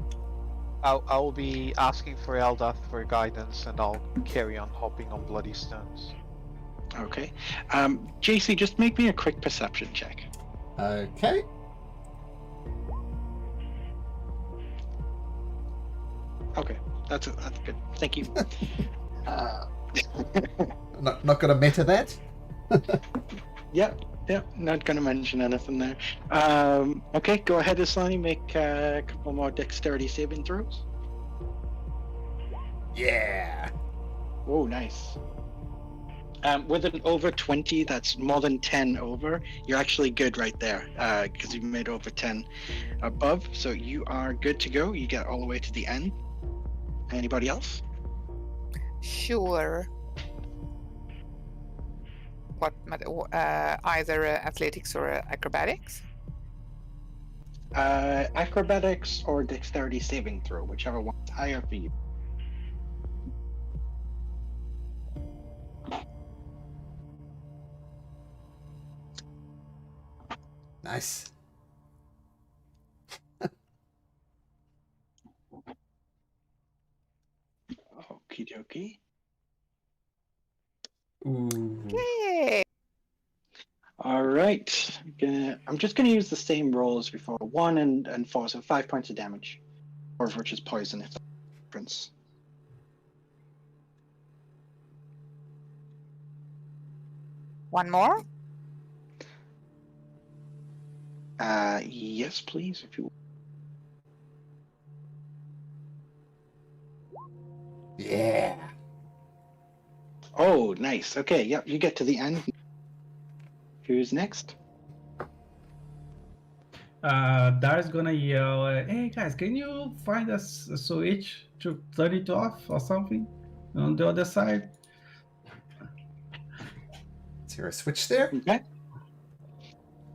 Speaker 7: I'll be asking for Eldath for guidance, and I'll carry on hopping on bloody stones.
Speaker 2: Okay, JC, just make me a quick perception check.
Speaker 1: Okay.
Speaker 2: Okay, that's good. Thank you.
Speaker 1: Not gonna meta that?
Speaker 2: Yep, not gonna mention anything there. Okay, go ahead, Islani, make a couple more dexterity saving throws.
Speaker 1: Yeah!
Speaker 2: Oh, nice. With an over 20, that's more than 10 over, you're actually good right there, because you've made over 10 above, so you are good to go. You get all the way to the end. Anybody else?
Speaker 5: Sure. What, either athletics or acrobatics?
Speaker 2: Acrobatics or dexterity saving throw, whichever one's higher for you.
Speaker 1: Nice.
Speaker 2: Okie dokie.
Speaker 1: Ooh.
Speaker 5: Yay!
Speaker 2: All right. I'm just gonna use the same roll as before. 1 and 4, so 5 points of damage. 4 of which is poison, if that's the difference.
Speaker 5: One more?
Speaker 2: Yes, please, if you.
Speaker 1: Yeah.
Speaker 2: Oh, nice. Okay, yep, you get to the end. Who's next?
Speaker 3: Dar's gonna yell, "Hey guys, can you find us a switch to turn it off or something on the other side?"
Speaker 1: Is there a switch there?
Speaker 2: Okay.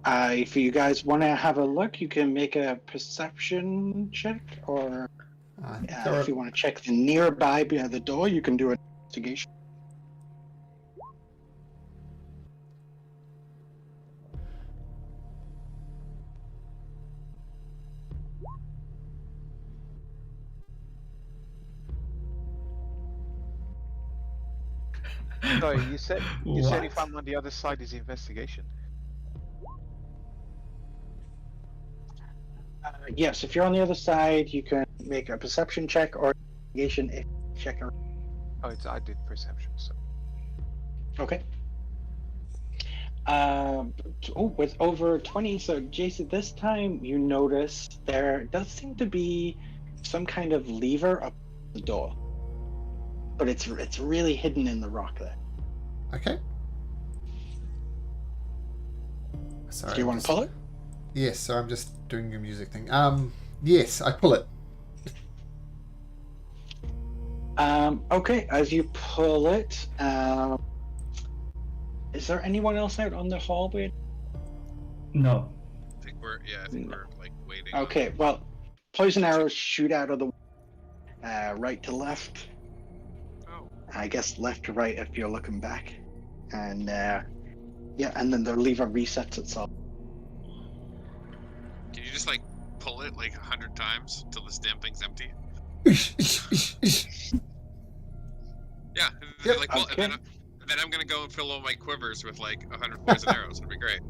Speaker 2: If you guys want to have a look, you can make a perception check, or if you want to check the nearby behind the door, you can do an investigation.
Speaker 7: Sorry, you said
Speaker 3: What?
Speaker 7: if I'm on the other side is investigation.
Speaker 2: Yes, if you're on the other side, you can make a perception check or investigation if you check around.
Speaker 7: Oh, I did perception, so.
Speaker 2: Okay. With over 20, so Jason, this time you notice there does seem to be some kind of lever up the door, but it's really hidden in the rock there.
Speaker 1: Okay. Sorry.
Speaker 2: Do you want to pull it?
Speaker 1: Yes, so I'm just doing your music thing. Yes, I pull it.
Speaker 2: Okay, as you pull it, is there anyone else out on the hallway?
Speaker 3: No.
Speaker 4: I think we're like waiting.
Speaker 2: Okay, well, poison arrows shoot out of the right to left.
Speaker 4: Oh.
Speaker 2: I guess left to right if you're looking back. And and then the lever resets itself.
Speaker 4: Can you just like pull it like 100 times until this damn thing's empty? Yeah.
Speaker 1: Yep.
Speaker 4: Like, well,
Speaker 2: Okay.
Speaker 4: and then I'm gonna go and fill all my quivers with like 100 poison arrows. It'll be great.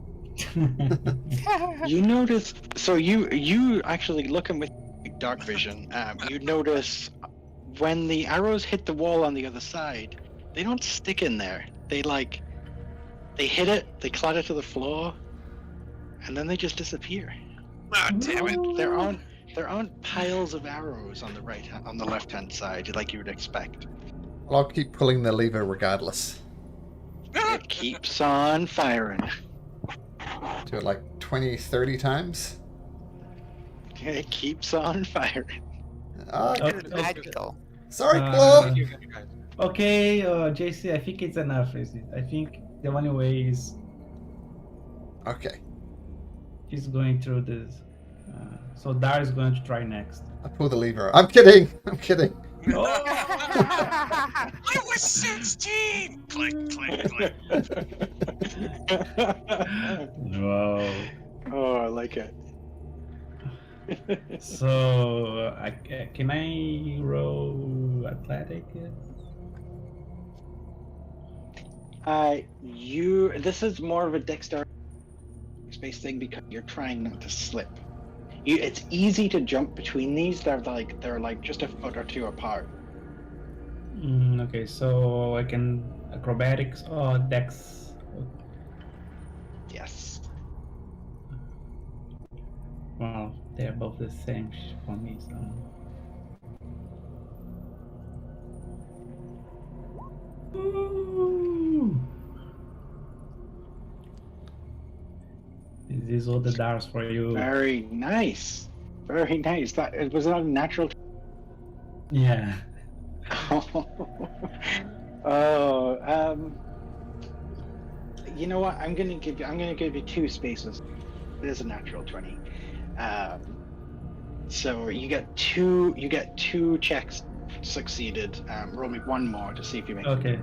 Speaker 2: You notice, so you actually looking with dark vision, you notice when the arrows hit the wall on the other side, they don't stick in there. They hit it, they clatter to the floor, and then they just disappear.
Speaker 4: Ah, damn it!
Speaker 2: There aren't piles of arrows on the left-hand side like you would expect.
Speaker 1: I'll keep pulling the lever regardless.
Speaker 2: It keeps on firing.
Speaker 1: Do it like 20, 30 times.
Speaker 2: It keeps on firing.
Speaker 5: It's magical.
Speaker 1: Sorry, Klaa.
Speaker 7: Thank you, guys.
Speaker 3: Okay, JC, I think it's enough. I think the only way is
Speaker 1: Okay.
Speaker 3: he's going through this. So Dar is going to try next.
Speaker 1: I pull the lever. I'm kidding. I'm kidding.
Speaker 3: Oh!
Speaker 4: I was 16! Click, click, click.
Speaker 3: Wow.
Speaker 2: Oh, I like it.
Speaker 3: So, can I roll athletic?
Speaker 2: This is more of a dexterity space thing because you're trying not to slip. It's easy to jump between these. They're like just a foot or two apart.
Speaker 3: Okay, so I can acrobatics or dex.
Speaker 2: Yes.
Speaker 3: Well, they're both the same for me. So. Ooh. These are the darts for you.
Speaker 2: Very nice. Very nice. That was not a natural.
Speaker 3: Yeah.
Speaker 2: You know what? I'm gonna give you 2 spaces. It is a natural 20. So you get two checks succeeded. Roll me one more to see if you make it.
Speaker 3: Okay.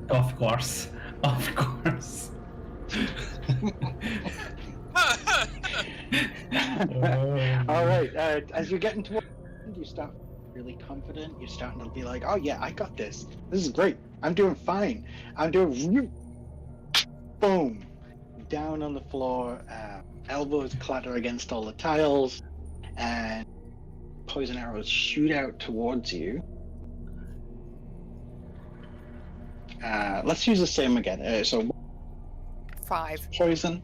Speaker 3: Of course. Of course.
Speaker 2: All right. As you're getting towards the end, you start really confident. You're starting to be like, "Oh yeah, I got this. This is great. I'm doing fine. I'm doing." Boom! Down on the floor. Elbows clatter against all the tiles, and poison arrows shoot out towards you. Let's use the same again. So
Speaker 5: 5.
Speaker 2: poison.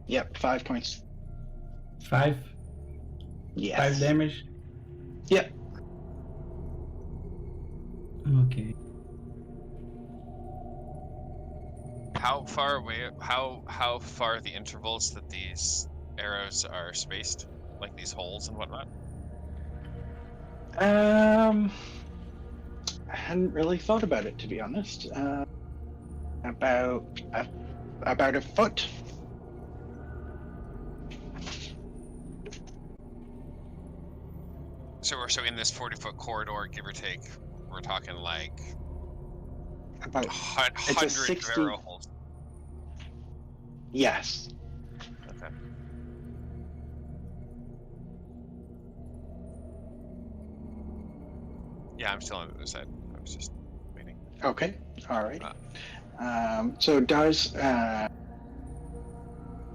Speaker 2: Yep, 5 points.
Speaker 3: 5.
Speaker 2: Yes.
Speaker 3: 5 damage.
Speaker 2: Yep.
Speaker 3: Okay.
Speaker 4: How far away? How far are the intervals that these arrows are spaced, like these holes and whatnot?
Speaker 2: I hadn't really thought about it, to be honest. About a foot.
Speaker 4: So in this 40-foot corridor, give or take, we're talking like
Speaker 2: About
Speaker 4: hundreds of
Speaker 2: 60
Speaker 4: arrow holes.
Speaker 2: Yes.
Speaker 4: Okay. Yeah, I'm still on the other side. I was just waiting.
Speaker 2: Okay. All right. So does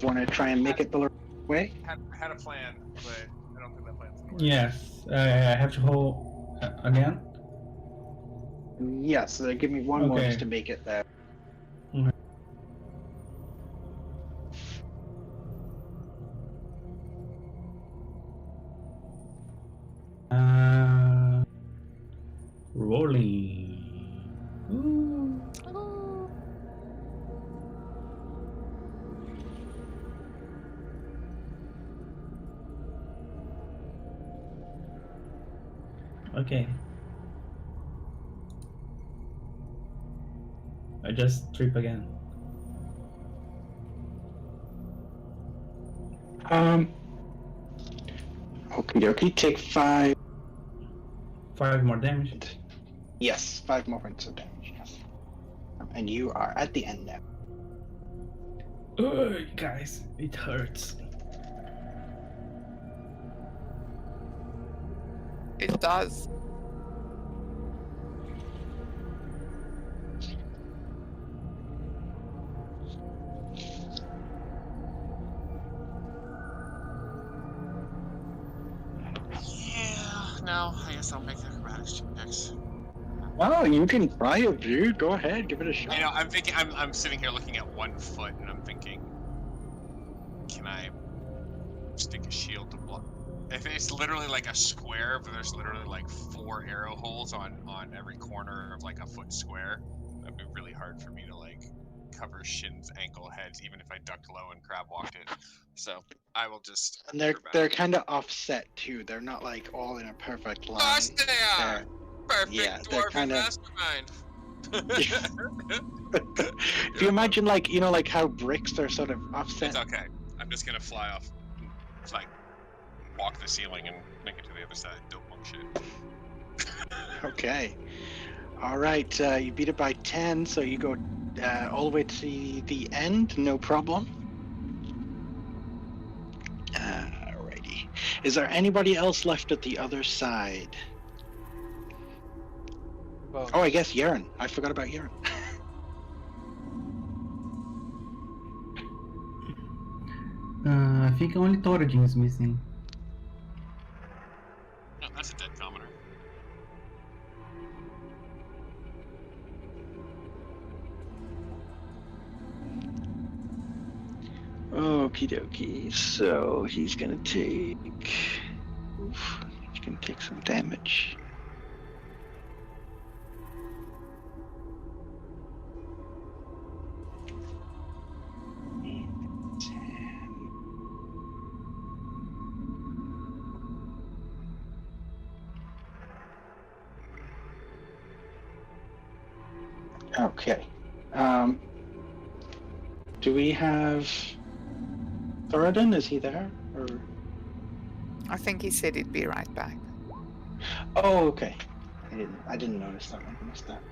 Speaker 2: want to try and make it the right way?
Speaker 4: Had a plan, but I don't think that plan's gonna work.
Speaker 3: Yes. I have to hold again.
Speaker 2: Yes. Give me one more
Speaker 3: Okay.
Speaker 2: just to make it there.
Speaker 3: Rolling. Ooh. Okay. I just trip again.
Speaker 2: Okie dokie. Take 5.
Speaker 3: 5 more damage.
Speaker 2: Yes, 5 more points of damage. Yes. And you are at the end now.
Speaker 3: Guys, it hurts.
Speaker 5: It does.
Speaker 4: Yeah. No, I guess I'll make the acrobatics checks.
Speaker 2: Wow, you can try it, dude. Go ahead, give it a shot.
Speaker 4: I know. I'm thinking. I'm sitting here looking at 1 foot, and I'm thinking, can I stick a shield to block? If it's literally like a square, but there's literally like 4 arrow holes on every corner of like a foot square, be really hard for me to like cover shins, ankle, heads, even if I ducked low and crab walked it. So I will just.
Speaker 2: And they're kind of offset too. They're not like all in a perfect line.
Speaker 4: Of course they are.
Speaker 2: They're-
Speaker 4: Perfect
Speaker 2: yeah, they're
Speaker 4: dwarven
Speaker 2: kinda-
Speaker 4: mastermind.
Speaker 2: If you imagine like like how bricks are sort of offset.
Speaker 4: It's okay. I'm just gonna fly off, like walk the ceiling and make it to the other side. Don't monk shit.
Speaker 2: Okay. All right. You beat it by 10, so you go all the way to the end. No problem. Alrighty. Is there anybody else left at the other side?
Speaker 7: Well,
Speaker 2: Oh, I guess Yaren. I forgot about Yaren.
Speaker 3: I think only Thoradin is missing.
Speaker 4: No, that's a dead commoner.
Speaker 2: Okie dokie. So he's gonna take. Oof, he's gonna take some damage. Okay. Do we have Thoradin? Is he there? Or
Speaker 5: I think he said he'd be right back.
Speaker 2: oh, okay. I didn't notice that one. I missed that.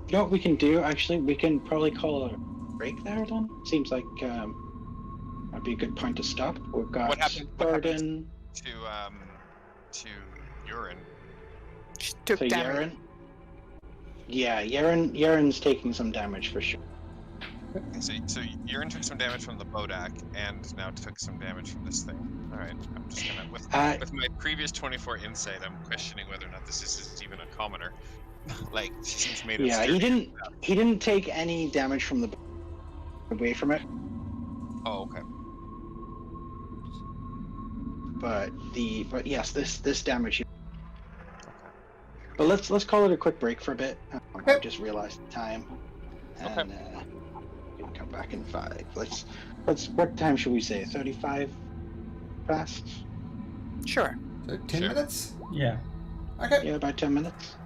Speaker 2: You know what we can do? Actually, we can probably call a break there. Then seems like that'd be a good point to stop. We've got
Speaker 4: What happened
Speaker 2: Thoradin.
Speaker 4: to urine?
Speaker 5: She took
Speaker 2: So
Speaker 5: damage.
Speaker 2: Yaren. Yeah, Yaren's taking some damage for sure.
Speaker 4: Okay, so urine took some damage from the Bodak and now took some damage from this thing. All right, I'm just gonna with my previous 24 insight, I'm questioning whether or not this is even a commoner. Like she seems made of.
Speaker 2: Yeah, he didn't take any damage from the away from it.
Speaker 4: Oh, okay.
Speaker 2: But yes, this damage.
Speaker 4: Okay.
Speaker 2: But let's call it a quick break for a bit. I
Speaker 1: Okay.
Speaker 2: just realized the time, and we can come back in 5. Let's. What time should we say? 35 past.
Speaker 5: Sure.
Speaker 1: So 10
Speaker 4: Sure.
Speaker 1: minutes?
Speaker 3: Yeah.
Speaker 1: Okay.
Speaker 2: Yeah, about 10 minutes.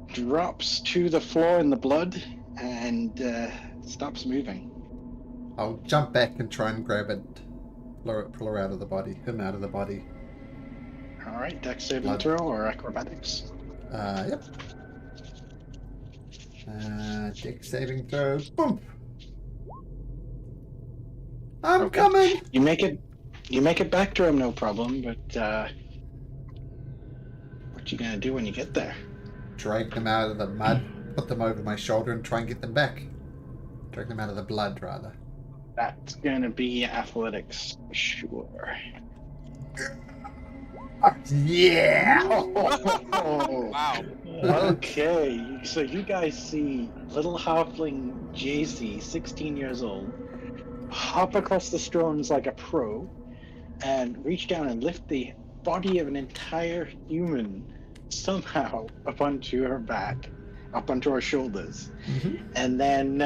Speaker 2: drops to the floor in the blood and stops moving.
Speaker 1: I'll jump back and try and grab it, pull her out of the body, him out of the body.
Speaker 2: All right, dex saving
Speaker 1: Blood.
Speaker 2: throw or acrobatics?
Speaker 1: Yep. Dex saving throw. Boom. I'm
Speaker 2: Okay.
Speaker 1: coming.
Speaker 2: You make it back to him, no problem. But what you gonna do when you get there?
Speaker 1: Drag them out of the mud, put them over my shoulder, and try and get them back. Drag them out of the blood, rather.
Speaker 2: That's gonna be athletics for sure.
Speaker 1: Yeah.
Speaker 4: Wow.
Speaker 2: Okay, so you guys see little halfling JC, 16 years old, hop across the stones like a pro, and reach down and lift the body of an entire human somehow up onto her back, up onto her shoulders, and then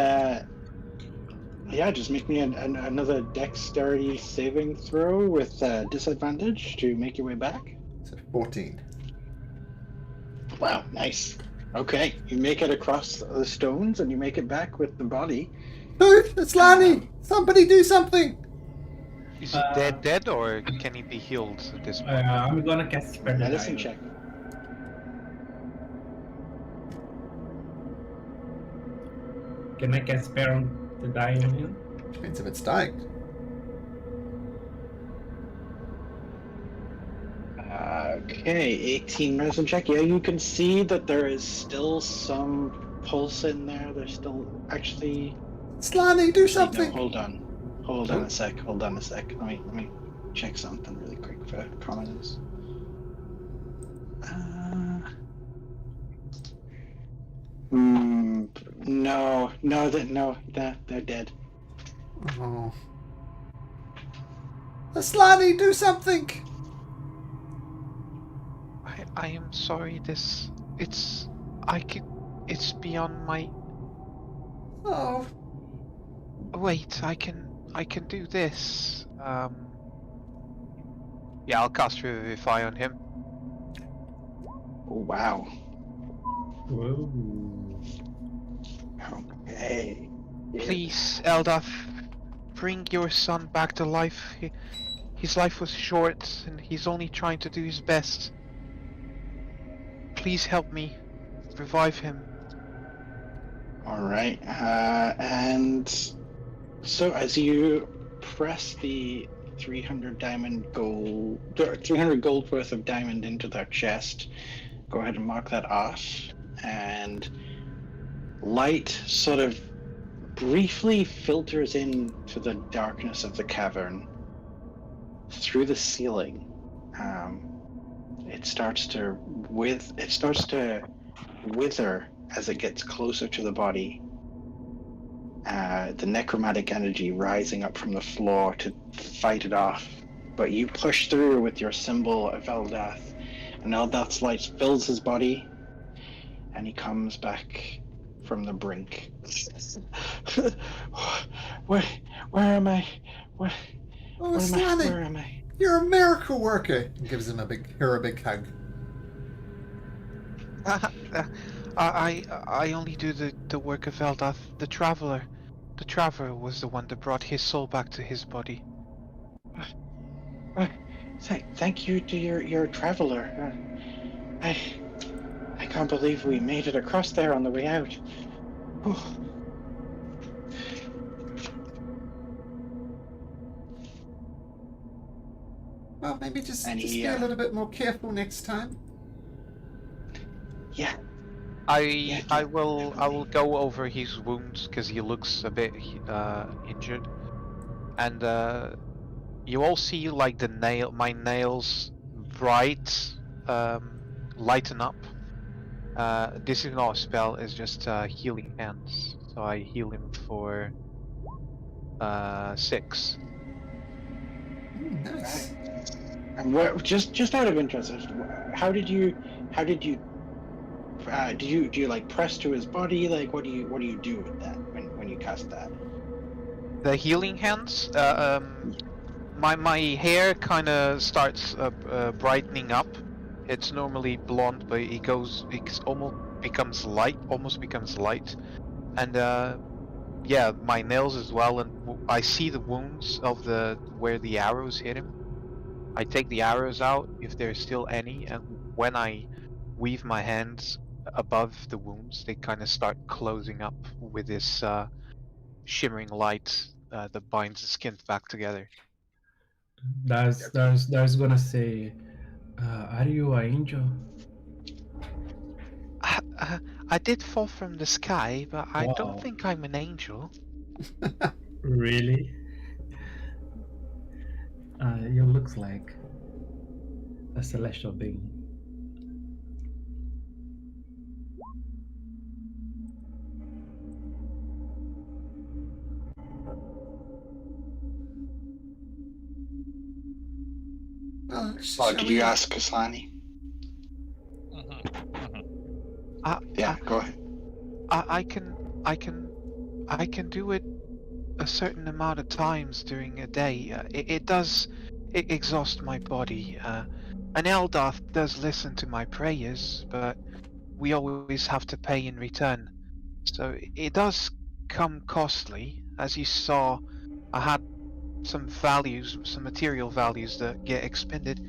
Speaker 2: just make me another dexterity saving throw with disadvantage to make your way back.
Speaker 1: So 14.
Speaker 2: Wow, nice. Okay, you make it across the stones and you make it back with the body.
Speaker 1: Dude, it's Lani! Somebody do something!
Speaker 7: Is he dead, or can he be healed at this point?
Speaker 3: I'm gonna cast Spare the
Speaker 2: Medicine
Speaker 3: Dying.
Speaker 2: check.
Speaker 3: Can I cast Spare on the dying on him?
Speaker 1: Depends if it's dying.
Speaker 2: Okay, 18 medicine check. Yeah, you can see that there is still some pulse in there. There's still actually.
Speaker 1: It's Lani, do
Speaker 2: No,
Speaker 1: something!
Speaker 2: hold on. Hold on a sec. Let me check something really quick for commoners. They're dead.
Speaker 1: Oh. It's Lani, do something!
Speaker 7: I am sorry. It's beyond my.
Speaker 1: Oh.
Speaker 7: Wait, I can do this. Yeah, I'll cast Revivify on him.
Speaker 2: Wow.
Speaker 3: Whoa.
Speaker 2: Okay.
Speaker 7: Please, Eldaf, bring your son back to life. His life was short, and he's only trying to do his best. Please help me. Revive him.
Speaker 2: Alright, and so as you press the 300 gold worth of diamond into their chest, go ahead and mark that off, and light sort of briefly filters into the darkness of the cavern through the ceiling. It starts to wither as it gets closer to the body. The necromantic energy rising up from the floor to fight it off. But you push through with your symbol of Eldath, and Eldath's light fills his body, and he comes back from the brink. Where am I? Where am I?
Speaker 1: You're a miracle worker! And gives him a big hug.
Speaker 7: I only do the work of Eldath, the Traveler. The Traveler was the one that brought his soul back to his body.
Speaker 2: Thank you to your Traveler. I can't believe we made it across there on the way out.
Speaker 1: Well, maybe just
Speaker 2: And
Speaker 1: be a little bit more careful next time.
Speaker 2: Yeah.
Speaker 7: I will go over his wounds because he looks a bit injured, and you all see like my nails bright, lighten up. This is not a spell; it's just healing hands. So I heal him for 6.
Speaker 1: Nice.
Speaker 2: And just out of interest, how did you do you like press to his body? Like what do you do with that when you cast that?
Speaker 7: The healing hands. My hair kind of starts brightening up, It's normally blonde, but it almost becomes light, and yeah, my nails as well. And I see the wounds of where the arrows hit him. I take the arrows out if there's still any, and when I weave my hands above the wounds, they kind of start closing up with this shimmering light that binds the skin back together.
Speaker 3: There's gonna say, are you an angel?
Speaker 7: I did fall from the sky, but I don't
Speaker 3: Wow.
Speaker 7: think I'm an angel.
Speaker 3: Really? You looks like a celestial being.
Speaker 1: Oh,
Speaker 2: Oh, did you ask Kasani? Yeah, go ahead.
Speaker 7: I can do it a certain amount of times during a day. It does exhaust my body. An Eldath does listen to my prayers, but we always have to pay in return. So it does come costly. As you saw, I had some material values that get expended,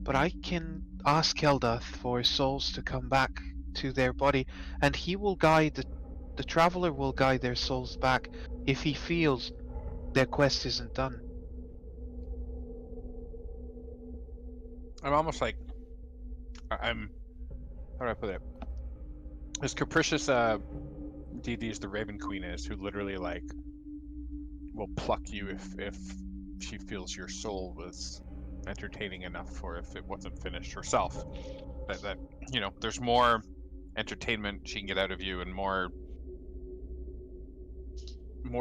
Speaker 7: but I can ask Eldath for souls to come back to their body, and he will guide the traveler will guide their souls back if he feels their quest isn't done.
Speaker 8: I'm almost like I'm. How do I put it? As capricious DD as the Raven Queen is, who literally like will pluck you if she feels your soul was entertaining enough, or if it wasn't finished herself. That there's more entertainment she can get out of you, and more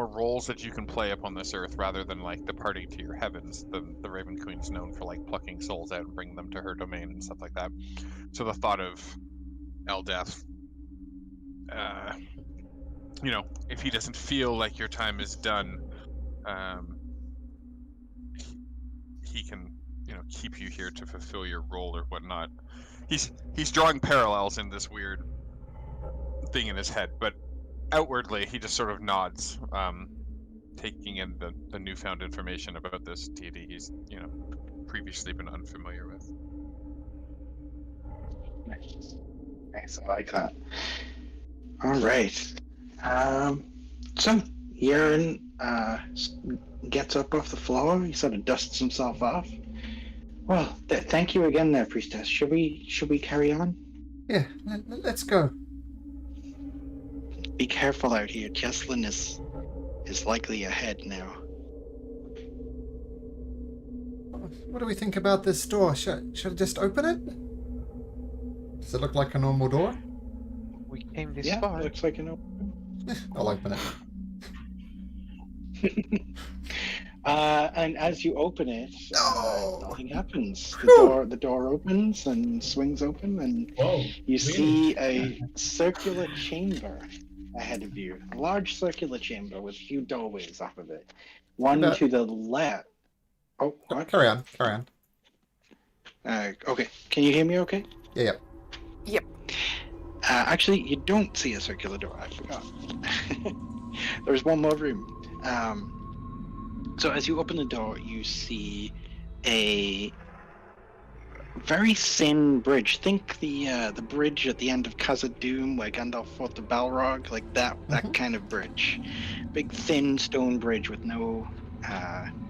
Speaker 8: roles that you can play upon this earth, rather than like departing to your heavens. The Raven Queen's known for like plucking souls out and bringing them to her domain and stuff like that. So the thought of Eldath, if he doesn't feel like your time is done, he can keep you here to fulfill your role or whatnot. He's drawing parallels in this weird thing in his head, but outwardly he just sort of nods, taking in the newfound information about this deity he's previously been unfamiliar with.
Speaker 2: Nice, I like that. All right. So Yaren gets up off the floor. He sort of dusts himself off. Well, thank you again, there, priestess. Should we carry on?
Speaker 1: Yeah, let's go.
Speaker 2: Be careful out here. Jesslyn is likely ahead now.
Speaker 1: What do we think about this door? Should I just open it? Does it look like a normal door?
Speaker 7: We came this
Speaker 2: Yeah,
Speaker 7: far.
Speaker 2: it looks like
Speaker 1: I'll open it.
Speaker 2: And as you open it,
Speaker 1: No!
Speaker 2: nothing happens.
Speaker 1: Whew!
Speaker 2: The door opens and swings open, and
Speaker 3: Whoa,
Speaker 2: you see a circular chamber ahead of you. A large circular chamber with a few doorways off of it. One to the left. Oh, what?
Speaker 1: Carry on.
Speaker 2: Okay. Can you hear me okay?
Speaker 1: Yeah.
Speaker 5: Yep.
Speaker 2: Actually, you don't see a circular door. I forgot. There's one more room. So as you open the door, you see a very thin bridge. Think the bridge at the end of Khazad-dûm, where Gandalf fought the Balrog, like that kind of bridge. Big thin stone bridge with no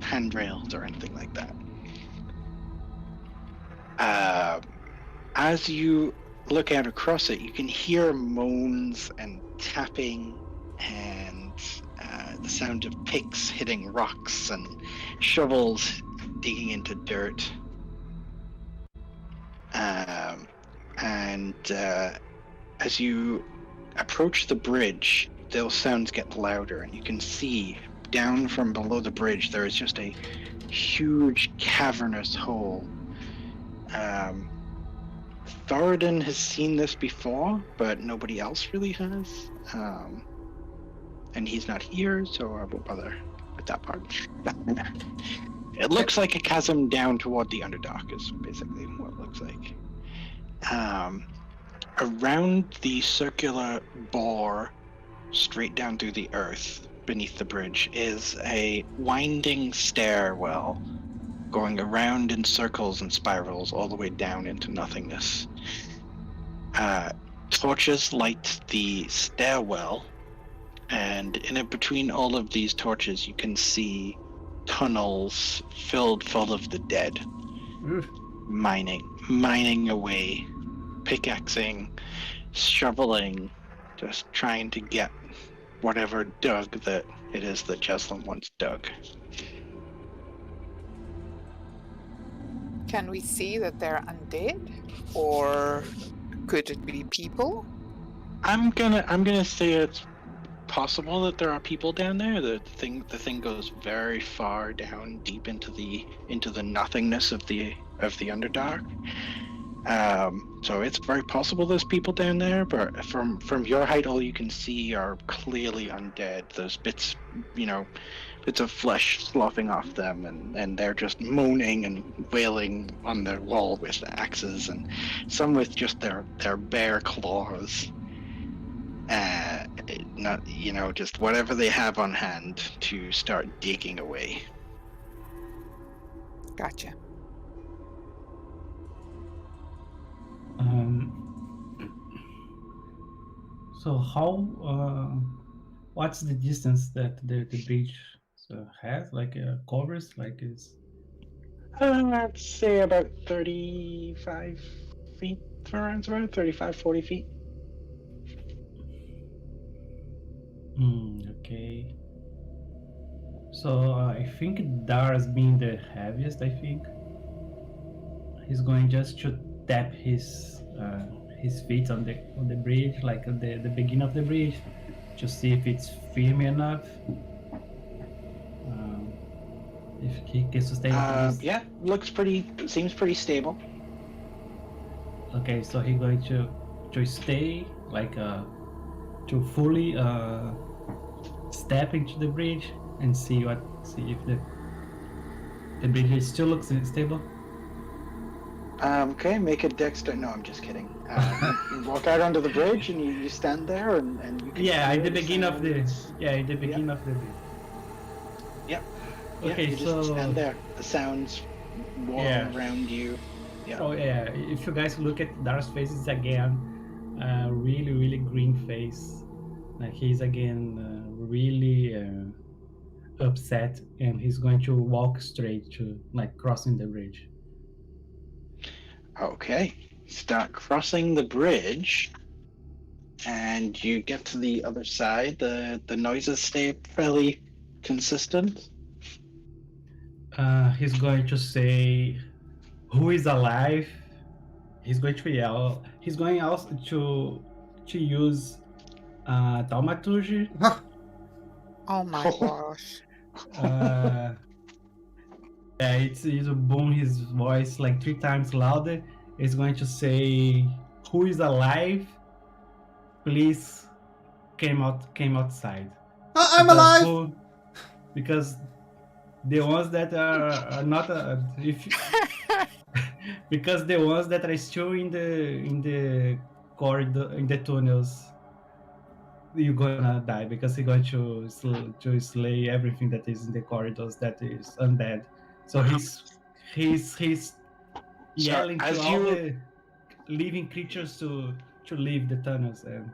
Speaker 2: handrails or anything like that. As you look out across it, you can hear moans and tapping and the sound of picks hitting rocks and shovels digging into dirt. And as you approach the bridge, those sounds get louder, and you can see down from below the bridge there is just a huge cavernous hole. Thoradin has seen this before, but nobody else really has. And he's not here, so I won't bother with that part. It looks like a chasm down toward the Underdark is basically what it looks like. Around the circular bore, straight down through the earth beneath the bridge, is a winding stairwell going around in circles and spirals all the way down into nothingness. Torches light the stairwell, and in between all of these torches, you can see tunnels filled full of the dead, mining away, pickaxing, shoveling, just trying to get whatever dug that it is that Jesslyn once dug.
Speaker 5: Can we see that they're undead, or could it be people?
Speaker 2: I'm gonna say it's possible that there are people down there. The thing goes very far down, deep into the nothingness of the Underdark. So it's very possible there's people down there, but from your height, all you can see are clearly undead. Those bits of flesh sloughing off them, and they're just moaning and wailing on their wall with axes, and some with just their bare claws. Not, just whatever they have on hand to start digging away.
Speaker 5: Gotcha.
Speaker 3: So how? What's the distance that the bridge has? Like covers? Like is?
Speaker 2: I'd say about 35 feet. Around 35, 40 feet.
Speaker 3: Okay. So I think Dar's being the heaviest. I think he's going just to tap his feet on the bridge, like at the beginning of the bridge, to see if it's firm enough. If he can sustain.
Speaker 2: Yeah, seems pretty stable.
Speaker 3: Okay, so he's going to stay like to fully step into the bridge and see if the bridge still looks stable.
Speaker 2: Okay, make a dexter. No, I'm just kidding. You walk out onto the bridge and you stand there and you can.
Speaker 3: Yeah, at the beginning of the. Yeah, at the beginning of the bridge.
Speaker 2: Yep.
Speaker 3: Okay,
Speaker 2: you
Speaker 3: so.
Speaker 2: Just stand there. The sounds warm around you. Yeah.
Speaker 3: Oh yeah, if you guys look at Dar's face, it's again really, really green face. Like he's again really upset, and he's going to walk straight to like crossing the bridge.
Speaker 2: Okay, start crossing the bridge, and you get to the other side. The noises stay fairly consistent.
Speaker 3: He's going to say, "Who is alive?" He's going to yell. He's going also to use thaumaturgy.
Speaker 5: Oh my gosh.
Speaker 3: Yeah, it's to boom his voice like 3 times louder. It's going to say, "Who is alive? Please came outside."
Speaker 1: I'm alive.
Speaker 3: Because the ones that are not because the ones that are still in the corridor, in the tunnels, you're gonna die because you're going to slay everything that is in the corridors that is undead. So he's yelling to all the living creatures to leave the tunnels. And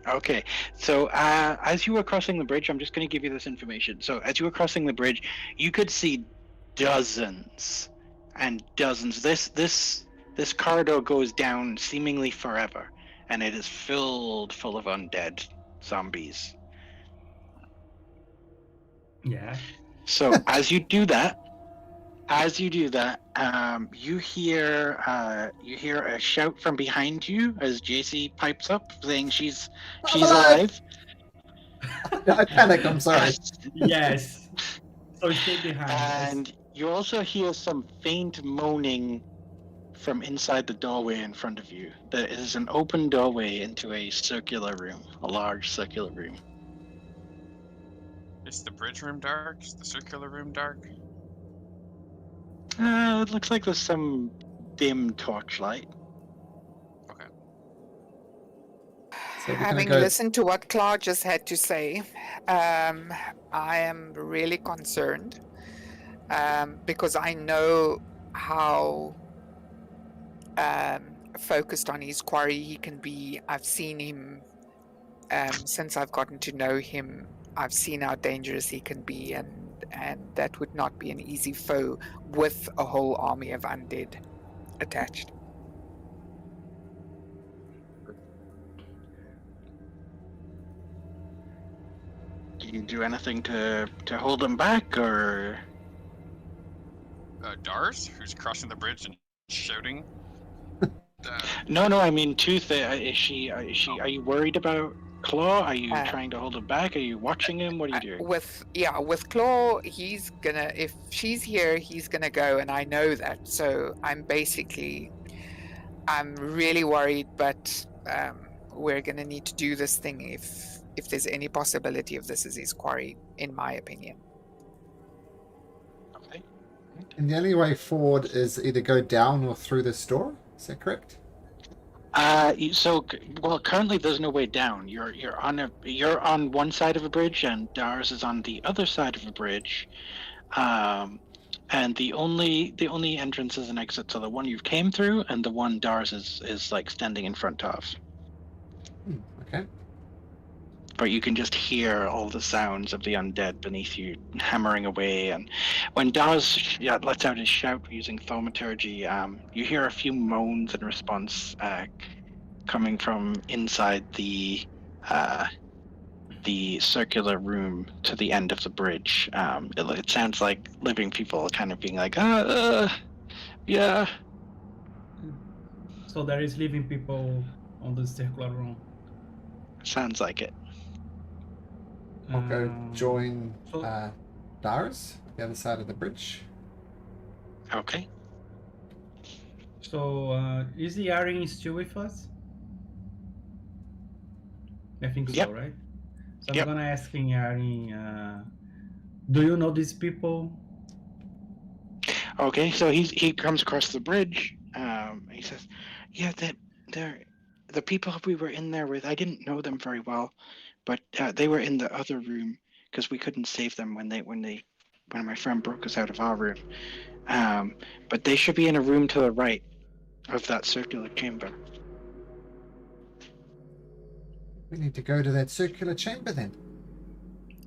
Speaker 2: okay, so as you were crossing the bridge, I'm just going to give you this information. So as you were crossing the bridge, you could see dozens and dozens. This corridor goes down seemingly forever, and it is filled full of undead zombies.
Speaker 3: yeah.
Speaker 2: So as you do that, you hear a shout from behind you as JC pipes up, saying she's alive.
Speaker 1: I panicked. I'm sorry.
Speaker 3: Yes. So stay behind.
Speaker 2: And you also hear some faint moaning from inside the doorway in front of you. There is an open doorway into a large circular room.
Speaker 4: Is the bridge room dark? Is the circular room dark?
Speaker 2: It looks like there's some dim torchlight.
Speaker 1: So we're
Speaker 5: Having
Speaker 1: gonna go.
Speaker 5: listened to what Klaa just had to say, I am really concerned because I know how focused on his quarry he can be. I've seen him since I've gotten to know him. I've seen how dangerous he can be, and that would not be an easy foe with a whole army of undead attached.
Speaker 2: Do you do anything to hold him back, or?
Speaker 4: Dars, who's crossing the bridge and shouting.
Speaker 2: No, I mean Tooth. Is she? Are you worried about Klaa? Are you trying to hold him back? Are you watching him? What are you doing?
Speaker 5: With Klaa, he's gonna. If she's here, he's gonna go, and I know that. So I'm really worried, but we're gonna need to do this thing if there's any possibility of this is his quarry, in my opinion.
Speaker 2: Okay.
Speaker 1: And the only way forward is either go down or through this door. Is that correct?
Speaker 2: Currently there's no way down. You're on one side of a bridge, and Dars is on the other side of a bridge. And the only entrances and exits are the one you came through, and the one Dars is like standing in front of.
Speaker 1: Okay.
Speaker 2: But you can just hear all the sounds of the undead beneath you hammering away. And when Daz lets out his shout using thaumaturgy, you hear a few moans in response coming from inside the circular room to the end of the bridge. It sounds like living people kind of being like, yeah.
Speaker 3: So there is living people on the circular room.
Speaker 2: Sounds like it.
Speaker 1: I'll go join Dars, the other side of the bridge.
Speaker 2: Okay.
Speaker 3: So is the Aryan still with us? I think so,
Speaker 2: Yep.
Speaker 3: right? So
Speaker 2: Yep.
Speaker 3: I'm gonna ask Aryan, do you know these people?
Speaker 2: Okay, so he comes across the bridge. He says, "Yeah, they're the people we were in there with. I didn't know them very well, but they were in the other room because we couldn't save them when my friend broke us out of our room. But they should be in a room to the right of that circular chamber."
Speaker 1: We need to go to that circular chamber then.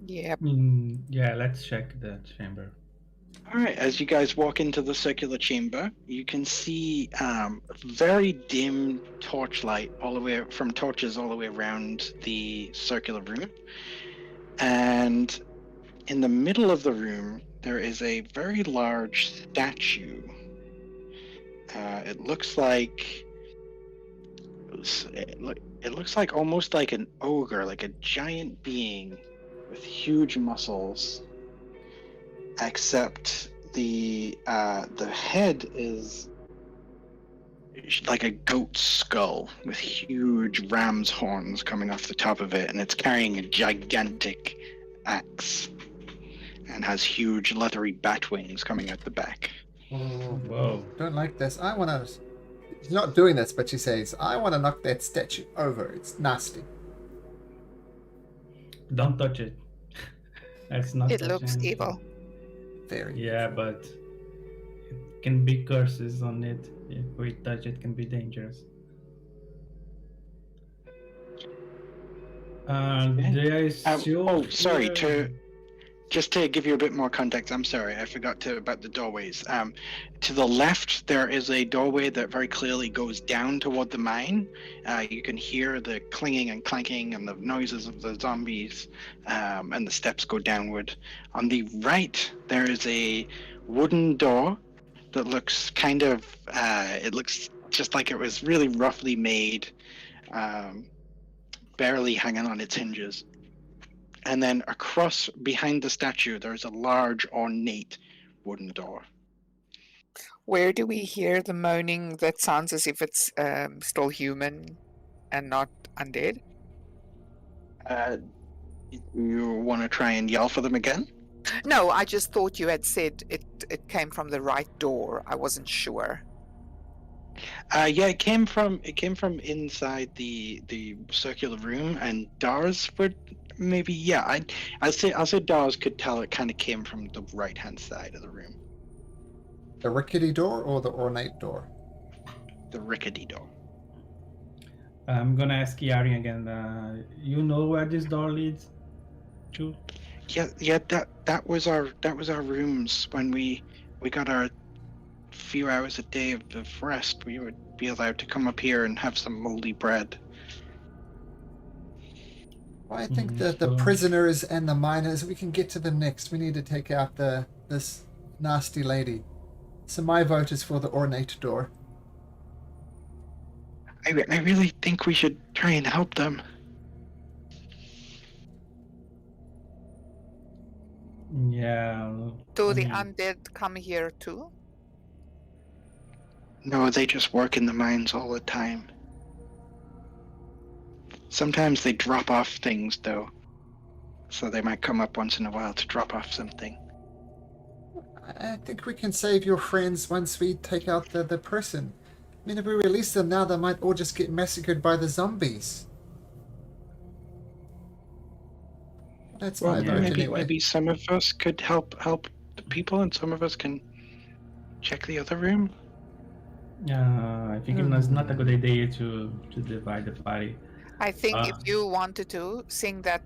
Speaker 5: Yep.
Speaker 3: Yeah, let's check the chamber.
Speaker 2: All right, as you guys walk into the circular chamber, you can see very dim torchlight from torches all the way around the circular room. And in the middle of the room, there is a very large statue. It looks like almost like an ogre, like a giant being with huge muscles. Except the head is like a goat's skull with huge ram's horns coming off the top of it, and it's carrying a gigantic axe and has huge leathery bat wings coming out the back.
Speaker 3: Whoa.
Speaker 1: Don't like this. I want to... She's not doing this, but she says, I want to knock that statue over. It's nasty.
Speaker 3: Don't touch it. That's not.
Speaker 5: It looks evil.
Speaker 1: Very.
Speaker 3: Yeah, but it can be curses on it. If we touch it, can be dangerous. There is still
Speaker 2: sorry.
Speaker 3: here-
Speaker 2: Just to give you a bit more context, I'm sorry, I forgot about the doorways. To the left, there is a doorway that very clearly goes down toward the mine. You can hear the clinging and clanking and the noises of the zombies, and the steps go downward. On the right, there is a wooden door that looks it looks just like it was really roughly made, barely hanging on its hinges. And then across behind the statue, there's a large, ornate wooden door.
Speaker 5: Where do we hear the moaning that sounds as if it's still human and not undead?
Speaker 2: You want to try and yell for them again?
Speaker 5: No, I just thought you had said it came from the right door. I wasn't sure.
Speaker 2: Yeah, it came from inside the circular room, and Dars would maybe I'll say Dars could tell it kind of came from the right hand side of the room,
Speaker 1: The rickety door or the ornate door?
Speaker 2: the rickety door.
Speaker 3: I'm gonna ask Yari again. You know where this door leads to?
Speaker 2: Yeah, that was our rooms when we got our few hours a day of rest. We would be allowed to come up here and have some moldy bread.
Speaker 1: Well, I think that the prisoners and the miners, we can get to them next. We need to take out this nasty lady. So my vote is for the ornate door.
Speaker 2: I really think we should try and help them.
Speaker 3: Yeah.
Speaker 5: Do
Speaker 3: I
Speaker 5: the
Speaker 3: mean,
Speaker 5: undead come here too?
Speaker 2: No, they just work in the mines all the time. Sometimes they drop off things, though. So they might come up once in a while to drop off something.
Speaker 1: I think we can save your friends once we take out the person. I mean, if we release them now, they might all just get massacred by the zombies. That's my vote anyway.
Speaker 2: Maybe some of us could help the people, and some of us can check the other room.
Speaker 3: I think it's not a good idea to divide the party.
Speaker 5: I think if you wanted to sing that,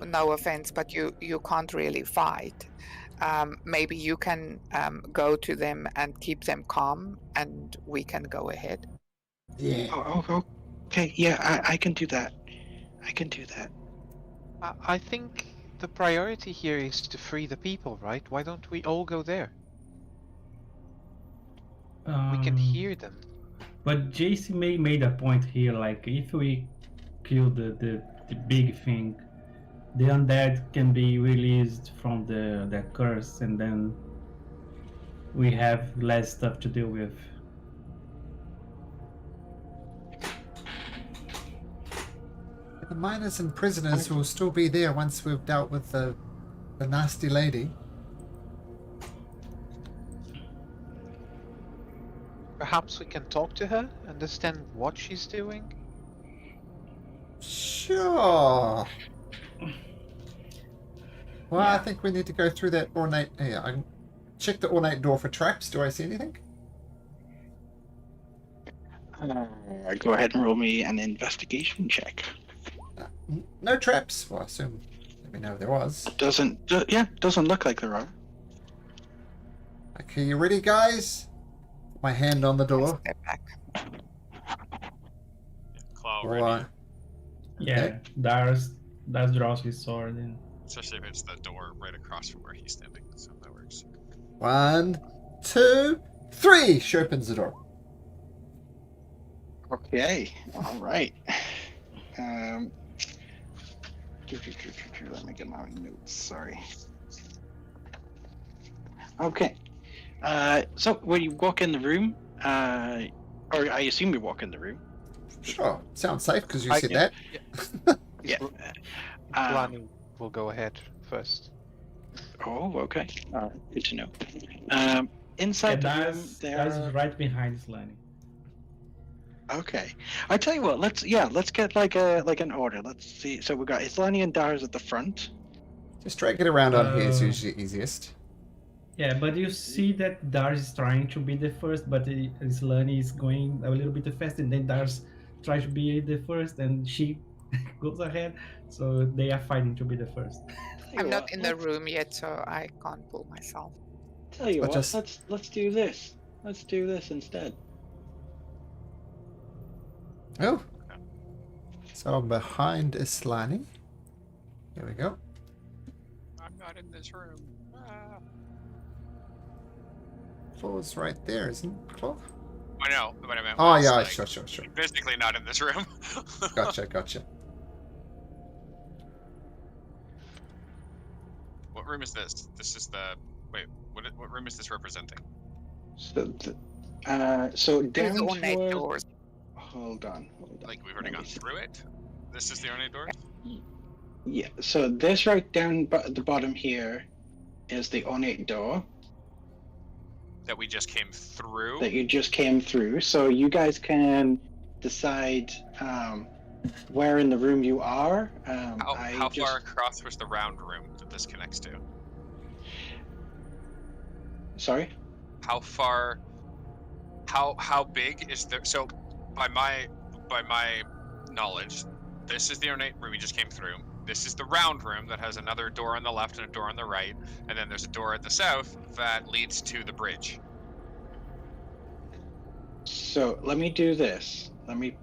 Speaker 5: no offense, but you can't really fight. Maybe you can go to them and keep them calm, and we can go ahead.
Speaker 1: Yeah.
Speaker 2: Oh, okay. Yeah, I can do that. I can do that.
Speaker 7: I think the priority here is to free the people, right? Why don't we all go there? We can hear them.
Speaker 3: But JC made a point here, like if we kill the big thing, the undead can be released from the curse, and then we have less stuff to deal with.
Speaker 1: The miners and prisoners will still be there once we've dealt with the nasty lady.
Speaker 7: Perhaps we can talk to her, understand what she's doing.
Speaker 1: Sure. Well,
Speaker 5: Yeah.
Speaker 1: I think we need to go through that ornate. Yeah, I can check the ornate door for traps. Do I see anything?
Speaker 2: Go ahead and roll me an investigation check.
Speaker 1: No traps. Well, I assume. Let me know if there was.
Speaker 2: Doesn't look like there are.
Speaker 1: Okay, you ready, guys? My hand on the door.
Speaker 5: Step back.
Speaker 4: Klaa
Speaker 1: Well,
Speaker 4: ready.
Speaker 3: Yeah,
Speaker 1: Okay.
Speaker 3: Dars draws his sword and
Speaker 4: Especially if it's the door right across from where he's standing. So that works.
Speaker 1: 1, 2, 3. She opens the door.
Speaker 2: Okay. All right. Let me get my notes. Sorry. Okay. So when you walk in the room, or I assume you walk in the room.
Speaker 1: Sure. Sounds safe because you
Speaker 7: I
Speaker 1: said
Speaker 7: can-
Speaker 1: that.
Speaker 2: Yeah.
Speaker 7: Lani will go ahead first.
Speaker 2: Oh, okay. Good to know. Inside the room,
Speaker 3: Dars
Speaker 2: there.
Speaker 3: is right behind Slani.
Speaker 2: Okay. I tell you what. Let's get like an order. Let's see. So we got Islani and Dars at the front.
Speaker 1: Just drag it around on here is
Speaker 3: Uh,
Speaker 1: usually easiest.
Speaker 3: Yeah, but you see that Dars is trying to be the first, but Slani is going a little bit fast, and then Dars tries to be the first, and she goes ahead. So they are fighting to be the first.
Speaker 5: I'm not in the room yet, so I can't pull myself.
Speaker 2: Tell you
Speaker 1: But
Speaker 2: what.
Speaker 1: just-
Speaker 2: Let's do this. Let's do this instead.
Speaker 1: Oh. So I'm behind Islani. Here we go.
Speaker 4: I'm not in this room. Ah.
Speaker 1: Claw's right there, isn't it, Claw?
Speaker 4: I know, but I meant.
Speaker 1: Oh,
Speaker 4: was,
Speaker 1: yeah,
Speaker 4: like,
Speaker 1: sure.
Speaker 4: Physically not in this room.
Speaker 1: Gotcha.
Speaker 4: What room is this? This is the. Wait, what room is this representing?
Speaker 2: So
Speaker 5: There's
Speaker 2: down
Speaker 5: ornate
Speaker 2: toward...
Speaker 5: doors.
Speaker 2: Hold on.
Speaker 4: Like we've already
Speaker 2: Let
Speaker 4: gone
Speaker 2: me see.
Speaker 4: through it? This is the ornate door?
Speaker 2: Yeah. So this right down the bottom here is the ornate door.
Speaker 4: That we just came through?
Speaker 2: That you just came through. So you guys can decide where in the room you are.
Speaker 4: How far across was the round room that this connects to?
Speaker 2: Sorry?
Speaker 4: How far? How big is the? So, by my knowledge, this is the ornate room we just came through. This is the round room that has another door on the left and a door on the right, and then there's a door at the south that leads to the bridge.
Speaker 2: So let me do this. Let me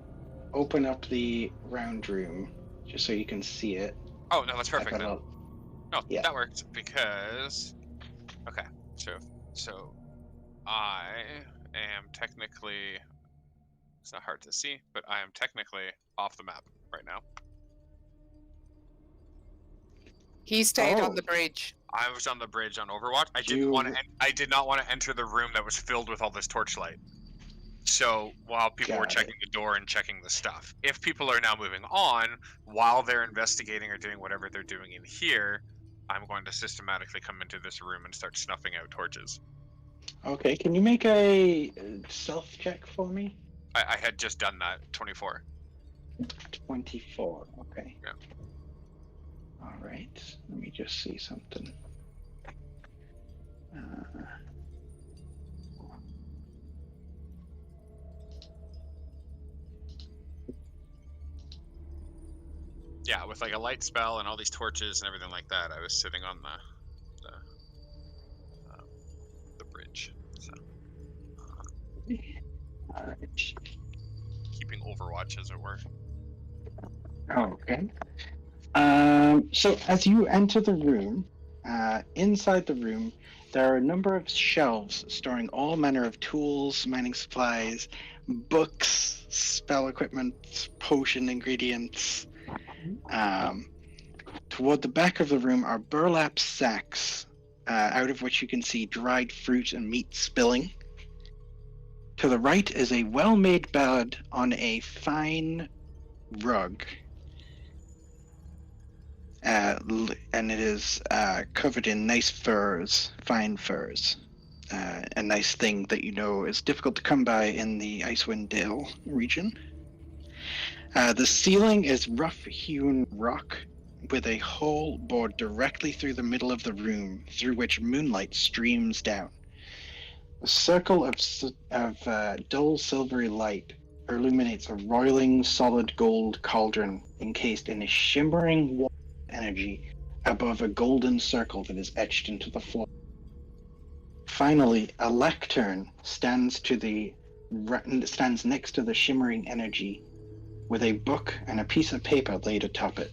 Speaker 2: open up the round room just so you can see it.
Speaker 4: Oh no, that's perfect. Then. No,
Speaker 2: yeah.
Speaker 4: That works because. Okay, so I am technically. It's not hard to see, but I am technically off the map right now.
Speaker 5: He stayed on the bridge.
Speaker 4: I was on the bridge on Overwatch. I did not want to enter the room that was filled with all this torchlight. So while people were checking the door and checking the stuff, if people are now moving on while they're investigating or doing whatever they're doing in here, I'm going to systematically come into this room and start snuffing out torches.
Speaker 2: Okay, can you make a self check for me?
Speaker 4: I had just done that. 24.
Speaker 2: 24. Okay.
Speaker 4: Yeah.
Speaker 2: All right. Let me just see something.
Speaker 4: Yeah, with like a light spell and all these torches and everything like that, I was sitting on the bridge. So.
Speaker 2: All right.
Speaker 4: Keeping Overwatch, as it were.
Speaker 2: Okay. So as you enter the room, inside the room, there are a number of shelves storing all manner of tools, mining supplies, books, spell equipment, potion ingredients. Toward the back of the room are burlap sacks, out of which you can see dried fruit and meat spilling. To the right is a well-made bed on a fine rug. And it is covered in nice furs, fine furs. A nice thing that you know is difficult to come by in the Icewind Dale region. The ceiling is rough-hewn rock with a hole bored directly through the middle of the room, through which moonlight streams down. A circle of dull silvery light illuminates a roiling solid gold cauldron encased in a shimmering wall of energy above a golden circle that is etched into the floor. Finally, a lectern stands next to the shimmering energy with a book and a piece of paper laid atop it.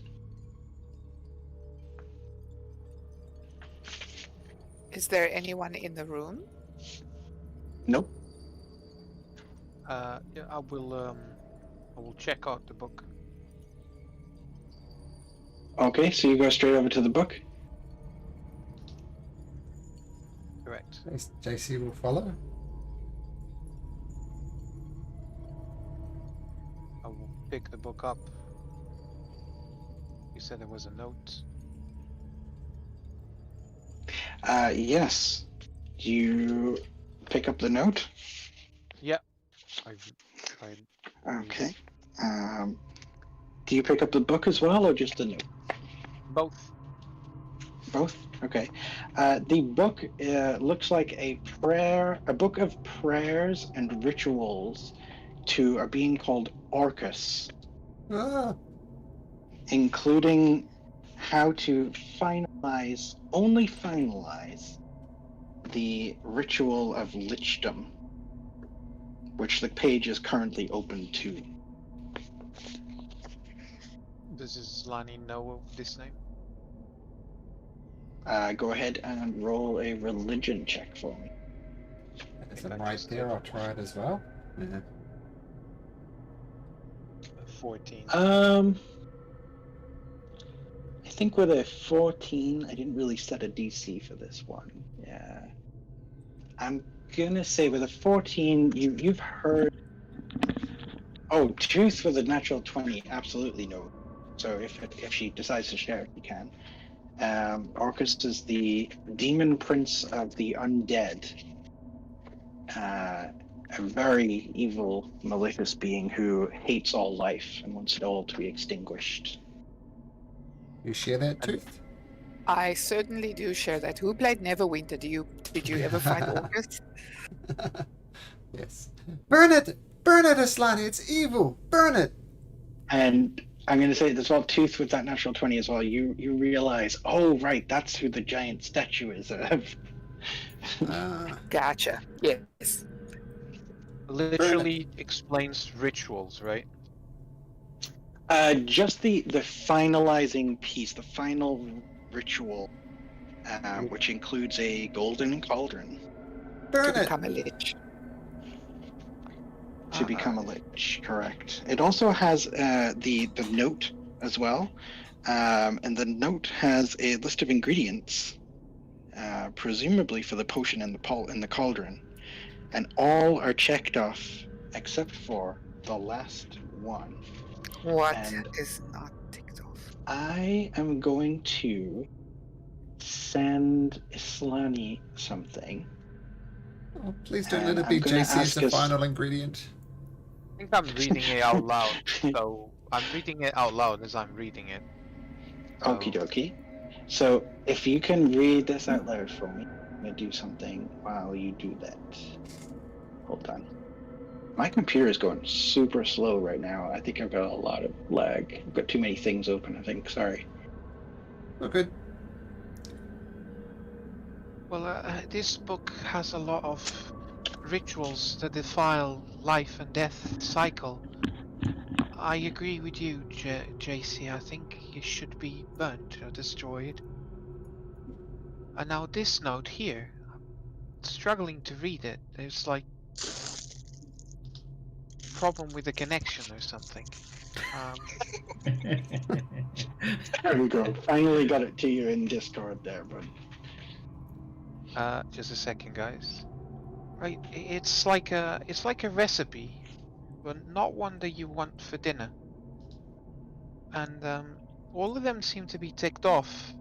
Speaker 5: Is there anyone in the room?
Speaker 2: Nope.
Speaker 7: Yeah, I will check out the book.
Speaker 2: Okay, so you go straight over to the book?
Speaker 7: Correct.
Speaker 1: JC will follow.
Speaker 7: I will pick the book up. You said there was a note.
Speaker 2: Yes. Do you pick up the note?
Speaker 7: Yeah. I've tried.
Speaker 2: Okay. Do you pick up the book as well, or just the note?
Speaker 7: Both.
Speaker 2: Both? Okay. The book looks like a book of prayers and rituals to a being called Orcus, including how to only finalize the ritual of lichdom, which the page is currently open to.
Speaker 7: Does Lani know this name?
Speaker 2: Go ahead and roll a religion check for me.
Speaker 1: Is it right there? I'll try it as well. Yeah.
Speaker 7: 14.
Speaker 2: I think with a 14, I didn't really set a DC for this one. Yeah. I'm gonna say with a 14, you've heard. Oh, truth with a natural 20, absolutely no. So if she decides to share it, you can. Orcus is the demon prince of the undead. a very evil, malicious being who hates all life and wants it all to be extinguished.
Speaker 1: You share that, Tooth?
Speaker 5: I certainly do share that. Who played Neverwinter? Did you ever find August?
Speaker 1: Yes. Burn it! Burn it, Aslani! It's evil! Burn it!
Speaker 2: And I'm going to say as well, Tooth, with that natural 20 as well, you realize, oh, right, that's who the giant statue is.
Speaker 5: Gotcha. Yes.
Speaker 7: Literally explains rituals, right?
Speaker 2: Just the finalizing piece, the final ritual, which includes a golden cauldron.
Speaker 1: Burn
Speaker 5: To
Speaker 1: it!
Speaker 5: become a lich.
Speaker 2: To become a lich, correct. It also has the note as well, and the note has a list of ingredients, presumably for the potion in the cauldron, and all are checked off except for the last one.
Speaker 5: What
Speaker 2: And
Speaker 5: is not ticked off?
Speaker 2: I am going to send Islani something.
Speaker 1: Oh, please don't
Speaker 2: And
Speaker 1: let it
Speaker 2: I'm
Speaker 1: be
Speaker 2: gonna
Speaker 1: JC as
Speaker 2: ask
Speaker 1: the
Speaker 2: us-
Speaker 1: final ingredient.
Speaker 7: I think I'm reading it out loud, so I'm reading it out loud as I'm reading it. So-
Speaker 2: Okie dokie. So if you can read this out loud for me, I'm gonna do something while you do that. Hold on. My computer is going super slow right now. I think I've got a lot of lag. I've got too many things open, I think. Sorry.
Speaker 1: Oh, good.
Speaker 7: Well, this book has a lot of rituals that defile life and death cycle. I agree with you, JC. I think it should be burnt or destroyed. And now this note here, I'm struggling to read it. There's like problem with the connection or something.
Speaker 2: There we go. Finally got it to you in Discord there, but
Speaker 7: Just a second, guys. Right, it's like a recipe, but not one that you want for dinner. And all of them seem to be ticked off.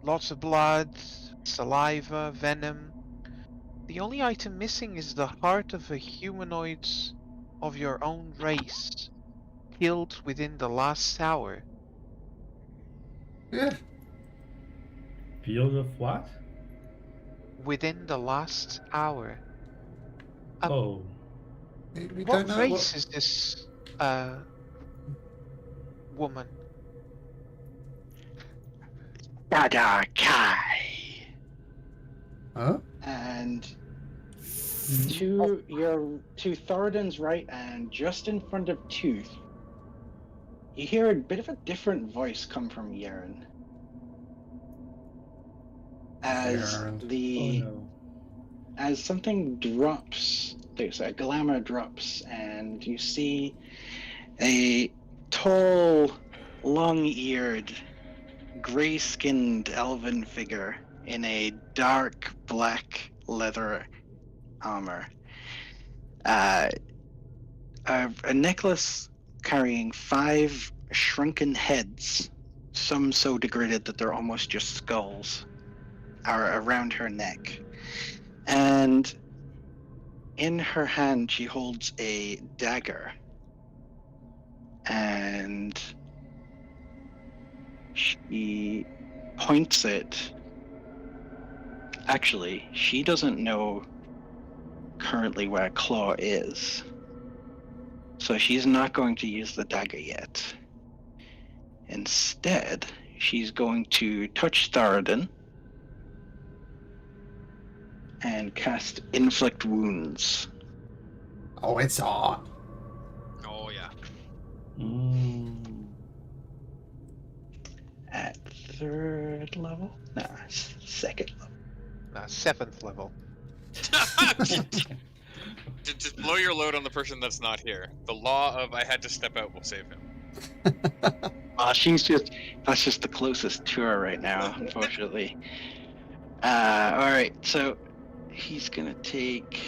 Speaker 7: Lots of blood, saliva, venom. The only item missing is the heart of a humanoid of your own race, killed within the last hour.
Speaker 1: Yeah.
Speaker 3: Field of what?
Speaker 7: Within the last hour.
Speaker 3: Oh.
Speaker 1: We
Speaker 7: What
Speaker 1: don't know
Speaker 7: race is this woman?
Speaker 2: Dada Kai.
Speaker 1: Huh?
Speaker 2: And to Thoradin's right and just in front of Tooth, you hear a bit of a different voice come from Yaren. As
Speaker 1: Yaren.
Speaker 3: Oh no.
Speaker 2: as something drops, there's a glamour drops, and you see a tall, long-eared, gray-skinned elven figure in a dark black leather armor. A necklace carrying 5 shrunken heads, some so degraded that they're almost just skulls, are around her neck. And in her hand, she holds a dagger. And she points it. Actually, she doesn't know currently where Klaa is. So she's not going to use the dagger yet. Instead, she's going to touch Thoradin and cast Inflict Wounds.
Speaker 1: Oh, it's on.
Speaker 4: Oh yeah.
Speaker 2: At 3rd level? Nah, 2nd level.
Speaker 7: 7th level.
Speaker 4: Just blow your load on the person that's not here. The law of I had to step out will save him.
Speaker 2: That's just the closest to her right now, unfortunately. Alright, so he's gonna take...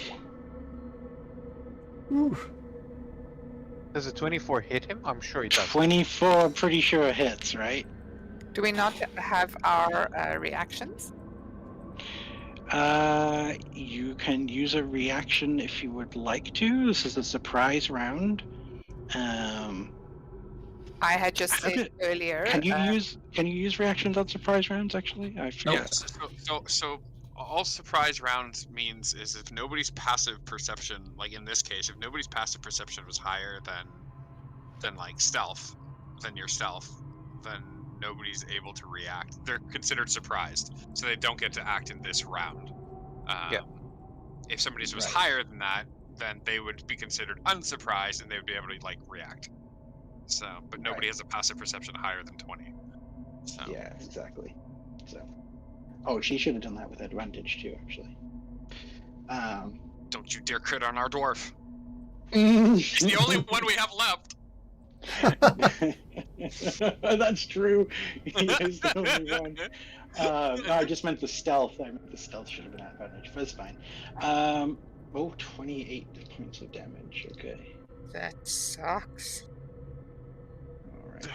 Speaker 7: Does a 24 hit him? I'm sure he does.
Speaker 2: 24, pretty sure hits, right?
Speaker 5: Do we not have our reactions?
Speaker 2: You can use a reaction if you would like to. This is a surprise round.
Speaker 5: I had just said
Speaker 2: Okay.
Speaker 5: earlier.
Speaker 2: Can you use reactions on surprise rounds? Actually, I forget.
Speaker 4: Yes. So all surprise rounds means is if nobody's passive perception, like in this case, if nobody's passive perception was higher than like stealth, than your stealth, then nobody's able to react. They're considered surprised, so they don't get to act in this round.
Speaker 8: Yeah.
Speaker 4: If somebody's was
Speaker 2: Right.
Speaker 4: higher than that, then they would be considered unsurprised and they would be able to like react. So, but nobody has a passive perception higher than 20. So.
Speaker 2: Yeah, exactly. So, oh, she should have done that with advantage too, actually.
Speaker 4: Don't you dare crit on our dwarf. He's the only one we have left.
Speaker 2: That's true. He is the only one. No, I just meant the stealth. I meant the stealth should have been advantage, but it's fine. 28 points of damage. Okay.
Speaker 5: That sucks.
Speaker 2: All right.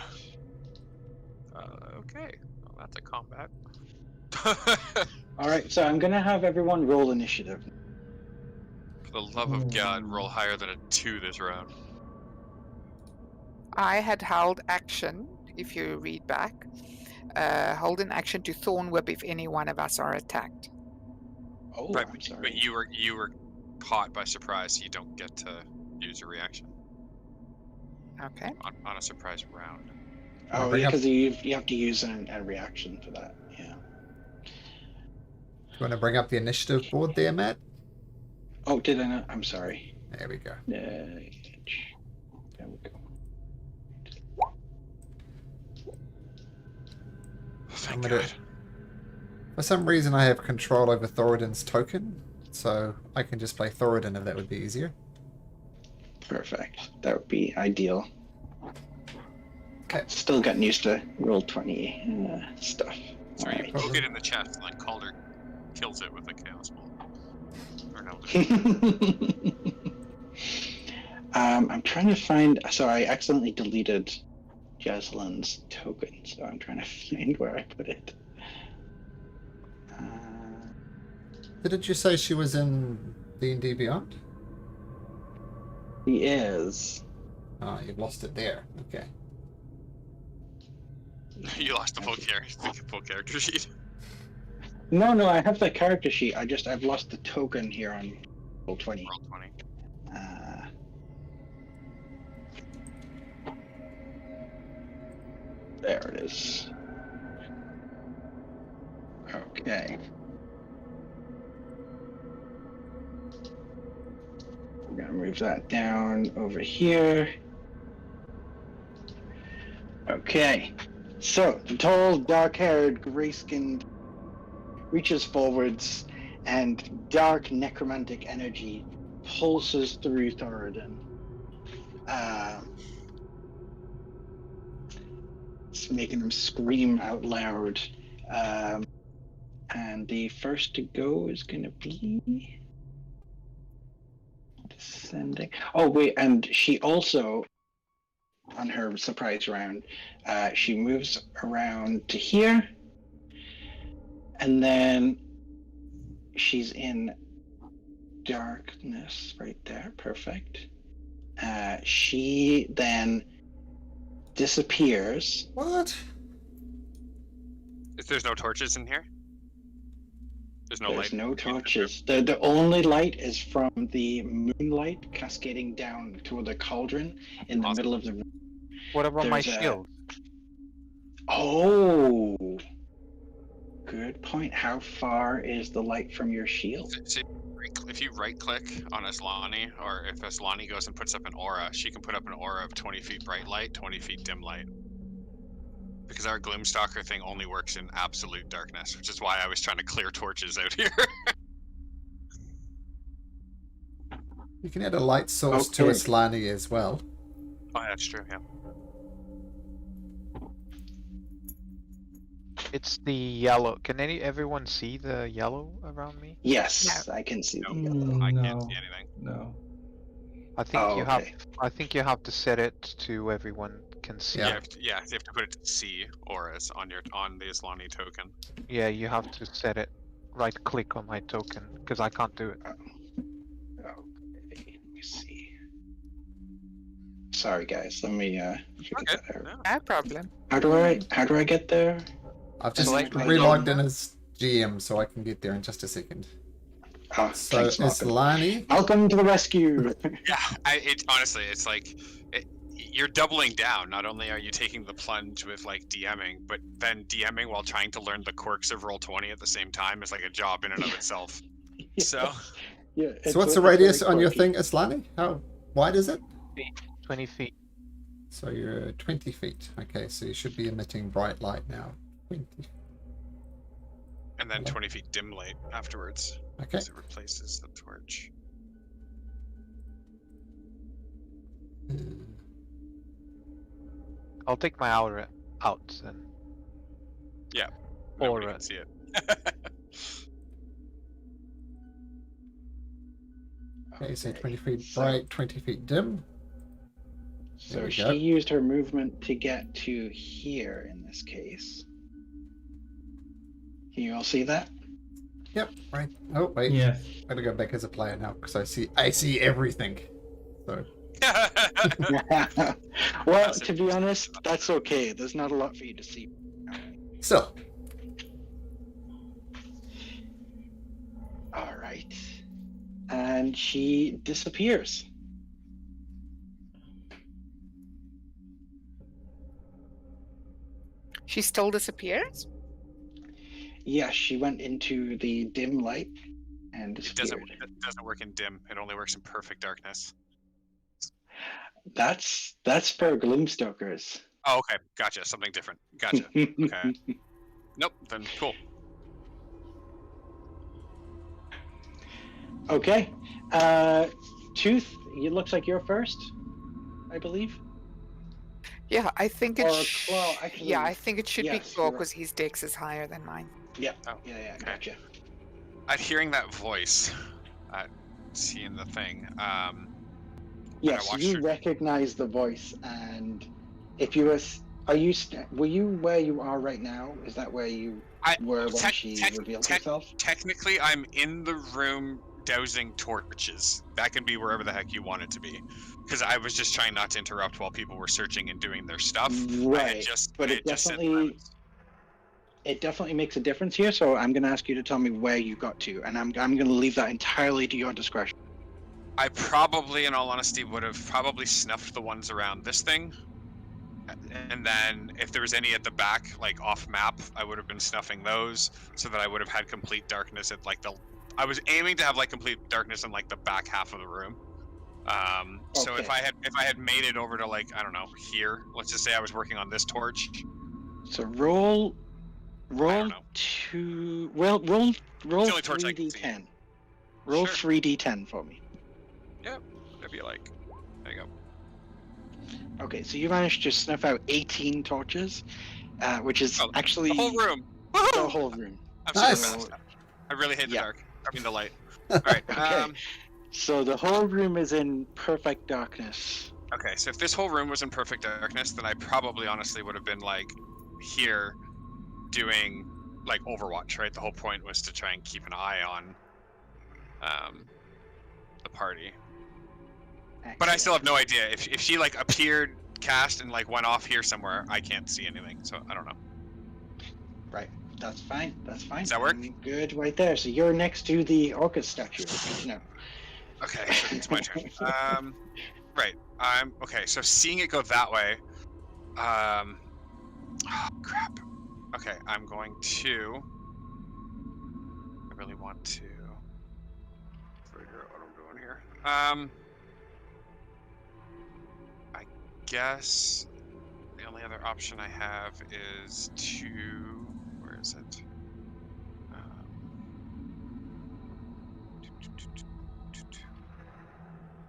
Speaker 4: Okay. Well, that's a combat.
Speaker 2: All right. So I'm gonna have everyone roll initiative.
Speaker 4: For the love of God, roll higher than a 2 this round.
Speaker 5: I had held action, if you read back. Hold an action to thorn whip if any one of us are attacked.
Speaker 2: Oh,
Speaker 4: Right,
Speaker 2: I'm sorry.
Speaker 4: but you were caught by surprise, so you don't get to use a reaction
Speaker 5: Okay.
Speaker 4: on a surprise round.
Speaker 2: Oh,
Speaker 1: Bring
Speaker 2: yeah,
Speaker 1: up-
Speaker 2: because you have to use a reaction for that. Yeah.
Speaker 1: You want to bring up the initiative board there, Matt?
Speaker 2: Oh, did I not? I'm sorry.
Speaker 1: There we go.
Speaker 2: There we go.
Speaker 4: Thank
Speaker 1: I'm gonna-
Speaker 4: God.
Speaker 1: For some reason, I have control over Thoradin's token, so I can just play Thoradin if that would be easier.
Speaker 2: Perfect. That would be ideal.
Speaker 1: Okay.
Speaker 2: Still getting used to Roll20 stuff.
Speaker 4: So
Speaker 2: All
Speaker 4: you
Speaker 2: right.
Speaker 4: poke it in the chest, and like Calder kills it with a chaos bolt. Or no.
Speaker 2: I'm trying to find. So I accidentally deleted Jaslyn's token, so I'm trying to find where I put it.
Speaker 1: Didn't you say she was in D&D Beyond?
Speaker 2: He is.
Speaker 1: Oh, you've lost it there. Okay.
Speaker 4: You lost the full character sheet.
Speaker 2: No, I have the character sheet. I've lost the token here on Roll20.
Speaker 4: Roll 20.
Speaker 2: There it is. Okay. We're gonna move that down over here. Okay. So the tall, dark-haired, gray-skinned reaches forwards, and dark necromantic energy pulses through Thoradin. It's making him scream out loud. And the first to go is going to be descending. Oh wait, and she also, on her surprise round, she moves around to here, and then she's in darkness right there. Perfect. She then disappears.
Speaker 1: What?
Speaker 4: If there's no torches in here? There's no
Speaker 2: There's
Speaker 4: light.
Speaker 2: no torches. The only light is from the moonlight cascading down toward the cauldron in the
Speaker 4: Awesome.
Speaker 2: middle of the room.
Speaker 7: What about my
Speaker 2: There's a-
Speaker 7: shield?
Speaker 2: Oh, good point. How far is the light from your shield?
Speaker 4: So if you right click on Aslani, or if Aslani goes and puts up an aura, she can put up an aura of 20 feet bright light, 20 feet dim light. Because our Gloomstalker thing only works in absolute darkness, which is why I was trying to clear torches out here.
Speaker 1: You can add a light source to
Speaker 2: Okay.
Speaker 1: Aslani as well.
Speaker 4: Oh, that's true, yeah.
Speaker 7: It's the yellow. Can everyone see the yellow around me?
Speaker 2: Yes, I can see
Speaker 4: No.
Speaker 2: the yellow.
Speaker 4: I
Speaker 3: no,
Speaker 4: can't see anything.
Speaker 3: no.
Speaker 7: I think
Speaker 2: Oh,
Speaker 7: you have.
Speaker 2: okay.
Speaker 7: I think you have to set it to everyone can see.
Speaker 1: Yeah.
Speaker 4: You have to, you have to put it to C auras on the Aslani token.
Speaker 7: Yeah, you have to set it right click on my token because I can't do it.
Speaker 2: Okay, let me see. Sorry, guys. Let me figure
Speaker 4: Okay.
Speaker 2: that out.
Speaker 4: No.
Speaker 5: No problem.
Speaker 2: How do I get there?
Speaker 1: I've just
Speaker 7: Select my
Speaker 1: relogged
Speaker 7: token.
Speaker 1: in as GM, so I can get there in just a second.
Speaker 2: Oh,
Speaker 1: So
Speaker 2: thanks, Malcolm.
Speaker 1: Islani,
Speaker 2: Welcome to the rescue.
Speaker 4: Yeah, honestly, it's like you're doubling down. Not only are you taking the plunge with like DMing, but then DMing while trying to learn the quirks of Roll20 at the same time is like a job in and of itself. So
Speaker 2: yeah.
Speaker 1: so what's the
Speaker 2: it's
Speaker 1: radius
Speaker 2: very
Speaker 1: on your
Speaker 2: quirky.
Speaker 1: thing, Islani? How wide is it?
Speaker 7: 20 feet.
Speaker 1: So you're 20 feet. Okay, so you should be emitting bright light now. 20.
Speaker 4: and then
Speaker 1: Okay.
Speaker 4: 20 feet dim light afterwards.
Speaker 1: Okay.
Speaker 4: So it replaces the torch.
Speaker 7: I'll take my aura out then.
Speaker 4: Yeah. Nobody
Speaker 7: Aura.
Speaker 4: can see it.
Speaker 1: Okay, so
Speaker 2: Okay,
Speaker 1: 20 feet
Speaker 2: so-
Speaker 1: bright, 20 feet dim.
Speaker 2: So
Speaker 1: There we
Speaker 2: she
Speaker 1: go.
Speaker 2: used her movement to get to here in this case. Can you all see that?
Speaker 1: Yep, right. Oh, wait.
Speaker 3: Yes.
Speaker 1: I'm gonna go back as a player now because I see everything. So
Speaker 2: Well, to be honest, that's okay. There's not a lot for you to see.
Speaker 1: still,
Speaker 2: All right. And she disappears.
Speaker 5: She still disappears?
Speaker 2: Yes, she went into the dim light and
Speaker 4: It
Speaker 2: disappeared.
Speaker 4: doesn't work in dim. It only works in perfect darkness.
Speaker 2: That's for gloomstokers.
Speaker 4: Oh, okay. Gotcha. Something different. Gotcha. Okay. Nope. Then cool.
Speaker 2: Okay. Tooth, it looks like you're first, I believe.
Speaker 5: Yeah, I think
Speaker 2: Or
Speaker 5: it.
Speaker 2: Klaa, actually,
Speaker 5: Yeah, I think it should
Speaker 2: yes,
Speaker 5: be
Speaker 2: you're
Speaker 5: Klaa
Speaker 2: right.
Speaker 5: because his dex is higher than mine.
Speaker 2: Yeah.
Speaker 4: Oh,
Speaker 2: Yeah,
Speaker 4: okay.
Speaker 2: gotcha.
Speaker 4: At hearing that voice, seeing the thing,
Speaker 2: Yes,
Speaker 4: watched
Speaker 2: you
Speaker 4: her-
Speaker 2: recognize the voice, and if you were you where you are right now? Is that where you were when she revealed herself?
Speaker 4: Technically, I'm in the room dousing torches. That can be wherever the heck you want it to be. Because I was just trying not to interrupt while people were searching and doing their stuff.
Speaker 2: Right, but it definitely makes a difference here. So I'm going to ask you to tell me where you got to, and I'm going to leave that entirely to your discretion.
Speaker 4: I probably, in all honesty, would have probably snuffed the ones around this thing. And then if there was any at the back, like off map, I would have been snuffing those so that I would have had complete darkness at like I was aiming to have like complete darkness in like the back half of the room. So if
Speaker 2: Okay.
Speaker 4: I had made it over to like, I don't know, here, let's just say I was working on this torch.
Speaker 2: So roll
Speaker 4: don't know.
Speaker 2: roll
Speaker 4: only torch I can see.
Speaker 2: 3d10. Roll
Speaker 4: Sure.
Speaker 2: 3d10 for me.
Speaker 4: That'd be like, there you go.
Speaker 2: Okay, so you managed to snuff out 18 torches, which is actually
Speaker 4: The whole room.
Speaker 2: the
Speaker 4: Woohoo!
Speaker 2: whole room.
Speaker 4: I'm
Speaker 1: Nice.
Speaker 4: super fast. I really hate the
Speaker 2: Yeah.
Speaker 4: dark. I mean the light. All right.
Speaker 2: Okay. So the whole room is in perfect darkness.
Speaker 4: Okay, so if this whole room was in perfect darkness, then I probably honestly would have been like here doing like Overwatch, right? The whole point was to try and keep an eye on the party. But I still have no idea. If she like appeared, cast, and like went off here somewhere, I can't see anything, so I don't know.
Speaker 2: Right. That's fine. That's fine.
Speaker 4: Does that work?
Speaker 2: I'm good right there. So you're next to the Orcus statue. No.
Speaker 4: Okay, so it's my turn. Right. Okay, so seeing it go that way, oh crap. Okay, I'm going to. I really want to figure out what I'm doing here. I guess the only other option I have is to. Where is it?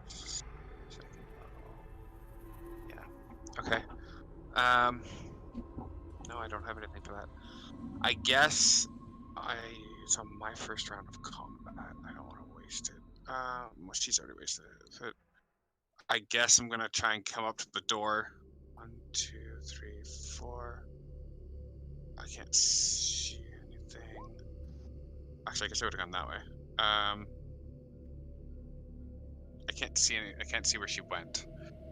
Speaker 4: Second level. Yeah. Okay. No, I don't have anything for that. I guess it's on my first round of combat. I don't want to waste it. Well, she's already wasted it. So I guess I'm gonna try and come up to the door. 1, 2, 3, 4. I can't see anything. Actually, I guess I would have gone that way. I can't see where she went.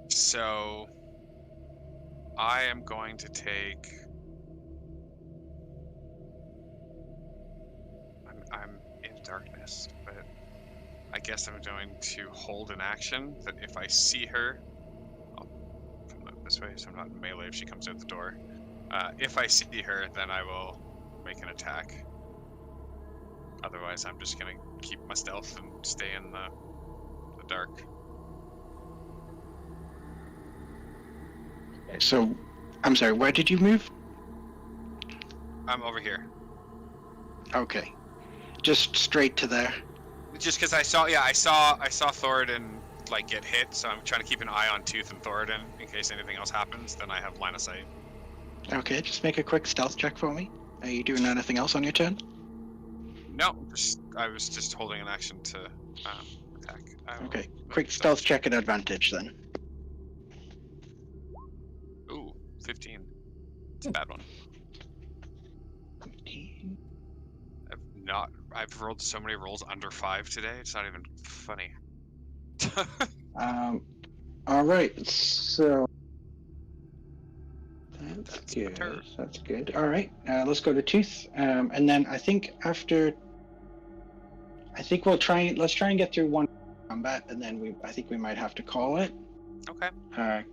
Speaker 4: So I am going to take. I'm in darkness, but I guess I'm going to hold an action that if I see her, I'll come out this way so I'm not in melee if she comes out the door. If I see her, then I will make an attack. Otherwise, I'm just gonna keep my stealth and stay in the dark.
Speaker 2: So, I'm sorry, where did you move?
Speaker 4: I'm over here.
Speaker 2: Okay. Just straight to there.
Speaker 4: Just because I saw Thoradin like get hit, so I'm trying to keep an eye on Tooth and Thoradin in case anything else happens. Then I have line of sight.
Speaker 2: Okay, just make a quick stealth check for me. Are you doing anything else on your turn?
Speaker 4: No, I was just holding an action to attack.
Speaker 2: Okay, quick stealth check at advantage then.
Speaker 4: Ooh, 15. It's a bad one. I've rolled so many rolls under 5 today. It's not even funny.
Speaker 2: All right. So that's good. That's good. All right. Let's go to Tooth. And then I think let's try and get through one combat, and then I think we might have to call it.
Speaker 4: Okay.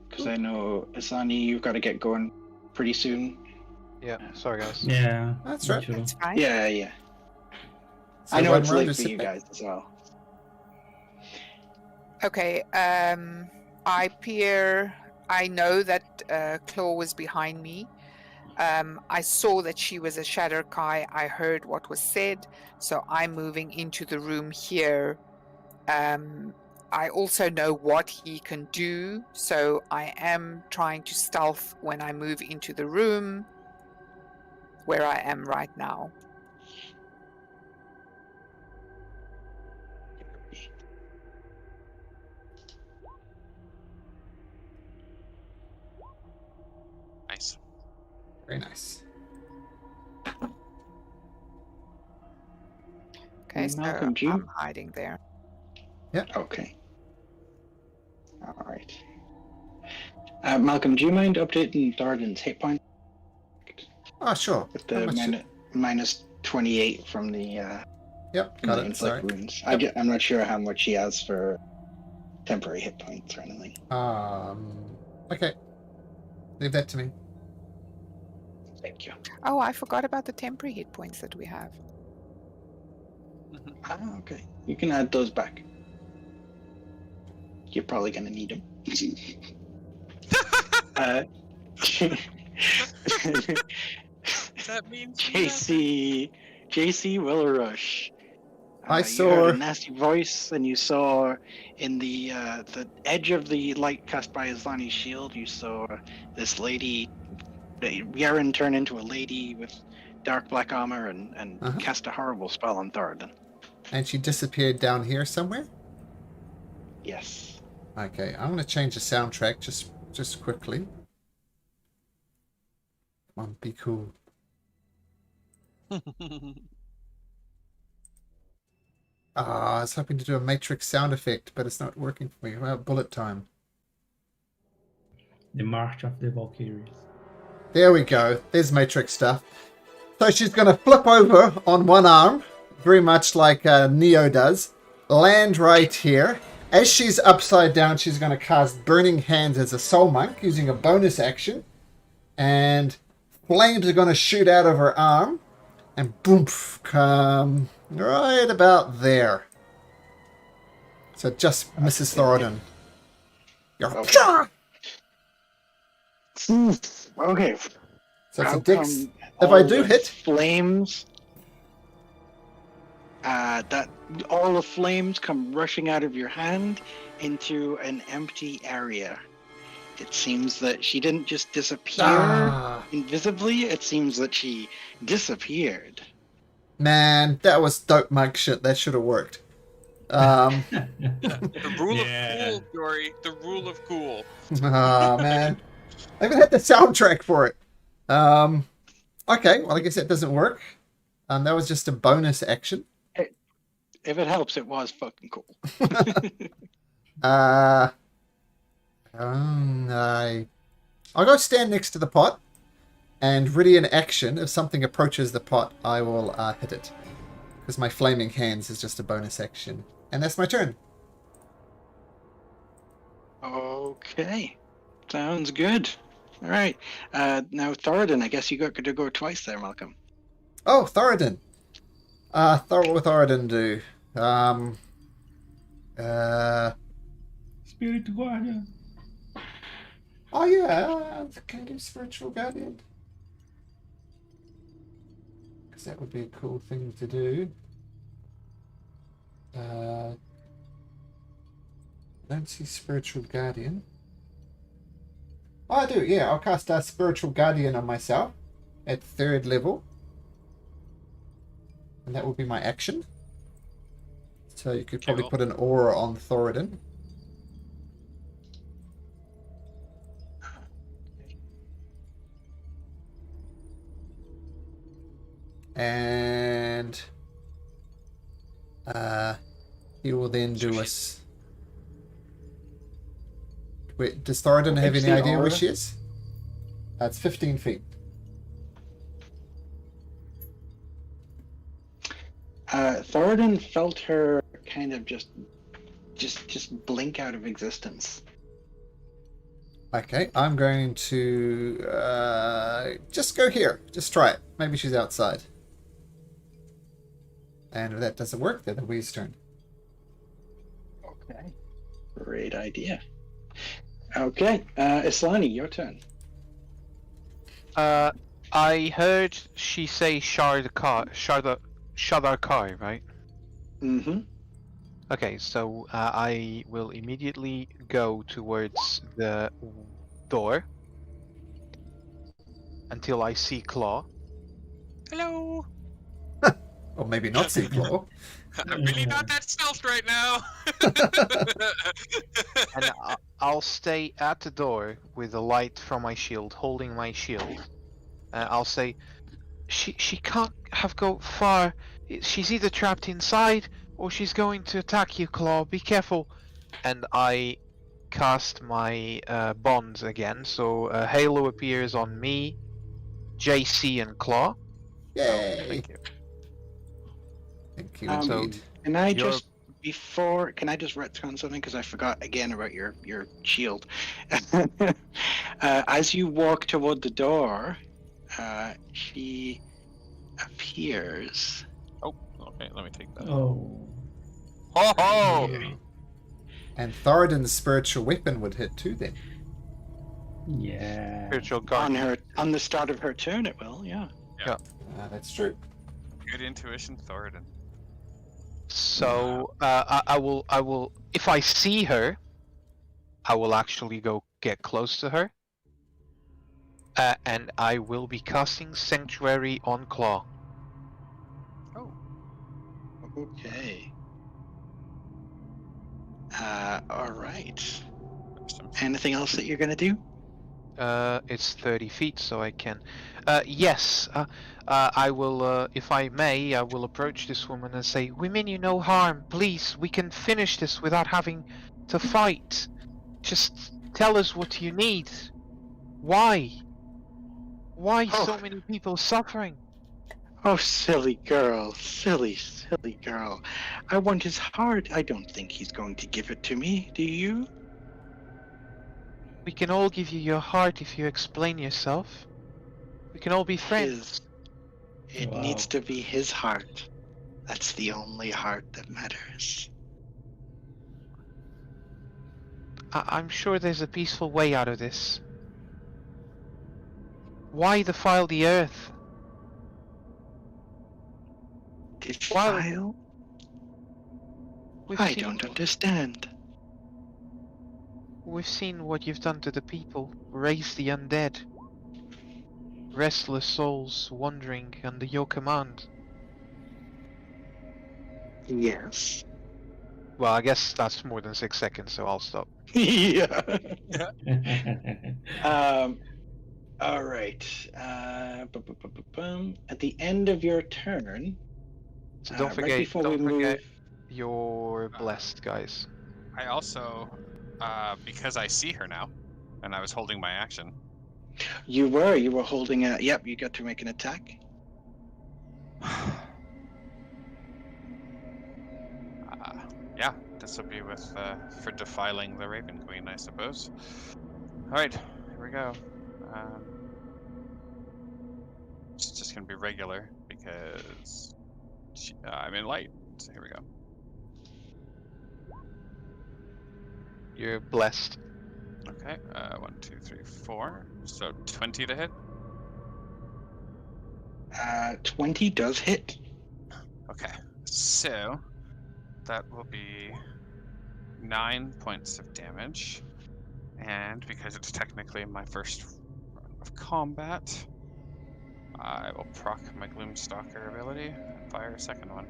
Speaker 2: Because I know Asani, you've got to get going pretty soon.
Speaker 7: Yeah. Sorry, guys.
Speaker 3: Yeah.
Speaker 1: That's right.
Speaker 5: That's fine.
Speaker 2: Yeah.
Speaker 1: So
Speaker 2: I know
Speaker 1: one
Speaker 2: it's
Speaker 1: round
Speaker 2: late
Speaker 1: is
Speaker 2: for you
Speaker 1: sit back.
Speaker 2: guys as well.
Speaker 5: Okay. I know that Klaa was behind me. I saw that she was a Shadowkai. I heard what was said, so I'm moving into the room here. I also know what he can do, so I am trying to stealth when I move into the room where I am right now.
Speaker 4: Nice.
Speaker 1: Very nice.
Speaker 5: Okay, so
Speaker 2: Malcolm, do you-
Speaker 5: I'm hiding there.
Speaker 2: Okay. All right. Malcolm, do you mind updating Thoradin's hit point
Speaker 1: Oh, sure.
Speaker 2: with
Speaker 1: How
Speaker 2: the
Speaker 1: much-
Speaker 2: minus 28 from the
Speaker 1: Yep,
Speaker 2: from
Speaker 1: got
Speaker 2: the
Speaker 1: it.
Speaker 2: inflict
Speaker 1: Sorry.
Speaker 2: wounds? I'm not sure how much he has for temporary hit points or anything.
Speaker 1: Okay. Leave that to me.
Speaker 2: Thank you.
Speaker 5: Oh, I forgot about the temporary hit points that we have.
Speaker 2: Okay. You can add those back. You're probably gonna need them.
Speaker 4: That means
Speaker 2: JC Willrush.
Speaker 1: I
Speaker 2: You
Speaker 1: saw-
Speaker 2: heard a nasty voice, and you saw in the edge of the light cast by Islani's shield, you saw this lady, Yaren, turn into a lady with dark black armor and
Speaker 1: Uh-huh.
Speaker 2: cast a horrible spell on Thoradin.
Speaker 1: And she disappeared down here somewhere?
Speaker 2: Yes.
Speaker 1: Okay, I'm going to change the soundtrack just quickly. Come on, be cool. I was hoping to do a Matrix sound effect, but it's not working for me. Well, bullet time.
Speaker 3: The March of the Valkyries.
Speaker 1: There we go. There's Matrix stuff. So she's going to flip over on one arm, very much like Neo does. Land right here. As she's upside down, she's going to cast Burning Hands as a Soul Monk using a bonus action. And flames are going to shoot out of her arm. And boom, come right about there. So just Mrs. Thoradin.
Speaker 2: Okay.
Speaker 1: So it's
Speaker 2: How
Speaker 1: a Dix.
Speaker 2: come
Speaker 1: If I
Speaker 2: all
Speaker 1: do
Speaker 2: the
Speaker 1: hit,
Speaker 2: flames, that all the flames come rushing out of your hand into an empty area. It seems that she didn't just disappear invisibly. It seems that she disappeared.
Speaker 1: Man, that was dope monk shit. That should have worked.
Speaker 4: The rule
Speaker 3: Yeah.
Speaker 4: of cool, Dory. The rule of cool.
Speaker 1: Oh, man. I even had the soundtrack for it. Okay, well, I guess that doesn't work. That was just a bonus action.
Speaker 2: If it helps, it was fucking cool.
Speaker 1: I'll go stand next to the pot, and ready in action. If something approaches the pot, I will hit it. Because my flaming hands is just a bonus action. And that's my turn.
Speaker 2: Okay. Sounds good. All right. Now, Thoradin, I guess you got to go twice there, Malcolm.
Speaker 1: Oh, Thoradin. What will Thoradin do?
Speaker 3: Spirit Guardian.
Speaker 1: Oh yeah, can I do Spiritual Guardian? Because that would be a cool thing to do. I don't see Spiritual Guardian. Oh, I do, yeah. I'll cast a Spiritual Guardian on myself at 3rd level. And that will be my action. So you could probably put an aura on Thoradin. And he will then do us. Wait, does Thoradin have any idea where she is? That's 15 feet.
Speaker 2: Thoradin felt her kind of just blink out of existence.
Speaker 1: Okay, I'm going to just go here. Just try it. Maybe she's outside. And if that doesn't work, then Louise's turn.
Speaker 2: Okay. Great idea. Okay, Islani, your turn.
Speaker 7: I heard she say Shardar Kai, right?
Speaker 2: Mm-hmm.
Speaker 7: Okay, so I will immediately go towards the door until I see Klaa.
Speaker 4: Hello.
Speaker 1: Or maybe not see Klaa.
Speaker 4: I'm really not that stealth right now.
Speaker 7: And I'll stay at the door with the light from my shield, holding my shield. I'll say, she can't have go far. She's either trapped inside or she's going to attack you, Klaa. Be careful. And I cast my bonds again. So Halo appears on me, JC, and Klaa.
Speaker 1: Yay!
Speaker 7: Oh, thank you.
Speaker 1: Thank you
Speaker 7: So
Speaker 1: indeed.
Speaker 2: Can I just retcon something, because I forgot again about your shield. As you walk toward the door, she appears.
Speaker 8: Oh, okay. Let me take that.
Speaker 3: Oh.
Speaker 8: Ho ho!
Speaker 1: And Thoradin's spiritual weapon would hit too then.
Speaker 3: Yeah.
Speaker 7: spiritual guardian.
Speaker 2: On the start of her turn, it will. Yeah.
Speaker 1: That's true.
Speaker 4: Good intuition, Thoradin.
Speaker 7: So I will. If I see her, I will actually go get close to her, and I will be casting Sanctuary on Klaa.
Speaker 2: Oh. Okay. All right. Anything else that you're gonna do?
Speaker 7: It's 30 feet, so I can. Yes. I will. If I may, I will approach this woman and say, "We mean you no harm. Please, we can finish this without having to fight. Just tell us what you need. Why? Why so many people suffering?"
Speaker 2: Oh, silly girl, silly girl. I want his heart. I don't think he's going to give it to me. Do you?
Speaker 7: We can all give you your heart if you explain yourself. We can all be friends.
Speaker 2: It needs to be his heart. That's the only heart that matters.
Speaker 7: I'm sure there's a peaceful way out of this. Why defile the earth?
Speaker 2: Defile? I don't understand.
Speaker 7: We've seen what you've done to the people. Raise the undead. Restless souls wandering under your command.
Speaker 2: Yes.
Speaker 7: Well, I guess that's more than 6 seconds, so I'll stop.
Speaker 2: Yeah. All right. At the end of your turn.
Speaker 7: So don't
Speaker 2: right
Speaker 7: forget.
Speaker 2: before
Speaker 7: Don't
Speaker 2: we
Speaker 7: forget.
Speaker 2: move.
Speaker 7: You're blessed, guys.
Speaker 4: I also, because I see her now, and I was holding my action.
Speaker 2: You were holding a. Yep, you got to make an attack.
Speaker 4: Yeah, this will be with for defiling the Raven Queen, I suppose. All right, here we go. It's just gonna be regular because I'm in light. So here we go.
Speaker 7: You're blessed.
Speaker 4: Okay, 1, 2, 3, 4. So 20 to hit.
Speaker 2: 20 does hit.
Speaker 4: Okay, so that will be 9 points of damage, and because it's technically my first run of combat, I will proc my Gloomstalker ability and fire a second one.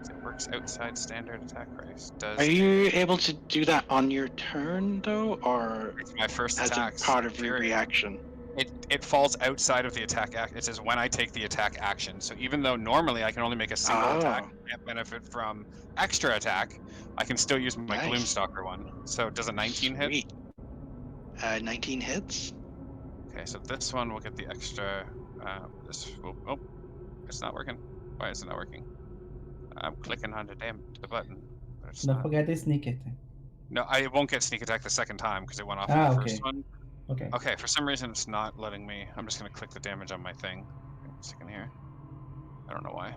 Speaker 4: It works outside standard attack race.
Speaker 2: Are you able to do that on your turn though, or
Speaker 4: It's my first
Speaker 2: as
Speaker 4: attack.
Speaker 2: a part of your
Speaker 4: period.
Speaker 2: reaction?
Speaker 4: It falls outside of the attack act. It says when I take the attack action. So even though normally I can only make a single attack and benefit from extra attack, I can still use my
Speaker 2: Nice.
Speaker 4: Gloomstalker one. So does a 19 hit?
Speaker 2: Sweet. 19 hits.
Speaker 4: Okay, so this one will get the extra. This will. Oh, it's not working. Why is it not working? I'm clicking on the button, but it's
Speaker 3: Don't
Speaker 4: not.
Speaker 3: forget the sneak attack.
Speaker 4: No, I won't get sneak attack the second time because it went off on the
Speaker 3: Okay.
Speaker 4: first one.
Speaker 3: Okay.
Speaker 4: Okay, for some reason it's not letting me. I'm just gonna click the damage on my thing. Give me a second here. I don't know why.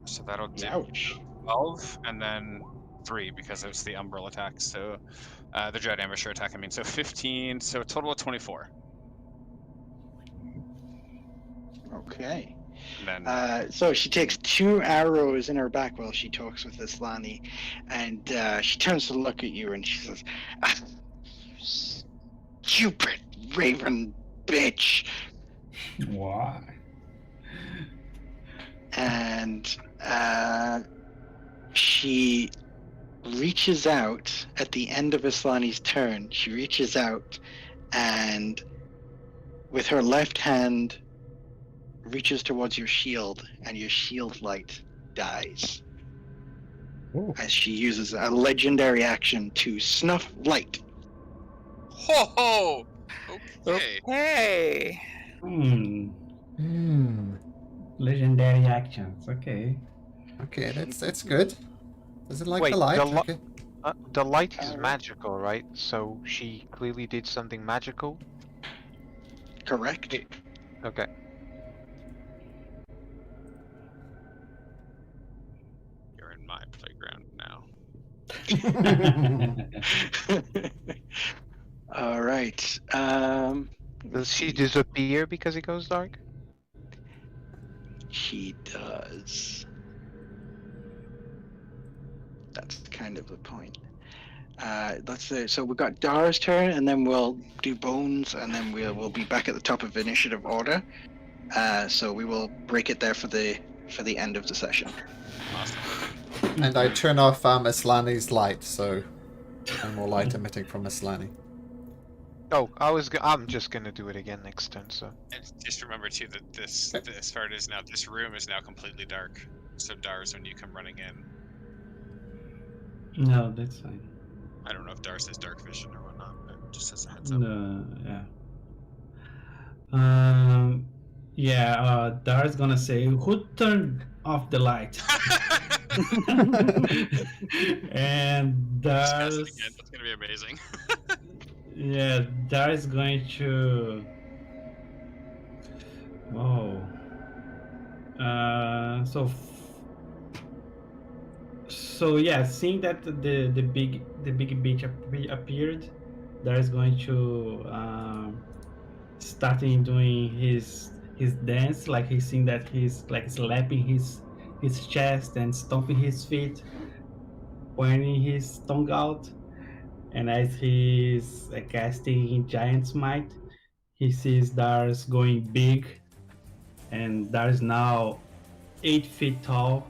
Speaker 4: So that'll do
Speaker 2: Ouch.
Speaker 4: 12 and then 3 because it's the umbral attack. So the dread ambusher attack. I mean, so 15. So a total of 24.
Speaker 2: Okay.
Speaker 4: And then
Speaker 2: So she takes 2 arrows in her back while she talks with Islani, and she turns to look at you and she says, "Ah, you stupid raven bitch."
Speaker 3: Why?
Speaker 2: And she reaches out at the end of Islani's turn. She reaches out and with her left hand reaches towards your shield, and your shield light dies
Speaker 3: Ooh.
Speaker 2: as she uses a legendary action to snuff light.
Speaker 4: ho ho. Okay.
Speaker 5: Hey.
Speaker 3: Legendary actions. Okay.
Speaker 1: Okay, that's good. Does it like
Speaker 7: Wait,
Speaker 1: the light?
Speaker 7: the li-
Speaker 1: Okay.
Speaker 7: The light is magical, right? So she clearly did something magical.
Speaker 2: Correct?
Speaker 7: Okay.
Speaker 4: You're in my playground now.
Speaker 2: All right.
Speaker 7: Does she disappear because it goes dark?
Speaker 2: She does. That's kind of the point. Let's say, so we've got Dara's turn, and then we'll do Bones, and then we'll be back at the top of initiative order. So we will break it there for the end of the session.
Speaker 4: Awesome.
Speaker 1: And I turn off Islani's light, so no more light emitting from Islani.
Speaker 7: Oh, I'm just gonna do it again next turn. So
Speaker 4: And just remember too that this part is now, this room is now completely dark. So Dars, when you come running in,
Speaker 3: No, that's fine.
Speaker 4: I don't know if Dars has dark vision or whatnot, but just as a heads up.
Speaker 3: No, yeah. Dar's gonna say, "Who turned off the light?" And
Speaker 4: Discuss
Speaker 3: Dar's,
Speaker 4: it again. That's gonna be amazing.
Speaker 3: yeah, Dar is going to. Whoa. So yeah, seeing that the big beach appeared, Dar is going to starting doing his dance, like he's seeing that he's like slapping his chest and stomping his feet, pointing his tongue out, and as he's casting Giant Smite, he sees Dar's going big, and Dar's now 8 feet tall,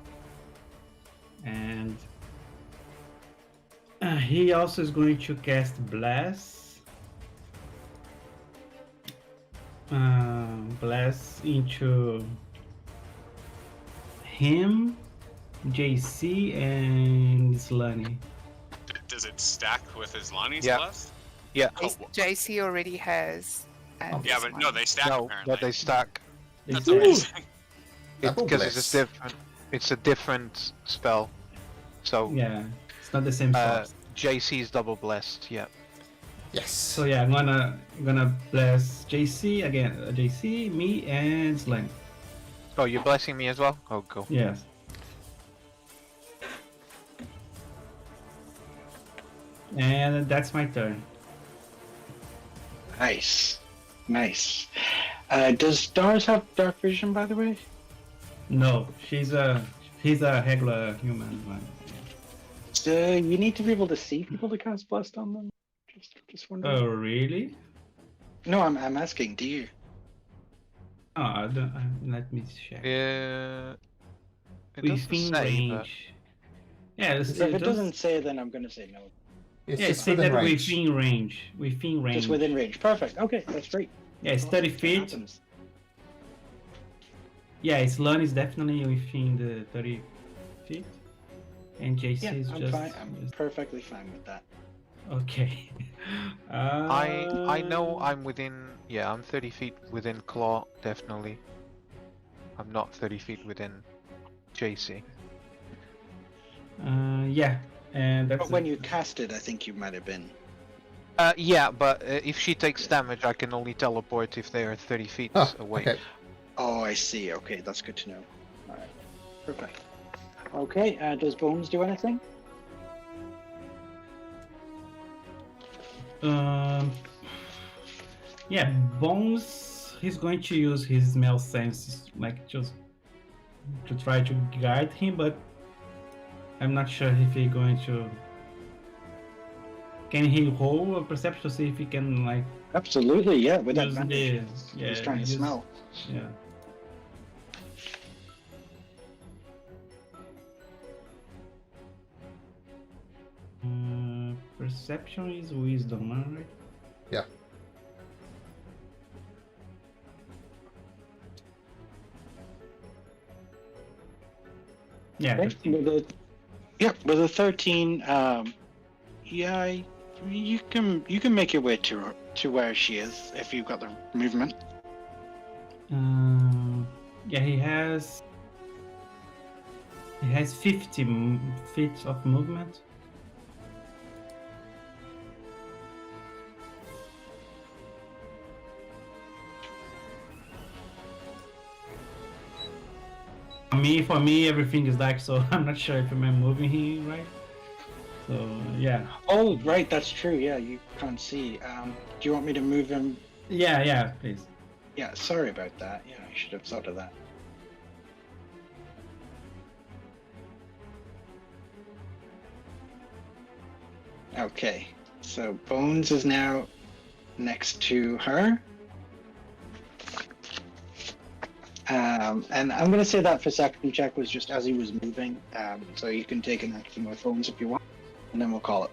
Speaker 3: and he also is going to cast Blast. Blast into him, JC, and Slunny.
Speaker 4: Does it stack with his Lonnie's
Speaker 7: Yeah.
Speaker 4: blast?
Speaker 7: Yeah.
Speaker 4: Oh,
Speaker 5: JC already has. And
Speaker 4: yeah,
Speaker 5: this
Speaker 4: but
Speaker 5: one.
Speaker 4: no, they stack
Speaker 7: No,
Speaker 4: apparently.
Speaker 7: but they stack.
Speaker 4: That's
Speaker 3: Ooh.
Speaker 4: amazing.
Speaker 1: Double
Speaker 7: Because
Speaker 1: bliss.
Speaker 7: it's a different. It's a different spell. So
Speaker 3: Yeah, it's not the same sauce.
Speaker 7: JC's double blessed. Yeah.
Speaker 1: Yes.
Speaker 3: So yeah, I'm gonna bless JC again. JC, me, and Slime.
Speaker 7: Oh, you're blessing me as well. Oh, cool.
Speaker 3: Yes. And that's my turn.
Speaker 2: Nice. Nice. Does Stars have dark vision, by the way?
Speaker 3: No, he's a regular human one.
Speaker 2: So you need to be able to see people to cast Blast on them? Just wondering.
Speaker 3: Oh really?
Speaker 2: No, I'm asking, do you?
Speaker 3: Oh, I don't. Let me check.
Speaker 7: It doesn't
Speaker 3: Within
Speaker 7: say,
Speaker 3: range. Yeah,
Speaker 2: If it doesn't say, then I'm going to say no.
Speaker 1: It's
Speaker 3: Yeah, it
Speaker 1: just
Speaker 3: says
Speaker 1: within
Speaker 3: that
Speaker 1: range.
Speaker 3: within range. Within range.
Speaker 2: Just within range. Perfect. Okay, that's great.
Speaker 3: Yeah, it's 30
Speaker 2: That
Speaker 3: feet.
Speaker 2: happens.
Speaker 3: Yeah, Islan is definitely within the 30 feet. And JC
Speaker 2: Yeah,
Speaker 3: is
Speaker 2: I'm
Speaker 3: just,
Speaker 2: fine. I'm perfectly fine with that.
Speaker 3: okay.
Speaker 7: I know I'm within. Yeah, I'm 30 feet within Klaa, definitely. I'm not 30 feet within JC.
Speaker 3: Yeah, and that's.
Speaker 2: But when you cast it, I think you might have been.
Speaker 7: Yeah, but if she takes damage, I can only teleport if they are 30 feet
Speaker 1: Oh,
Speaker 7: away.
Speaker 1: okay.
Speaker 2: Oh, I see. Okay, that's good to know. Alright. Perfect. Okay, does Bones do anything?
Speaker 3: Yeah, Bones. He's going to use his smell sense, like just to try to guide him, but I'm not sure if he's going to. Can he roll a perception to see if he can like
Speaker 2: Absolutely, yeah, with
Speaker 3: use
Speaker 2: advantage.
Speaker 3: the
Speaker 2: He's trying to
Speaker 3: use-
Speaker 2: smell.
Speaker 3: Yeah. Perception is wisdom, right?
Speaker 1: Yeah.
Speaker 3: Yeah.
Speaker 2: Okay,
Speaker 3: 13.
Speaker 2: with a 13, you can make your way to where she is if you've got the movement.
Speaker 3: Yeah, he has 50 feet of movement. For me, everything is dark, so I'm not sure if I'm moving here right. So yeah.
Speaker 2: Oh, right, that's true. Yeah, you can't see. Do you want me to move him?
Speaker 3: Yeah, please.
Speaker 2: Yeah, sorry about that. Yeah, I should have thought of that. Okay, so Bones is now next to her. And I'm going to say that perception check was just as he was moving, so you can take an action with Bones if you want, and then we'll call it.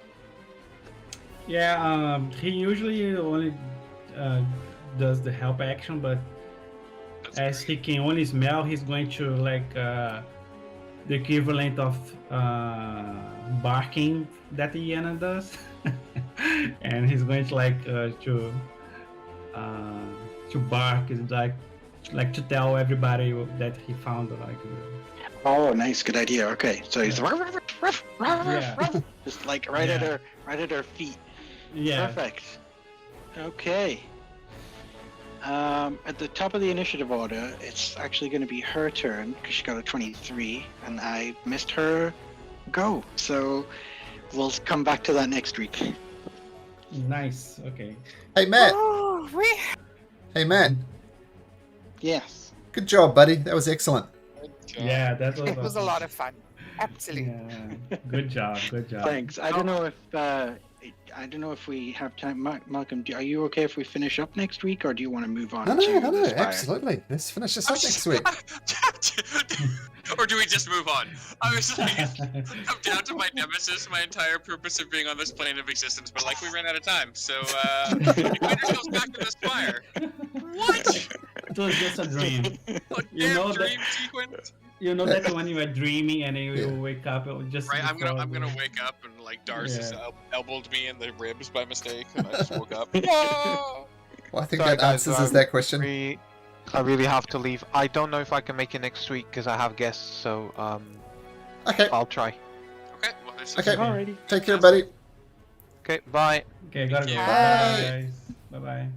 Speaker 3: Yeah, he usually only does the help action, but as he can only smell, he's going to like the equivalent of barking that the hyena does, and he's going to like to bark, is like to tell everybody that he found like.
Speaker 2: Oh, nice, good idea. Okay, so he's
Speaker 3: Yeah.
Speaker 2: just like right at her feet.
Speaker 3: Yeah.
Speaker 2: Perfect. Okay. At the top of the initiative order, it's actually going to be her turn because she got a 23, and I missed her go. So we'll come back to that next week.
Speaker 3: Nice. Okay.
Speaker 1: Hey, Matt.
Speaker 5: Oh,
Speaker 1: Hey, Matt.
Speaker 2: Yes.
Speaker 1: Good job, buddy. That was excellent.
Speaker 3: Yeah, that was.
Speaker 5: it was a
Speaker 3: awesome.
Speaker 5: lot of fun. Absolutely.
Speaker 3: Yeah. Good job. Good job.
Speaker 2: Thanks. I don't know if we have time. Malcolm, are you okay if we finish up next week, or do you want to move on
Speaker 1: No,
Speaker 2: to
Speaker 1: no,
Speaker 2: the Spire?
Speaker 1: absolutely. Let's finish this up next week.
Speaker 4: Or do we just move on? I was like, I'm down to my Nemesis, my entire purpose of being on this plane of existence, but like we ran out of time, so we find ourselves back to the Spire. What?
Speaker 3: It was just a dream.
Speaker 4: What
Speaker 3: You
Speaker 4: damn
Speaker 3: know that-
Speaker 4: dream sequence?
Speaker 3: You know that when you are dreaming and then you
Speaker 1: Yeah.
Speaker 3: wake up just
Speaker 4: Right, I'm
Speaker 3: before
Speaker 4: gonna
Speaker 3: the-
Speaker 4: wake up and like Dars just
Speaker 3: Yeah.
Speaker 4: elbowed me in the ribs by mistake, and I just woke up. Whoa!
Speaker 1: Well, I think
Speaker 7: Sorry,
Speaker 1: that
Speaker 7: guys,
Speaker 1: answers that question.
Speaker 7: I really have to leave. I don't know if I can make it next week because I have guests, so
Speaker 1: Okay.
Speaker 7: I'll try.
Speaker 4: Okay, well this is
Speaker 1: Okay.
Speaker 7: Alrighty.
Speaker 1: Take care, buddy.
Speaker 7: Okay, bye.
Speaker 3: Okay, gotta go.
Speaker 4: Thank you.
Speaker 3: Bye,
Speaker 1: Bye.
Speaker 3: guys. Bye bye.